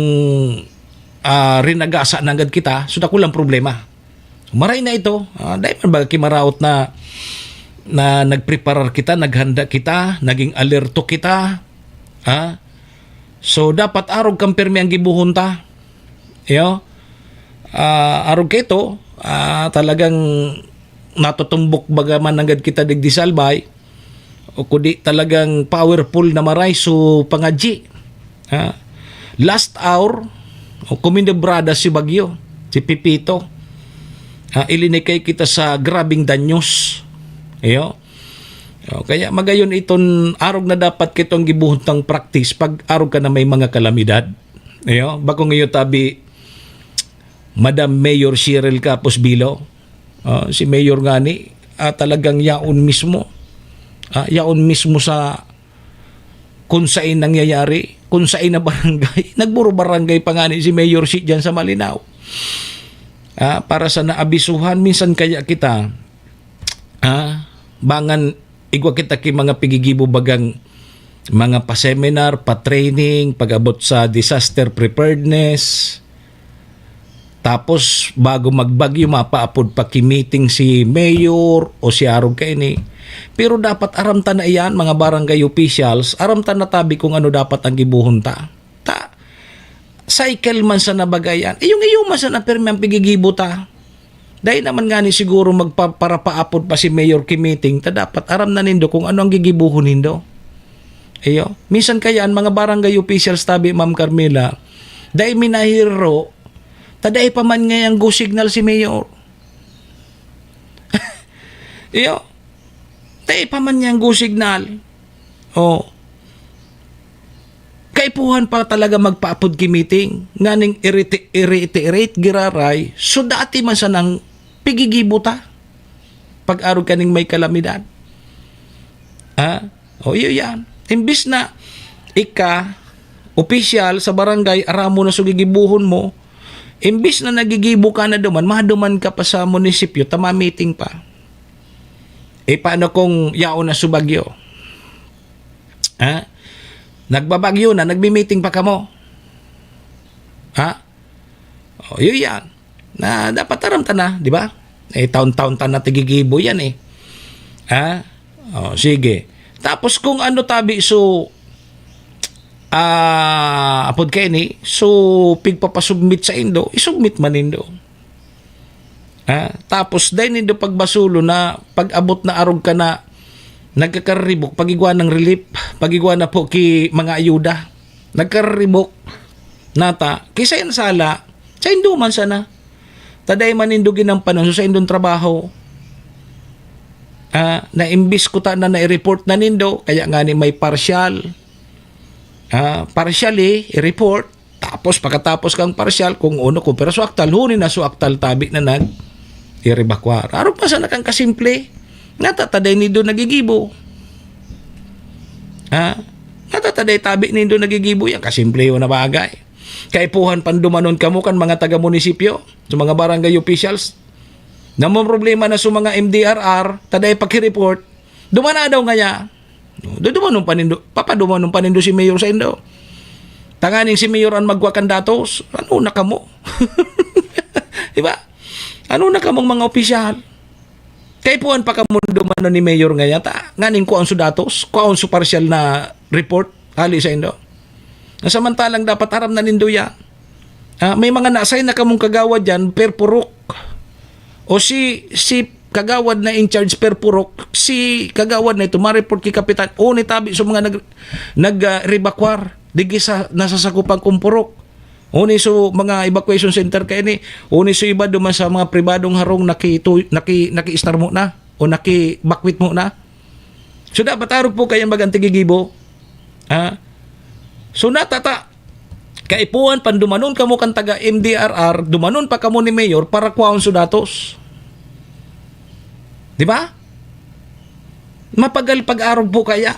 rinagasa na agad kita, so dako lang problema. Maray na ito. Dahil man ba kimaraot na nagpreparar kita, naghanda kita, naging alerto kita. So dapat arog kang pirmi ang gibuhon ta. Arog kito, talagang natutumbok bagaman agad kita digdisalbay o kudi talagang powerful na maray so pangadji. Last hour o kumindebrada si Bagyo, si Pipito. Ilinikay kita sa grabing danyos. Kaya magayon iton arog na dapat kitong gibuhuntang practice pag arog ka na may mga kalamidad. Bako ngayon tabi Madam Mayor Cheryl Capos Bilo. Si Mayor nga ni talagang yaon mismo. Yaon mismo sa kung saan nangyayari, kung saan na barangay. Nagburo barangay pa nga ni si Mayor si dyan sa Malinaw. Para sa naabisuhan, minsan kaya kita bangan igwa kita ki mga pigigibo bagang mga pa-seminar, pa-training, pag-abot sa disaster preparedness. Tapos bago magbagyo mapaapod pa ki-meeting si mayor o si arog kay ni. Pero dapat aramtan na iyan mga barangay officials, aramtan na tabi kung ano dapat ang gibuhon ta. Cycle man sa nabagayan. Yung man sa napirmi ang pigigibo ta. Dahil naman nga ni siguro para paapod pa si mayor ki-meeting, dapat aram na nindo kung ano ang gigibuhon nindo. Minsan kaya ang mga barangay officials tabi Ma'am Carmela, dahil minahiro taday pa man ngayang go signal si Mayor. Taday pa man ngayang go signal. Kaipuhan pa talaga magpaapod ki meeting. Nganing irite giraray. So dati man sa nang pigigibuta. Pag-arog kaning may kalamidad. Iyo yan. Imbis na official sa barangay, aramo na sugigibuhon mo, imbis na nagigibo ka na duman, maduman ka pa sa munisipyo, tama-meeting pa. Paano kung yaon na subagyo? Nagbabagyo na, nagbi-meeting pa ka mo? Yun yan. Na dapat aramta na, di ba? Taon-taon na tigigibo yan sige. Tapos kung ano tabi, so apod kay ni, so pigpapasubmit sa indo, isubmit man indo. Tapos dahil nindo pagbasulo na pag-abot na arog ka na nagkakaribok, pagigwa ng relief, pagigwa na po ki mga ayuda, nagkaribok nata, kisa yan sala, sa indo man sana. Taday man indo ginampanon, so sa indong trabaho, na imbis ko ta na na-report na nindo, kaya nga ni may partial, partially i-report, tapos pagkatapos kang partial kung uno ko pero suaktal hunin na suaktal tabi na nag i-rebakwar. Araw pa sana kang kasimple natataday nido nagigibo. Natataday tabi nido nagigibo yan kasimple yun na bagay. Kaipuhan pandumanon kamo kan mga taga-munisipyo sa mga barangay officials na mo problema na sa mga MDRR taday paki-report dumana daw nga dumanong panindo, papadumanong panindo si Mayor sa indo. Tanganing si Mayor ang magwakan datos, ano na kamo? Diba? Ano na kamong mga opisyal? Kaipuan pa kamo dumanon ni Mayor nga yata, nganing kuang su datos, kuang su partial na report, ali sa indo. Nasamantalang dapat aram na nindo yan. May mga na-assign na kamong kagawad dyan, per purok. O si kagawad na in charge per purok, si kagawad na ito, ma-report ki kapitan, ni tabi sa mga nag-rebakwar, digi sa nasasakupang kumpurok. Ni so mga evacuation center kaya ni, ni so iba duman sa mga pribadong harong naki-star mo na, o naki-bakwit mo na. So dapat arog po kayang magantigigibo. So natata, kaipuan pandumanon kamo kan taga MDRR, dumanon pa kamo ni Mayor para kuwaon so datos. Di ba? Mapagal pag-arog po kaya.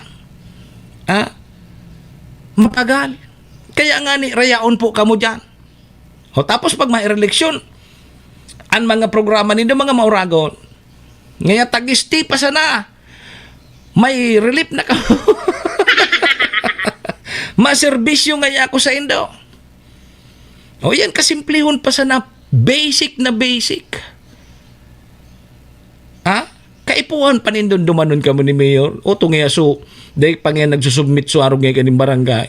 Mapagal. Kaya nga ni rayaon po kamo dyan. O tapos pag may eleksyon, ang mga programa ninyo mga mauragon, ngaya tagisti pa sana. May relief na ka. Maserbisyo ngaya ako sa Indo. O yan, kasimplihon pa sana. Basic na basic. Kaipuhan pa nindon dumanon ka mo ni Mayor. O tungya so, dahil pa nga nagsusubmit so arong nga kaning barangay.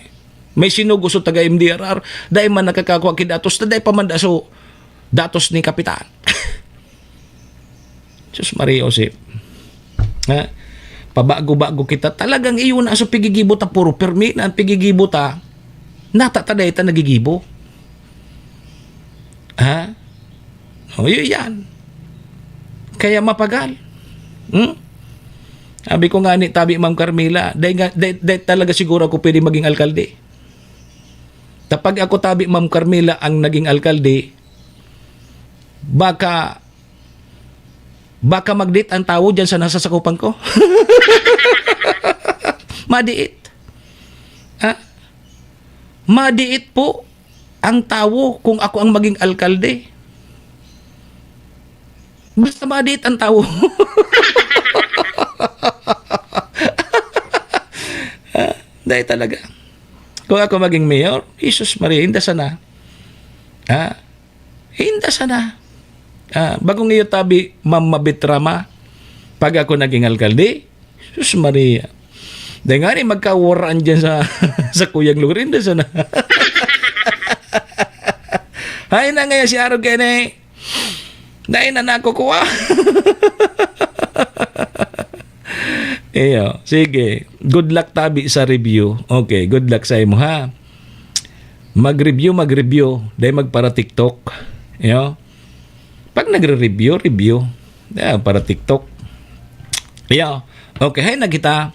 May sinuguso taga MDRR, dahil man nakakakuha kidatos, dahil pa man so, datos ni Kapitan. Diyos Maria Josep. Pabago-bago kita. Talagang iyon na so pigigibo ta puro permi na pigigibo ta. Natataday ta nagigibo. O yun yan. Kaya mapagal. Sabi ko nga ni Tabi Ma'am Carmela, dahil talaga siguro ako pwede maging alkalde. Tapag ako Tabi Ma'am Carmela ang naging alkalde, baka magdit ang tao dyan sa nasasakupan ko. Madiit. Madiit po ang tao kung ako ang maging alkalde. Basta madiit ang tao. Dahil talaga. Kung ako maging mayor, Jesus Maria, hinda sana. Hinda sana. Bagong iyo Tabi, Ma'am Mabitrama, pag ako naging alkalde, Jesus Maria. Dahil nga rin magkawaraan dyan sa kuyang lugar, hinda sana. Hay na ngayon si Arog kayo na dahil na nakukuha. Iyo, sige. Good luck Tabi sa review. Okay, good luck sa imo ha. Mag-review. Dahil magpara TikTok. Iyo. Pag nagre-review. Para TikTok. Iyo. Okay, hay na kita.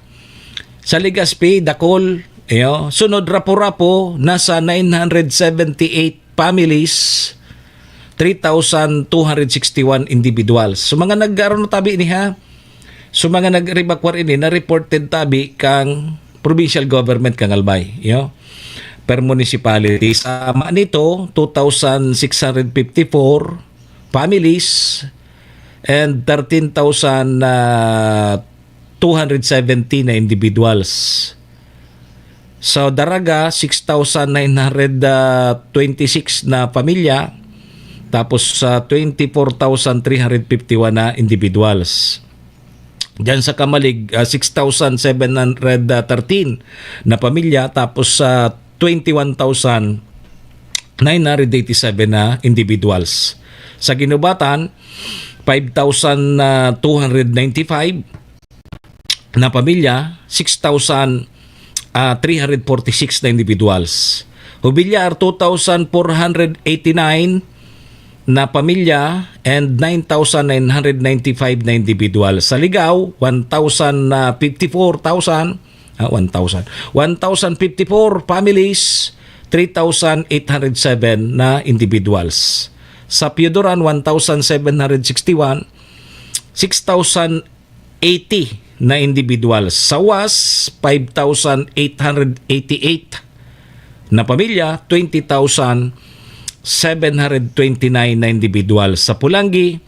Sa Legazpi, Dakol. Iyo. Sunod rapo-rapo, nasa 978 families. 3,261 individuals. So mga nagkaroon Tabi ni ha. So mga nag-rebakwar ini na reported Tabi kang provincial government kang Albay, per municipality. Sa nito 2,654 families and 13,270 na individuals. So Daraga 6,926 na pamilya, tapos 24,351 na individuals. Diyan sa Kamalig, 6,713 na pamilya, tapos 21,987 na individuals. Sa Ginubatan, 5,295 na pamilya, 6,346 na individuals. Hubilyar, 2,489 na pamilya and 9,995 na individual. Sa Ligao, 1,054 families, 3,807 na individuals. Sa Piodoran, 1,761, 6,080 na individuals. Sa Was, 5,888 na pamilya, 20,729 na individual. Sa Pulangi,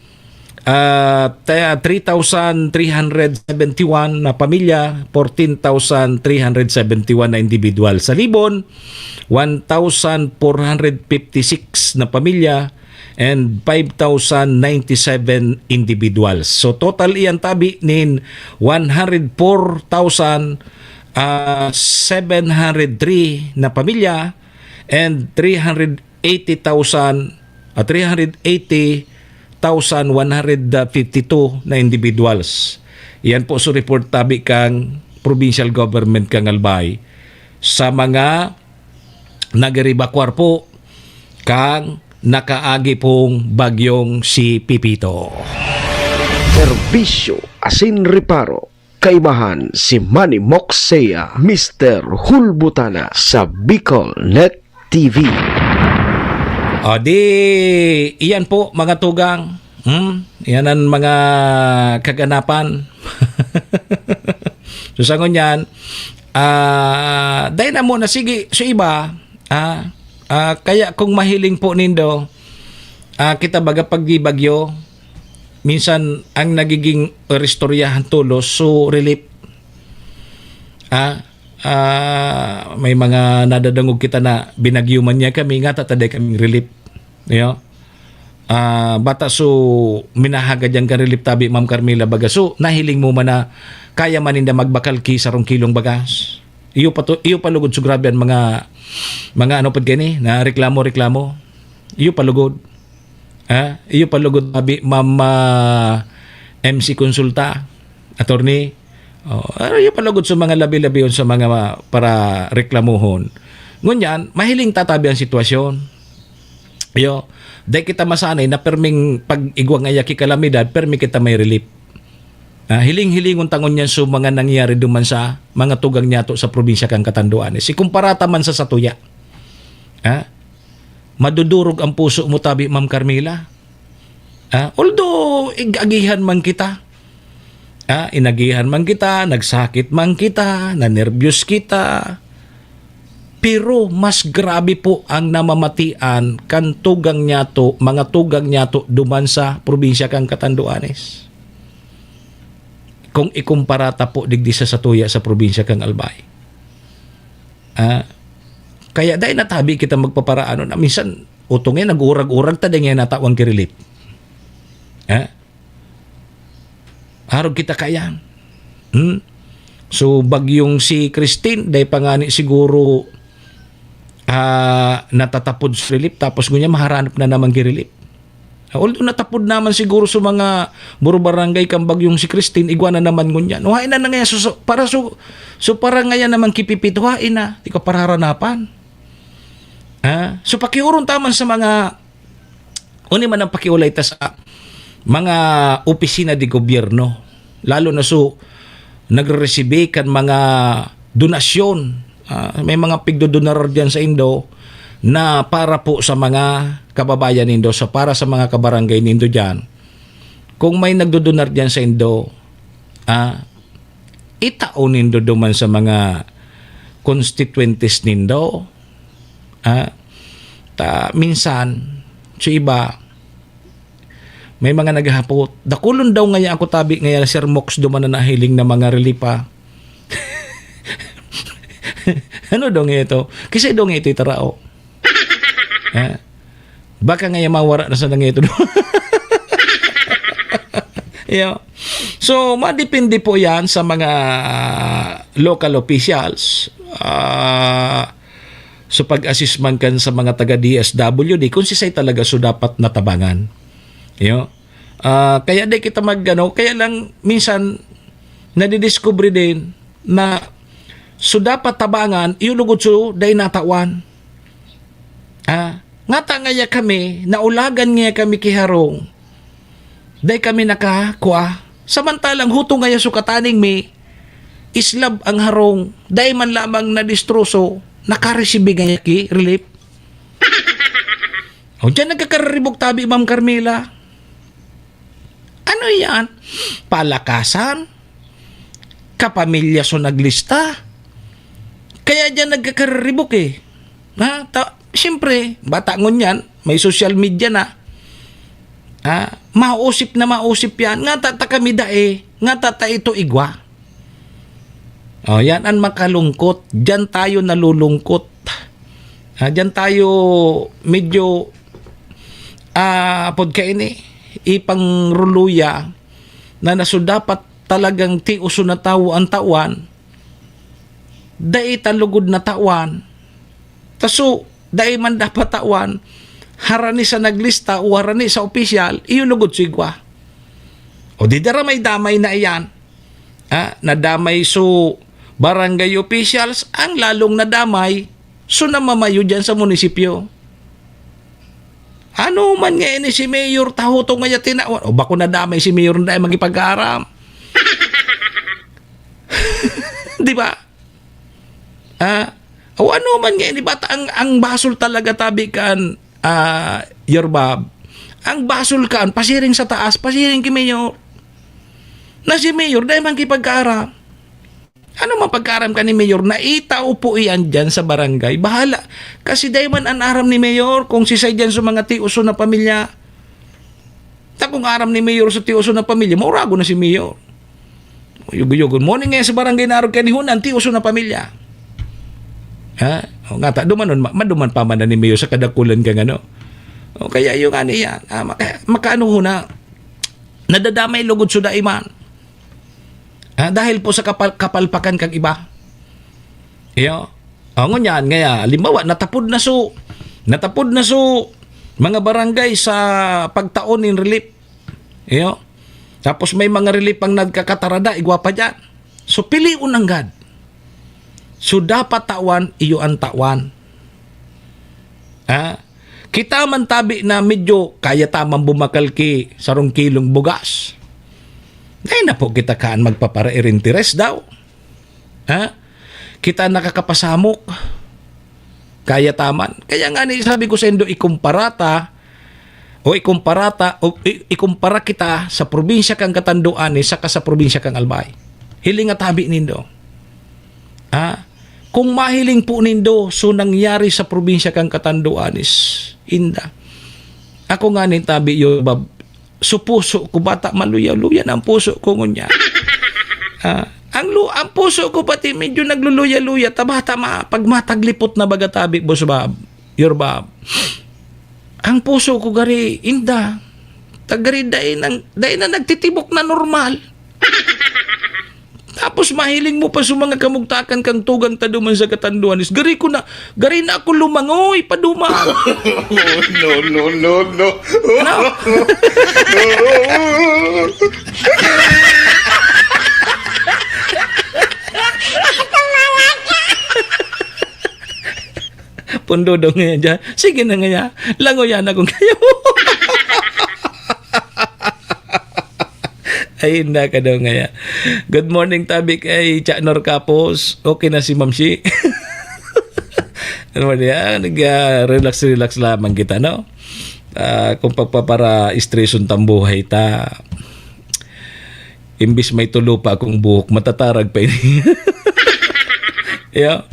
3,371 na pamilya, 14,371 na individual. Sa Libon, 1,456 na pamilya and 5,097 individuals. So total iyan Tabi nin 104,703 na pamilya and 380,152 na individuals. Iyan po so report Tabi kang provincial government kang Albay sa mga nagaribakwar po kang nakaagi pong bagyong si Pipito. Serbisyo asin reparo. Kaibahan si Manny Moxea, Mr. Hulbutana sa Bicol Net TV. O di, iyan po mga tugang. Iyan ang mga kaganapan. So sa ngunyan, dahil na muna, sige, so iba, kaya kung mahiling po nindo, kita baga pagbibagyo, minsan ang nagiging restoryahan tulos, so relief. May mga nadadangog kita na binagyo man niya kami, nga tataday kaming relief. You know? Bata so minahaga dyan ka relief tabi Ma'am Carmela baga. So nahiling mo man na kaya man ninda magbakal ki sarong kilong bagas. Iyo palugod so grabe ang mga ano pud gani na reklamo. Iyo palugod. Iyo palugod tabi Ma'am MC Consulta, attorney. Iyo palugod sa mga labi-labi sa mga para reklamuhon. Ngunyan, mahiling tatabi ang sitwasyon. Iyo, dahil kita masanay na perming pag-igwang ayaki kalamidad, permi kita may relief. Hiling-hilingon tangon yan so mga nangyari duman sa mga tugang nyato sa probinsya kang Catanduanes. Si kumparata man sa Satuya. Madudurog ang puso mo tabi Ma'am Carmela. Although igagihan man kita. Inagihan man kita, nagsakit man kita, nanervyos kita. Pero mas grabe po ang namamatian kan tugang nyato, mga tugang nyato duman sa probinsya kang Catanduanes. Kung ikumparata po digdi sa Satuya sa probinsya kang Albay. Kaya dahil natabi kita magpaparaano na minsan utongin nag-urag-urag ta dahil natawang kirilip. Harog kita kaya. So bagyong si Christine dahil pangani siguro natatapod sa relief tapos gunya maharanap na naman girilip. Although natapod naman siguro sa mga buro barangay kang bagyong si Christine igwa na naman gunya. Nuhain na nga para para ngayon naman kipipituhain na di ka pararanapan. So pakiurong taman sa mga uni man ang pakiulay ta sa mga opisina di gobyerno lalo na so nagre-resibe kan mga donasyon. May mga pigdodonar diyan sa Indo na para po sa mga kababayan nindo, so para sa mga kabarangay nindo diyan. Kung may nagdodonar diyan sa Indo, itaon nindo duman sa mga constituentes nindo. Minsan so iba may mga naghapot. Dakulon daw nga ako tabi nga Sir Mox duman na nahiling na mga relipa. Ano dong ito? Kasi dong ito itarao. Baka nga mawara na sa nang ito. Yeah. So, madepende po yan sa mga local officials. So, pag-assist man kan sa mga taga-DSWD, kung sisay talaga so dapat natabangan. You know? Kaya di kita kaya lang minsan nadidiscover din na so dapat tabangan, iulugod so day natawan. Ngata ngaya kami, naulagan ngaya kami kiharong. Day kami nakakuha. Samantalang hutong ngaya sukataning mi, islab ang harong, day man lamang na distroso, nakaresibi ngaya ki, relief. O dyan nagkakaribog tabi Ma'am Carmela. Ano yan? Palakasan? Kapamilya so naglista? Kaya dyan nagkakaribok siyempre, bata ngon yan, may social media na. Mausip yan. Nga tata kami nga tata ito igwa. Yan ang makalungkot. Dyan tayo nalulungkot. Dyan tayo medyo ipangruluya na naso dapat talagang tiuso na tao ang tawan. Dai talugod na tawan. Taso, dai man dapat tawan, harani sa naglista o harani sa opisyal, iyulugod sigwa. O di dara may damay na iyan. Nadamay so barangay officials, ang lalong nadamay, so namamayo dyan sa munisipyo. Ano man nga ini si Mayor, taho to nga tinawan. O bako nadamay si Mayor na magipag-aram. Di ba? O ano man nga, di ba ang basol talaga tabi kan Yorbab. Ang basol kan, pasiring sa taas, pasiring ki Mayor. Na si Mayor, dahil man kipagkaara. mapagkaram ka ni Mayor, na itao po iyan dyan sa barangay, bahala. Kasi dahil man ang aram ni Mayor, kung sisay dyan sa mga tiuso na pamilya, kung aram ni Mayor sa tiuso na pamilya, maurago na si Mayor. Good morning ngayon sa barangay na arog kanihunan, tiuso na pamilya. Ha? O nga ta, maduman pa man na ni Mayor sa kadakulan kang ano. O kaya yung ano yan, makaano ho na, nadadamay lugod suda iman. Dahil po sa kapalpakan kang iba. Iyo. Ngunyan, ngaya, limbawa, natapod na so, mga barangay sa pagtaon in relief. Iyo. Tapos may mga relief ang nagkakatarada, igwa pa dyan. So, pili unanggad. So, dapat tawan, iyo ang tawan. Kita man tabi na medyo kaya tamang bumakalki sarong kilong bugas. Dahil na po kita kaan magpapara-interest daw. Kita nakakapasamok. Kaya taman. Kaya nga sabi ko sa indo, ikumpara kita sa probinsya kang Katanduan saka sa probinsya kang Albay. Hiling at tabi nindo. Kung mahiling po nindo, so nangyari sa probinsya kang Katanduan inda. Ako nga ni tabi yo bab, so puso ko bata maluya-luya ang puso ko ngunya. Ang puso ko pati medyo nagluluya-luya tabata pag mataglipot na baga tabi boss bab, your bab. Ang puso ko gari inda. Tagari dahil na nagtitibok na normal. Tapos mahiling mo pa sa mga kamugtakan kang tugang taduman sa Katanduan. Gari na ako lumangoy, paduma. No. Ano? Pundo daw nga dyan. Sige na nga, langoyan akong kayo. Ay, hindi ka daw nga. Good morning, tabi kay Chanor Kapos. Okay na si Mamsi. Nag-relax lamang kita, no? Kung pagpapara stresson tambuhay ta, imbis may tulo pa akong buhok, matatarag pa ini. Yeah.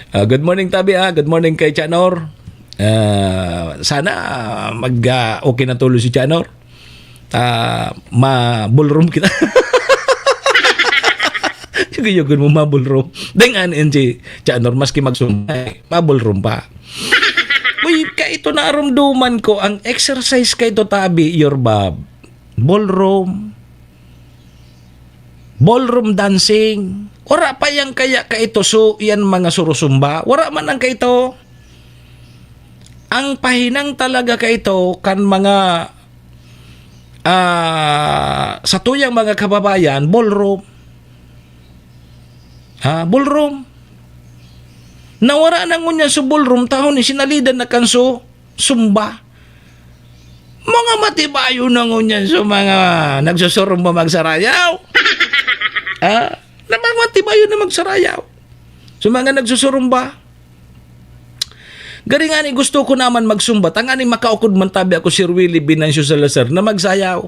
Good morning, tabi. Good morning kay Chanor. Sana okay na tulo si Chanor. Ma-ballroom kita. Yugun mo ma-ballroom. Dengan NG Chanor, maski magsumbay, ma-ballroom pa. Uy, ito na aramduman ko, ang exercise kay to tabi, your bab. Ballroom dancing. Ora pa yang kaya ka ito, so yan mga surusumba. Wara man ang ka ito. Ang pahinang talaga ka ito, kan mga sa tuyang mga kababayan, ballroom. Ballroom. Nawara na ngunya sa ballroom, tahon ni sinalidan na kanso, sumba. Mga matibayo na ngunya sa mga nagsusurumba magsarayaw. Na mga matibayo na magsarayaw. Sa mga nagsusurumba. Gari nga ni gusto ko naman magsumba. Tangani makaukod man tabi ako Sir Willie Binancio Salazar na magsayaw.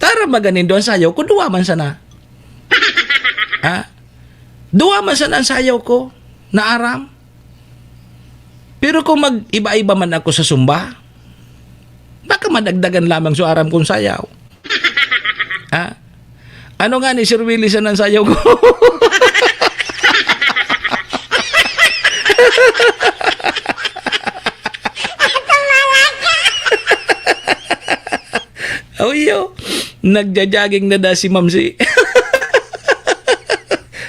Tara maganin doon sayaw ko. Duwa man sana. Duwa man sana ang sayaw ko. Na aram. Pero kung mag-iba-iba man ako sa sumba, baka madagdagan lamang so aram kong sayaw. Ano nga ni Sir Willie sana ang sayaw ko? Yo, nagja-jogging na da si Mamsi.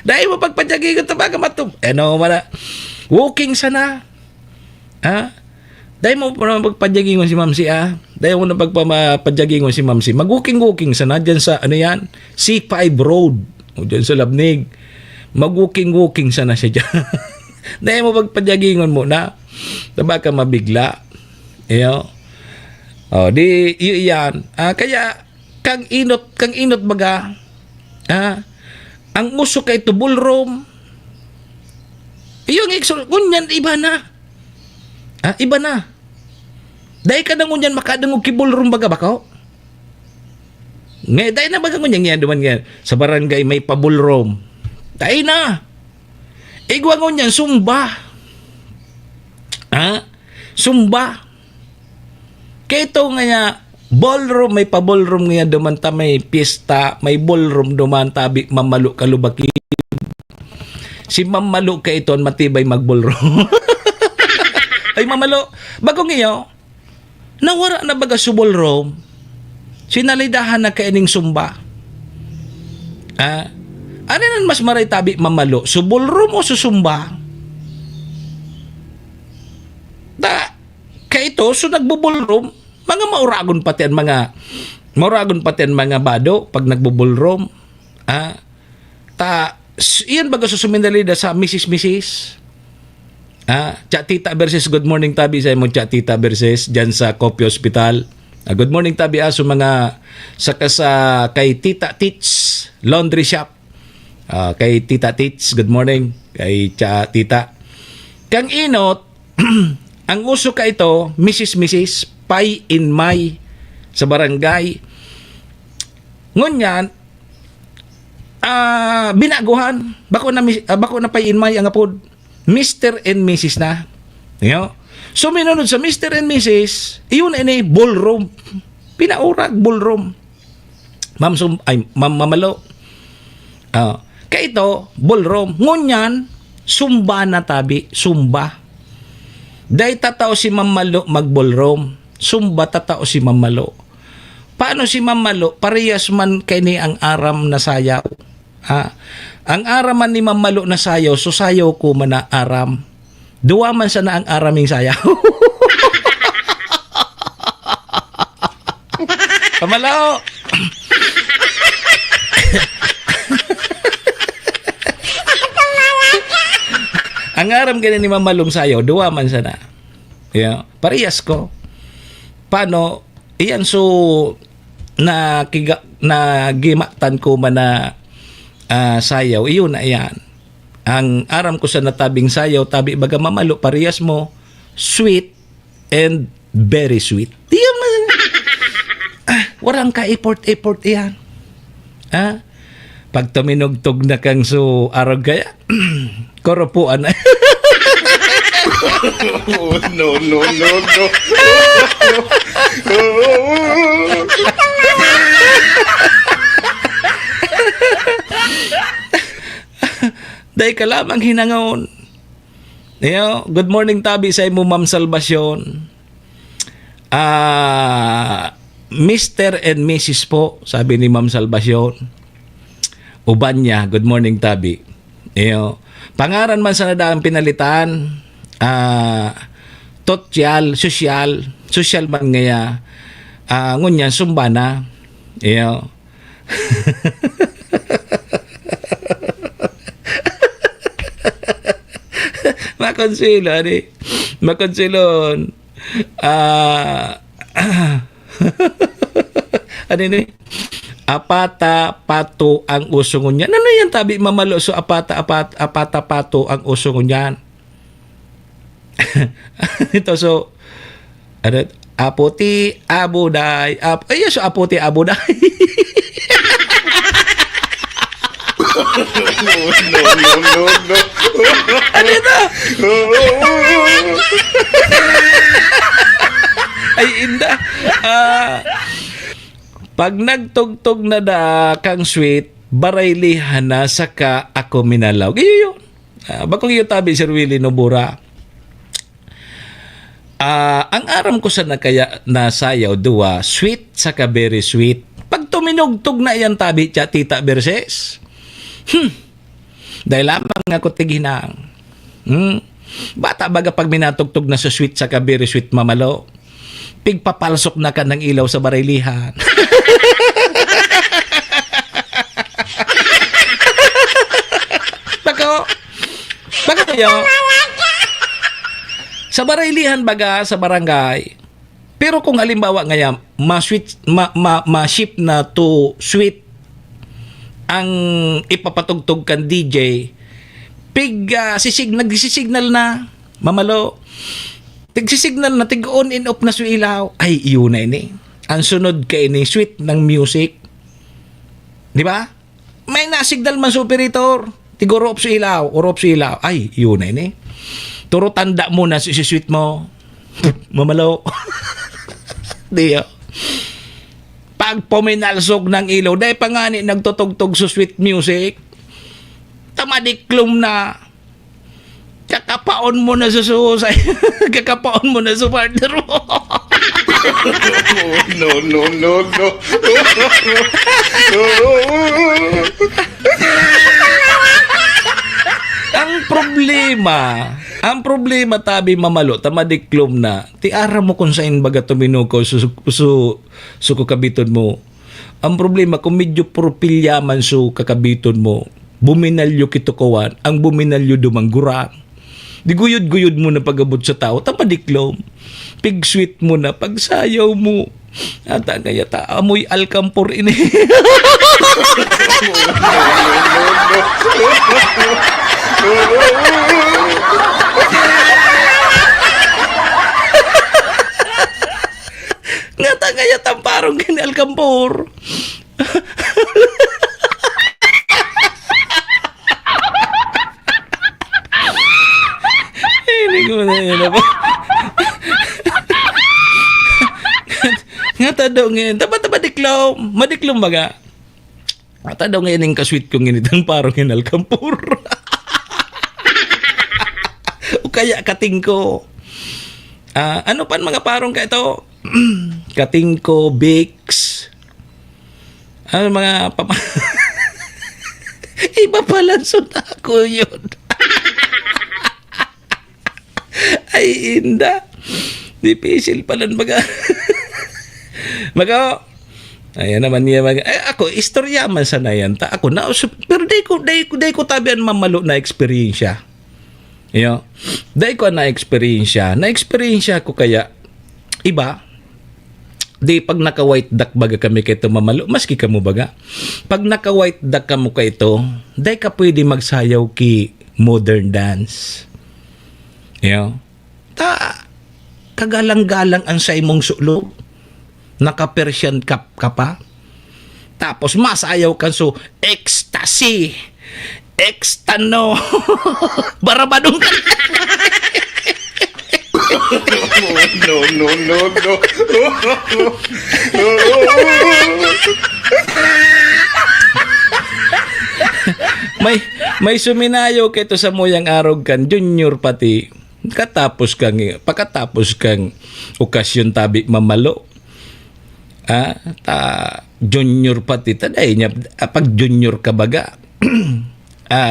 Dahil mo pagpa-jogging ito baga matum. Ano mana? Walking sana. Dahil mo pagpa-jogging si Mamsi Dahil mo na pagpa-jogging si Mamsi. Mag-walking sana dyan sa ano yan? C5 Road. O dyan sa Labnig. Mag-walking sana siya dyan. Dahil mo pagpa-jogging mo na. Diba ka mabigla. Iyo. Di iyan. Kaya kang inot baga. Ang uso kay to ballroom. Yung kunyan iba na. Iba na. Dahil ka na kunyan makadangog ki ballroom baga bako. Ngay dahil na baga kunyan yan duman yan. Sa barangay may pa ballroom. Tayo na. Igwangon yan, sumba. Sumba. Kaya ito nga ballroom, may pa-ballroom nga dumanta, may pista, may ballroom dumanta, mamalo kalubaki. Si mamalo ka ito, matibay mag-ballroom. Ay mamalo, bagong iyo, nawara na baga sa ballroom, sinalidahan na kaining sumba. Ano nan mas maray tabi mamalo, sa ballroom o sa sumba? Kaya ito, so nagbo-ballroom, mga mauragon pati ang mga bado pag nagbo-ballroom. Iyan baga sa suminalida sa Mrs. Tita versus good morning tabi sa mo Tita versus dyan sa Copy Hospital. Good morning tabi aso mga kay Tita Tits Laundry Shop. Kay Tita Tits, good morning. Kay Tita. Kang inot, ang uso ka ito, Mrs. Pay in May sa barangay. Ngunyan, binaguhan. Bako na Pay in May ang apod. Mr. and Mrs. na. So, minunod sa Mr. and Mrs. Iyon ay ballroom. Pinaurag, ballroom. Ma'am Mamalo. Kaya ito, ballroom. Ngunyan, sumba na tabi. Sumba. Dahil tatao si Mamalo mag-ballroom. Sumba tatao si Mamalo. Paano si Mamalo? Parehas man kay ni ang aram na sayaw. Ang aram man ni Mamalo na sayaw, so sayaw ko man na aram. Duwa man sa na ang araming sayaw. Pamalo! Ang aram ganyan ni Mamalong sayaw, duwa man sa na. Parehas ko. Paano? Iyan so nagimatan ko man na sayaw, iyon na iyan. Ang aram ko sa natabing sayaw, tabi baga Mamalo, parehas mo, sweet and very sweet. Iyan man. Warang ka effort iyan. Pag tuminugtog na kang so arog kaya, koropuan na. No. Dahil ka lamang hinangon. Good morning tabi sa imo Ma'am Salvacion. Mr. and Mrs. po, sabi ni Ma'am Salvacion. Uban niya, good morning tabi. Pangaran man sa nadaang pinalitan, social man ngaya, ngunyan sumbana. Makonsilon. Ano ni? Apata pato ang usong niyan. Ano yan tabi Mamalo so apata pato ang usong niyan. Ito so aputi abuday. So aputi abuday. No. Ano ito? Ay inda. Pag nagtugtog na da kang sweet, baraylihan na saka ako minalaw. Iyo yun. Bakong iyo tabi, Sir Willie Nobura. Ang aram ko sa nakaya na sayaw, duwa, sweet saka very sweet. Pag tuminugtog na yan tabi, Tita Verses, dahil lamang ako tiginang. Bata baga pag minatugtog na sa sweet saka very sweet Mamalo, pigpapalsok na ka ng ilaw sa baraylihan. Baka kayo sa baraylihan baga sa barangay. Pero kung halimbawa ngayon ma-ship na to sweet ang ipapatugtog kan DJ, nagsisignal na Mamalo, tig-signal na tig-on and off na sa ilaw. Ay, iyon na ini. Ang sunod kay ni sweet ng music. Di ba? May nasignal man sa operator. Tiguro up sa ilaw. Ay, yun na ini. Turo tanda mo na si sweet mo. Mamalo. Diyo. Pag puminalsog ng ilaw, dahil pa nga ni nagtutugtog sa sweet music, tamadiklom na. Kakapaon mo na sa susay. Kakapaon mo na sa partner mo. No. Ang problema tabi mamalo, tamadiklom na. Tiara mo kung saan baga tuminuko su kakabiton mo. Ang problema kung medyo propilyaman su kakabiton mo, buminalyo kitukawan, ang buminalyo dumanggurang. Di guyod-guyod mo na pagabot sa tao, tamadiklom. Pig-sweet mo na, pagsayaw mo. Ata kaya amoy alkampor ini. Ngata kaya tamparong kini alkampor. Ini ko na yun. Ngata daw ngayon. Madiklom. Madiklom baga. Ngata daw ngayon yung kasweet kong initang parang hinalkampur. O kaya katingko. Ano pa mga parang ka ito? Katingko, Bix. Ano mga iba pala na ako yun. Ay, inda. Difficile pala baga. Maga, ayan naman niya ako, istorya man sana yan. Ako na, pero day ko tabihan mamalo na eksperyensya. You know? Day ko na eksperyensya ko kaya, iba, di pag naka-white duck baga kami kay ito mamalo, maski ka mo baga. Pag naka-white duck ka mo kay ito, day ka pwede magsayaw ki modern dance. You know? Kagalang-galang ang sa imong sulog. Naka-Persian cup ka pa. Tapos masayaw ka so ecstasy. Ekstano. Barabadong ka. No. May suminayo kito sa moyang arog kan junior pati. Pagkatapos kang okasyon tabi mamalo. Junior pati taday niya pag junior ka baga.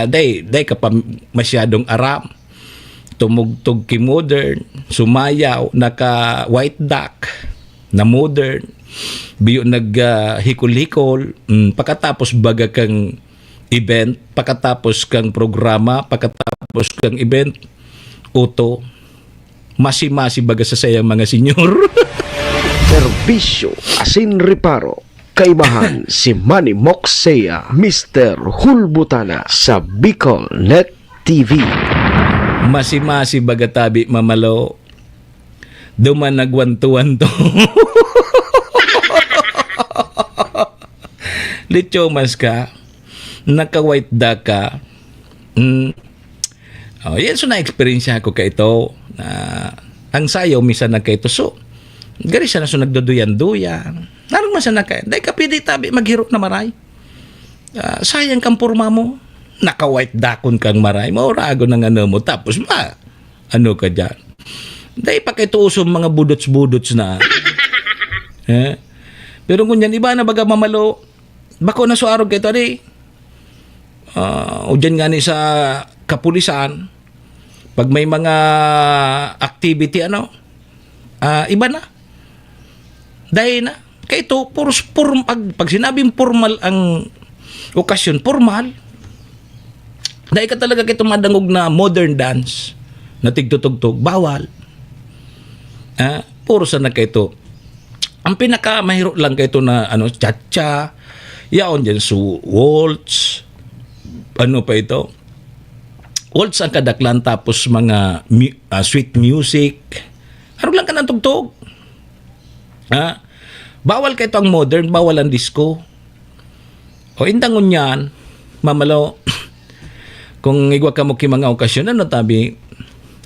Day ka pa masyadong aram. Tumugtog ki modern, sumayaw, naka white duck na modern. Biyo hikol-hikol, pagkatapos baga kang event, pagkatapos kang programa, pagkatapos kang event, uto, masi-masi baga sa sayang mga senyor. Serbisyo asin reparo. Kaibahan si Manny Moxea, Mr. Hulbutana sa Bicol Net TV. Masi-masi baga tabi mamalo. Duman nagwantuan to. Lityo mas ka. Naka-white duck ka. Yan so na-experience ako ka ito. Ang sayaw misa na ka ito. So, gari siya na so nagduduyan-duyan. Narang masa na ka. Dahil ka pwede tabi maghiro na maray. Sayang kang purma mo. Naka-white duckon kang maray. Maurago ng ano mo. Tapos ano ka dyan. Dahil pa kayo usong mga budots-budots na. Pero kung yan, iba na baga mamalo. Bako na suarog kayo ito, o dyan nga ni sa kapulisan, pag may mga activity, iba na. Dahil na. Kaya ito, pag sinabing formal ang okasyon, formal. Dahil ka talaga kito madangog na modern dance, na tigtutugtog, bawal. Puro sana kayo ito. Ang pinakamahiro lang kayo ito na cha-cha, yaon dyan so waltz, ano pa ito? Waltz ang kadaklan tapos mga sweet music. Ano lang ka ng tugtog? Bawal kayo ang modern, bawal ang disco. O indangon yan, mamalo, Kung igwa ka mo ki mga okasyon, ano tabi?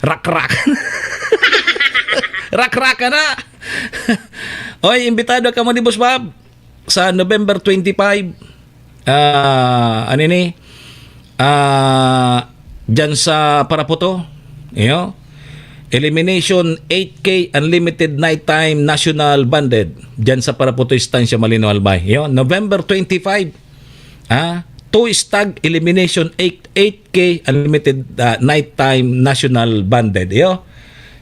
Rak-rak. Rak-rak ka na. Oy, imbitado ka mo ni Boss Bob sa November 25. Ano ni? Diyan sa Paraputo. Iyo. Elimination 8K Unlimited Nighttime National Banded. Diyan sa Paraputo Estancia, Malinaw, Albay. Iyo. November 25. 2 stag elimination 8K Unlimited Nighttime National Banded. Iyo.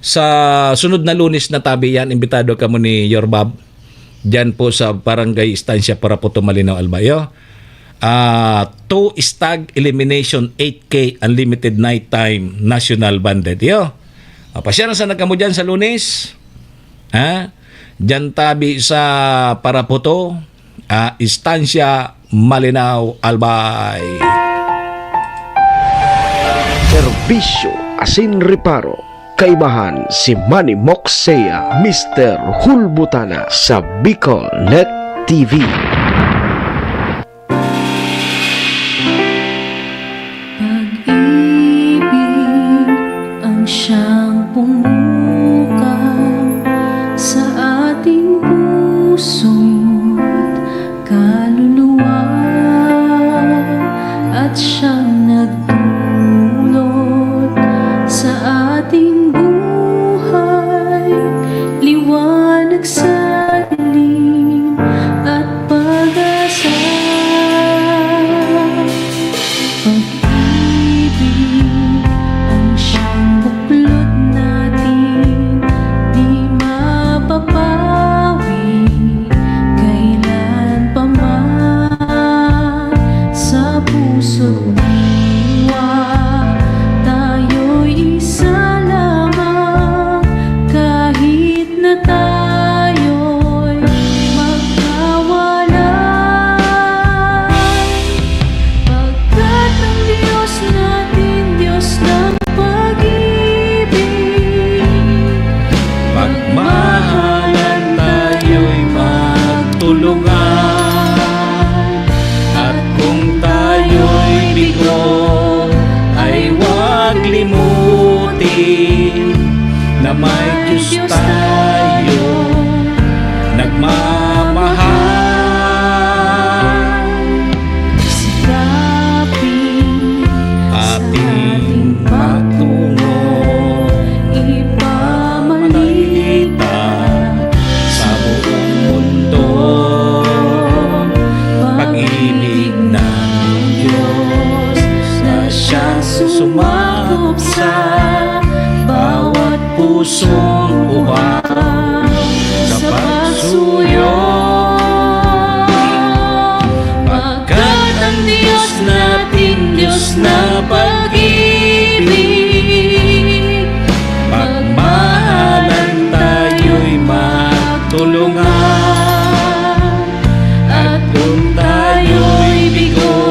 Sa sunod na Lunes na tabi yan, imbitado ka mo ni Yorbab. Diyan po sa Barangay Estancia, Paraputo, Malinaw, Albay. Iyo. 2 stag elimination 8K Unlimited Nighttime National Banded. Iyo. Pasyaran sa nagkamo dyan sa Lunes. Diyan tabi sa Paraputo, Estancia, Malinaw, Albay. Serbisyo asin reparo. Kaibahan si Manny Moxea, Mr. Hulbutana sa Bicol Net TV. Siyang pumukaw sa ating puso't kaluluwa at siyang nagdulot sa ating buhay, liwanag sa dilim at pag-asa. Na may Diyos tayo nagmamahal, sikapin ating patungo, ipamalita sa buong mundo, pag-ibig ng Diyos na siyang sumakop sa bawat pusong uhaw sa pagsuyo. Pagkat ang Diyos natin, Diyos na pag-ibig, pagmahalan tayo'y magtulungan, at kung tayo'y bigo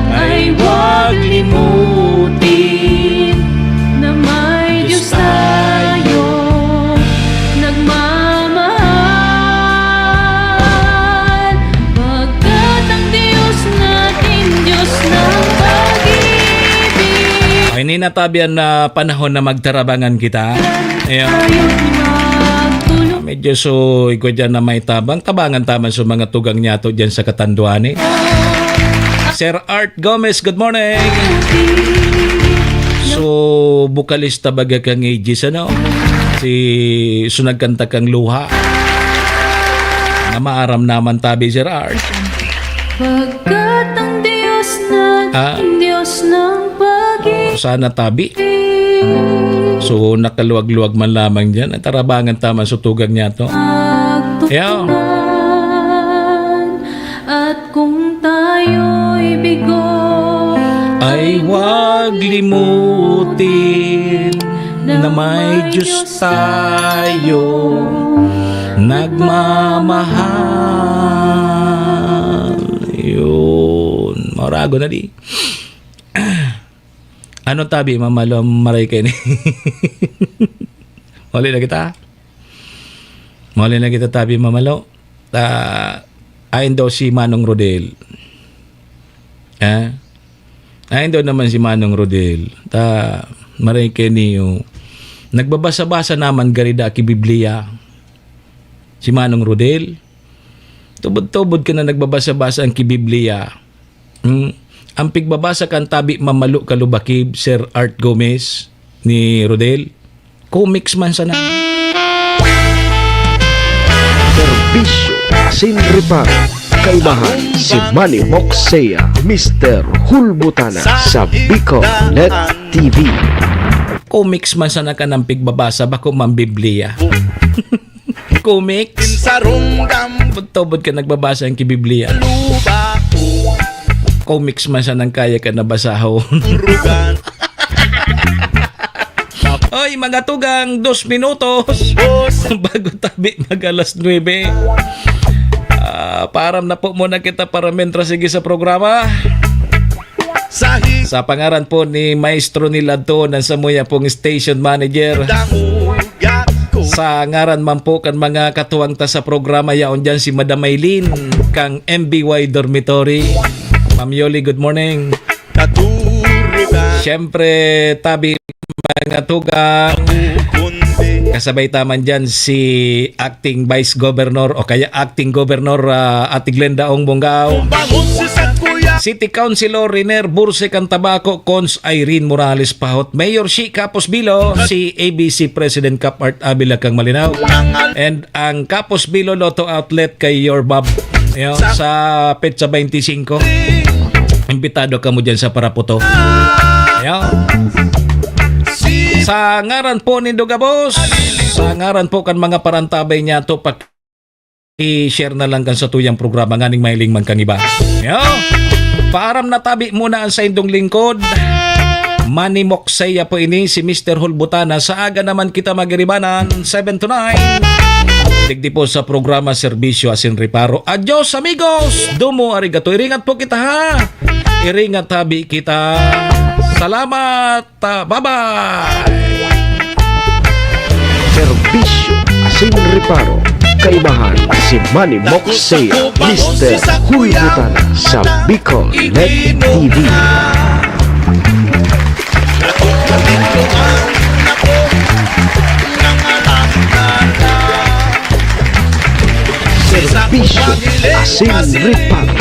ay huwag limutin na may Diyos tayo nagmamahal. Pagkat ang Diyos natin, Diyos ng pag-ibig, ay ninatabihan na panahon na magtarabangan kita. Ayan. Medyo so ikaw dyan na may tabangan taman sa mga tugang niyato dyan sa Katanduan. Sir Art Gomez, good morning. So, bukalista baga kang ages, ano? Si sunagkanta kang luha. Na maaram naman tabi, Sir Art. pagkat ang Diyos natin, Diyos ng pag-ibig. Sana tabi. So, nakaluwag-luwag man lamang dyan. At tarabangan taman sa tugang niya to. Yeah. At kung tayo'y bigo ay huwag limutin na may Diyos tayo nagmamahal. Yun. Marago na di. Ano tabi, mamalo maray kayo ni? Muli na kita. Muli na kita tabi, mamalo. Ayon daw si Manong Rodel. Ay, doon naman si Manong Rodel. Marike niyo. Nagbabasa-basa naman garida ki Biblia. Si Manong Rodel. Tubod-tubod ka na nagbabasa-basa ang ki Biblia. Ang pigbabasa kan tabi mamalo kalubakib, Sir Art Gomez ni Rodel. Comics man sana. Serbisyo asin reparo. Kaibahan si Manny Moxea, Mr. Hulbutana sa Bicol Net TV. Comics man sana ka ng pigbabasa bako man Biblia. Comics. Tubod ka nagbabasa ang ki Biblia. Comics man sana kaya ka nabasaho. Oy, mga tugang 2 minutos bago tabi mag-alas 9. Param na po muna kita para mentra sige sa programa. Sa pangaran po ni Maestro Niladto ng Samuya pong station manager. Sa ngaran man po kan mga katuwang ta sa programa yaon dyan si Madam Maylin kang MBY Dormitory. Ma'am Yoli, good morning. Siyempre, tabi mga tugang. Kasabay taman dyan si Acting Vice Governor o kaya Acting Governor Ate Glenda Ong Bonggao. City Councilor Riner Burse Cantabaco, Cons Irene Morales Pahot, Mayor Shi Capos Bilo, si ABC President Cap Art Abila Kang Malinaw, and ang Capos Bilo Lotto Outlet kay Your Bob sa Petsa 25. Imbitado ka mo dyan sa Paraputo. Sa ngaran po ni Dugabos, sa ngaran po kan mga parantabay niya to i-share na lang kan sa tuyang programa nganing mailing man kang iba. Paaram na tabi muna ang sa indong lingkod. Manny Moxea po ini si Mr. Hulbutana. Sa aga naman kita magiribanan 7 to 9. Digdi po sa programa Serbisyo Asin Reparo. Adios amigos. Dumo arigato. Iringat po kita ha. Iringat tabi kita. Salamat. Bye-bye. Serbisyo asin reparo. Kaibahan si Manny Moxea, Mr. Hulbutana sa Bicol Net TV. Serbisyo asin reparo.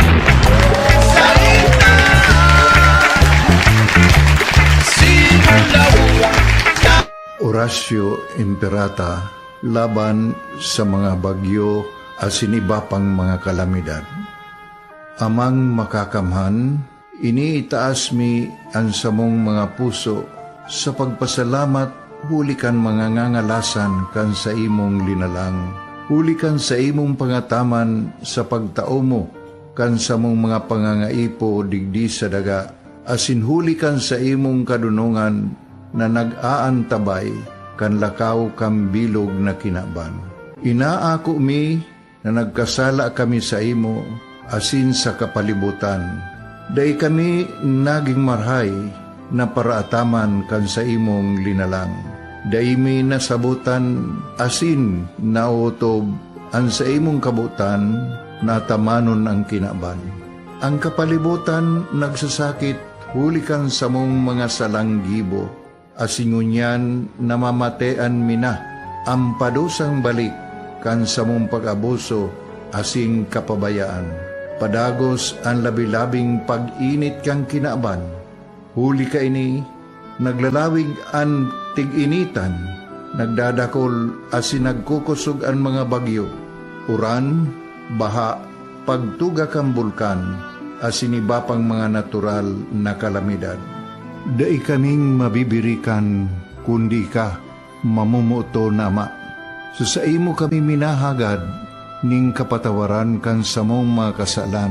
Horacio Imperata laban sa mga bagyo at siniba pang mga kalamidad. Amang makakamhan, iniitaas mi ang samong mga puso sa pagpasalamat hulikan mga ngangalasan kan sa imong linalang. Hulikan sa imong pangataman sa pagtao mo kan sa mong mga pangangaipo digdi sa daga. Asin hulikan sa imong kadunungan na nag-aantabay kan lakaw kam bilog na kinaban. Inaako mi na nagkasala kami sa imo asin sa kapalibutan. Day kami naging marhay na paraataman kan sa imong linalang. Day mi nasabutan asin nautob ang sa imong kabutan na tamanon ang kinaban. Ang kapalibutan nagsasakit hulikan sa mong mga salanggibo. Asingunyan namamatean mina ang padusang balik kan sa mong pag-abuso asing kapabayaan. Padagos ang labi-labing pag-init kang kinaban. Huli ka ini, naglalawig ang tig-initan, nagdadakol asin nagkukusog ang mga bagyo. Uran, baha, pagtuga kang bulkan, asin iba pang mga natural na kalamidad. Dai kaming mabibirikan kundi ka mamumuto na ama. So sa imo kami minahagad ning kapatawaran kan samong mga kasalan.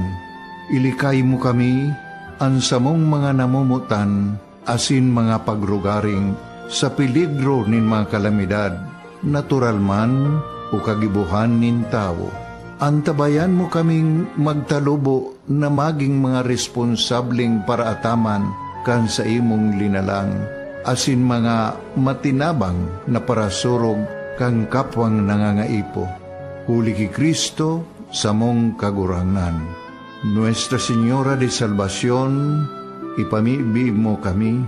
Ilikay mo kami ang samong mga namumutan asin mga pagrugaring sa peligro nin mga kalamidad, natural man o kagibuhan nin tao. Antabayan mo kaming magtalubo na maging mga responsabling paraataman kan sa imong linalang, asin mga matinabang na parasurog kang kapwang nangangaipo. Huli ki Kristo sa mong kagurangan. Nuestra Señora de Salvación, ipamibi mo kami.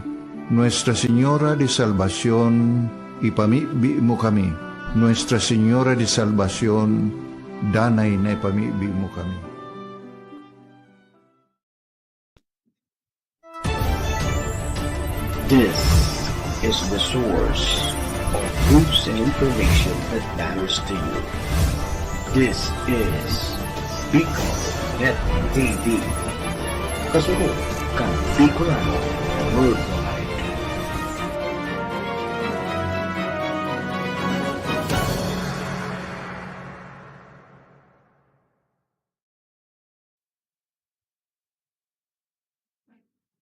Nuestra Señora de Salvación, ipamibi mo kami. Nuestra Señora de Salvación, danay na ipamibi mo kami. This is the source of news and information that matters to you. This is Bicol Net TV. Kasunod kang Bicolano World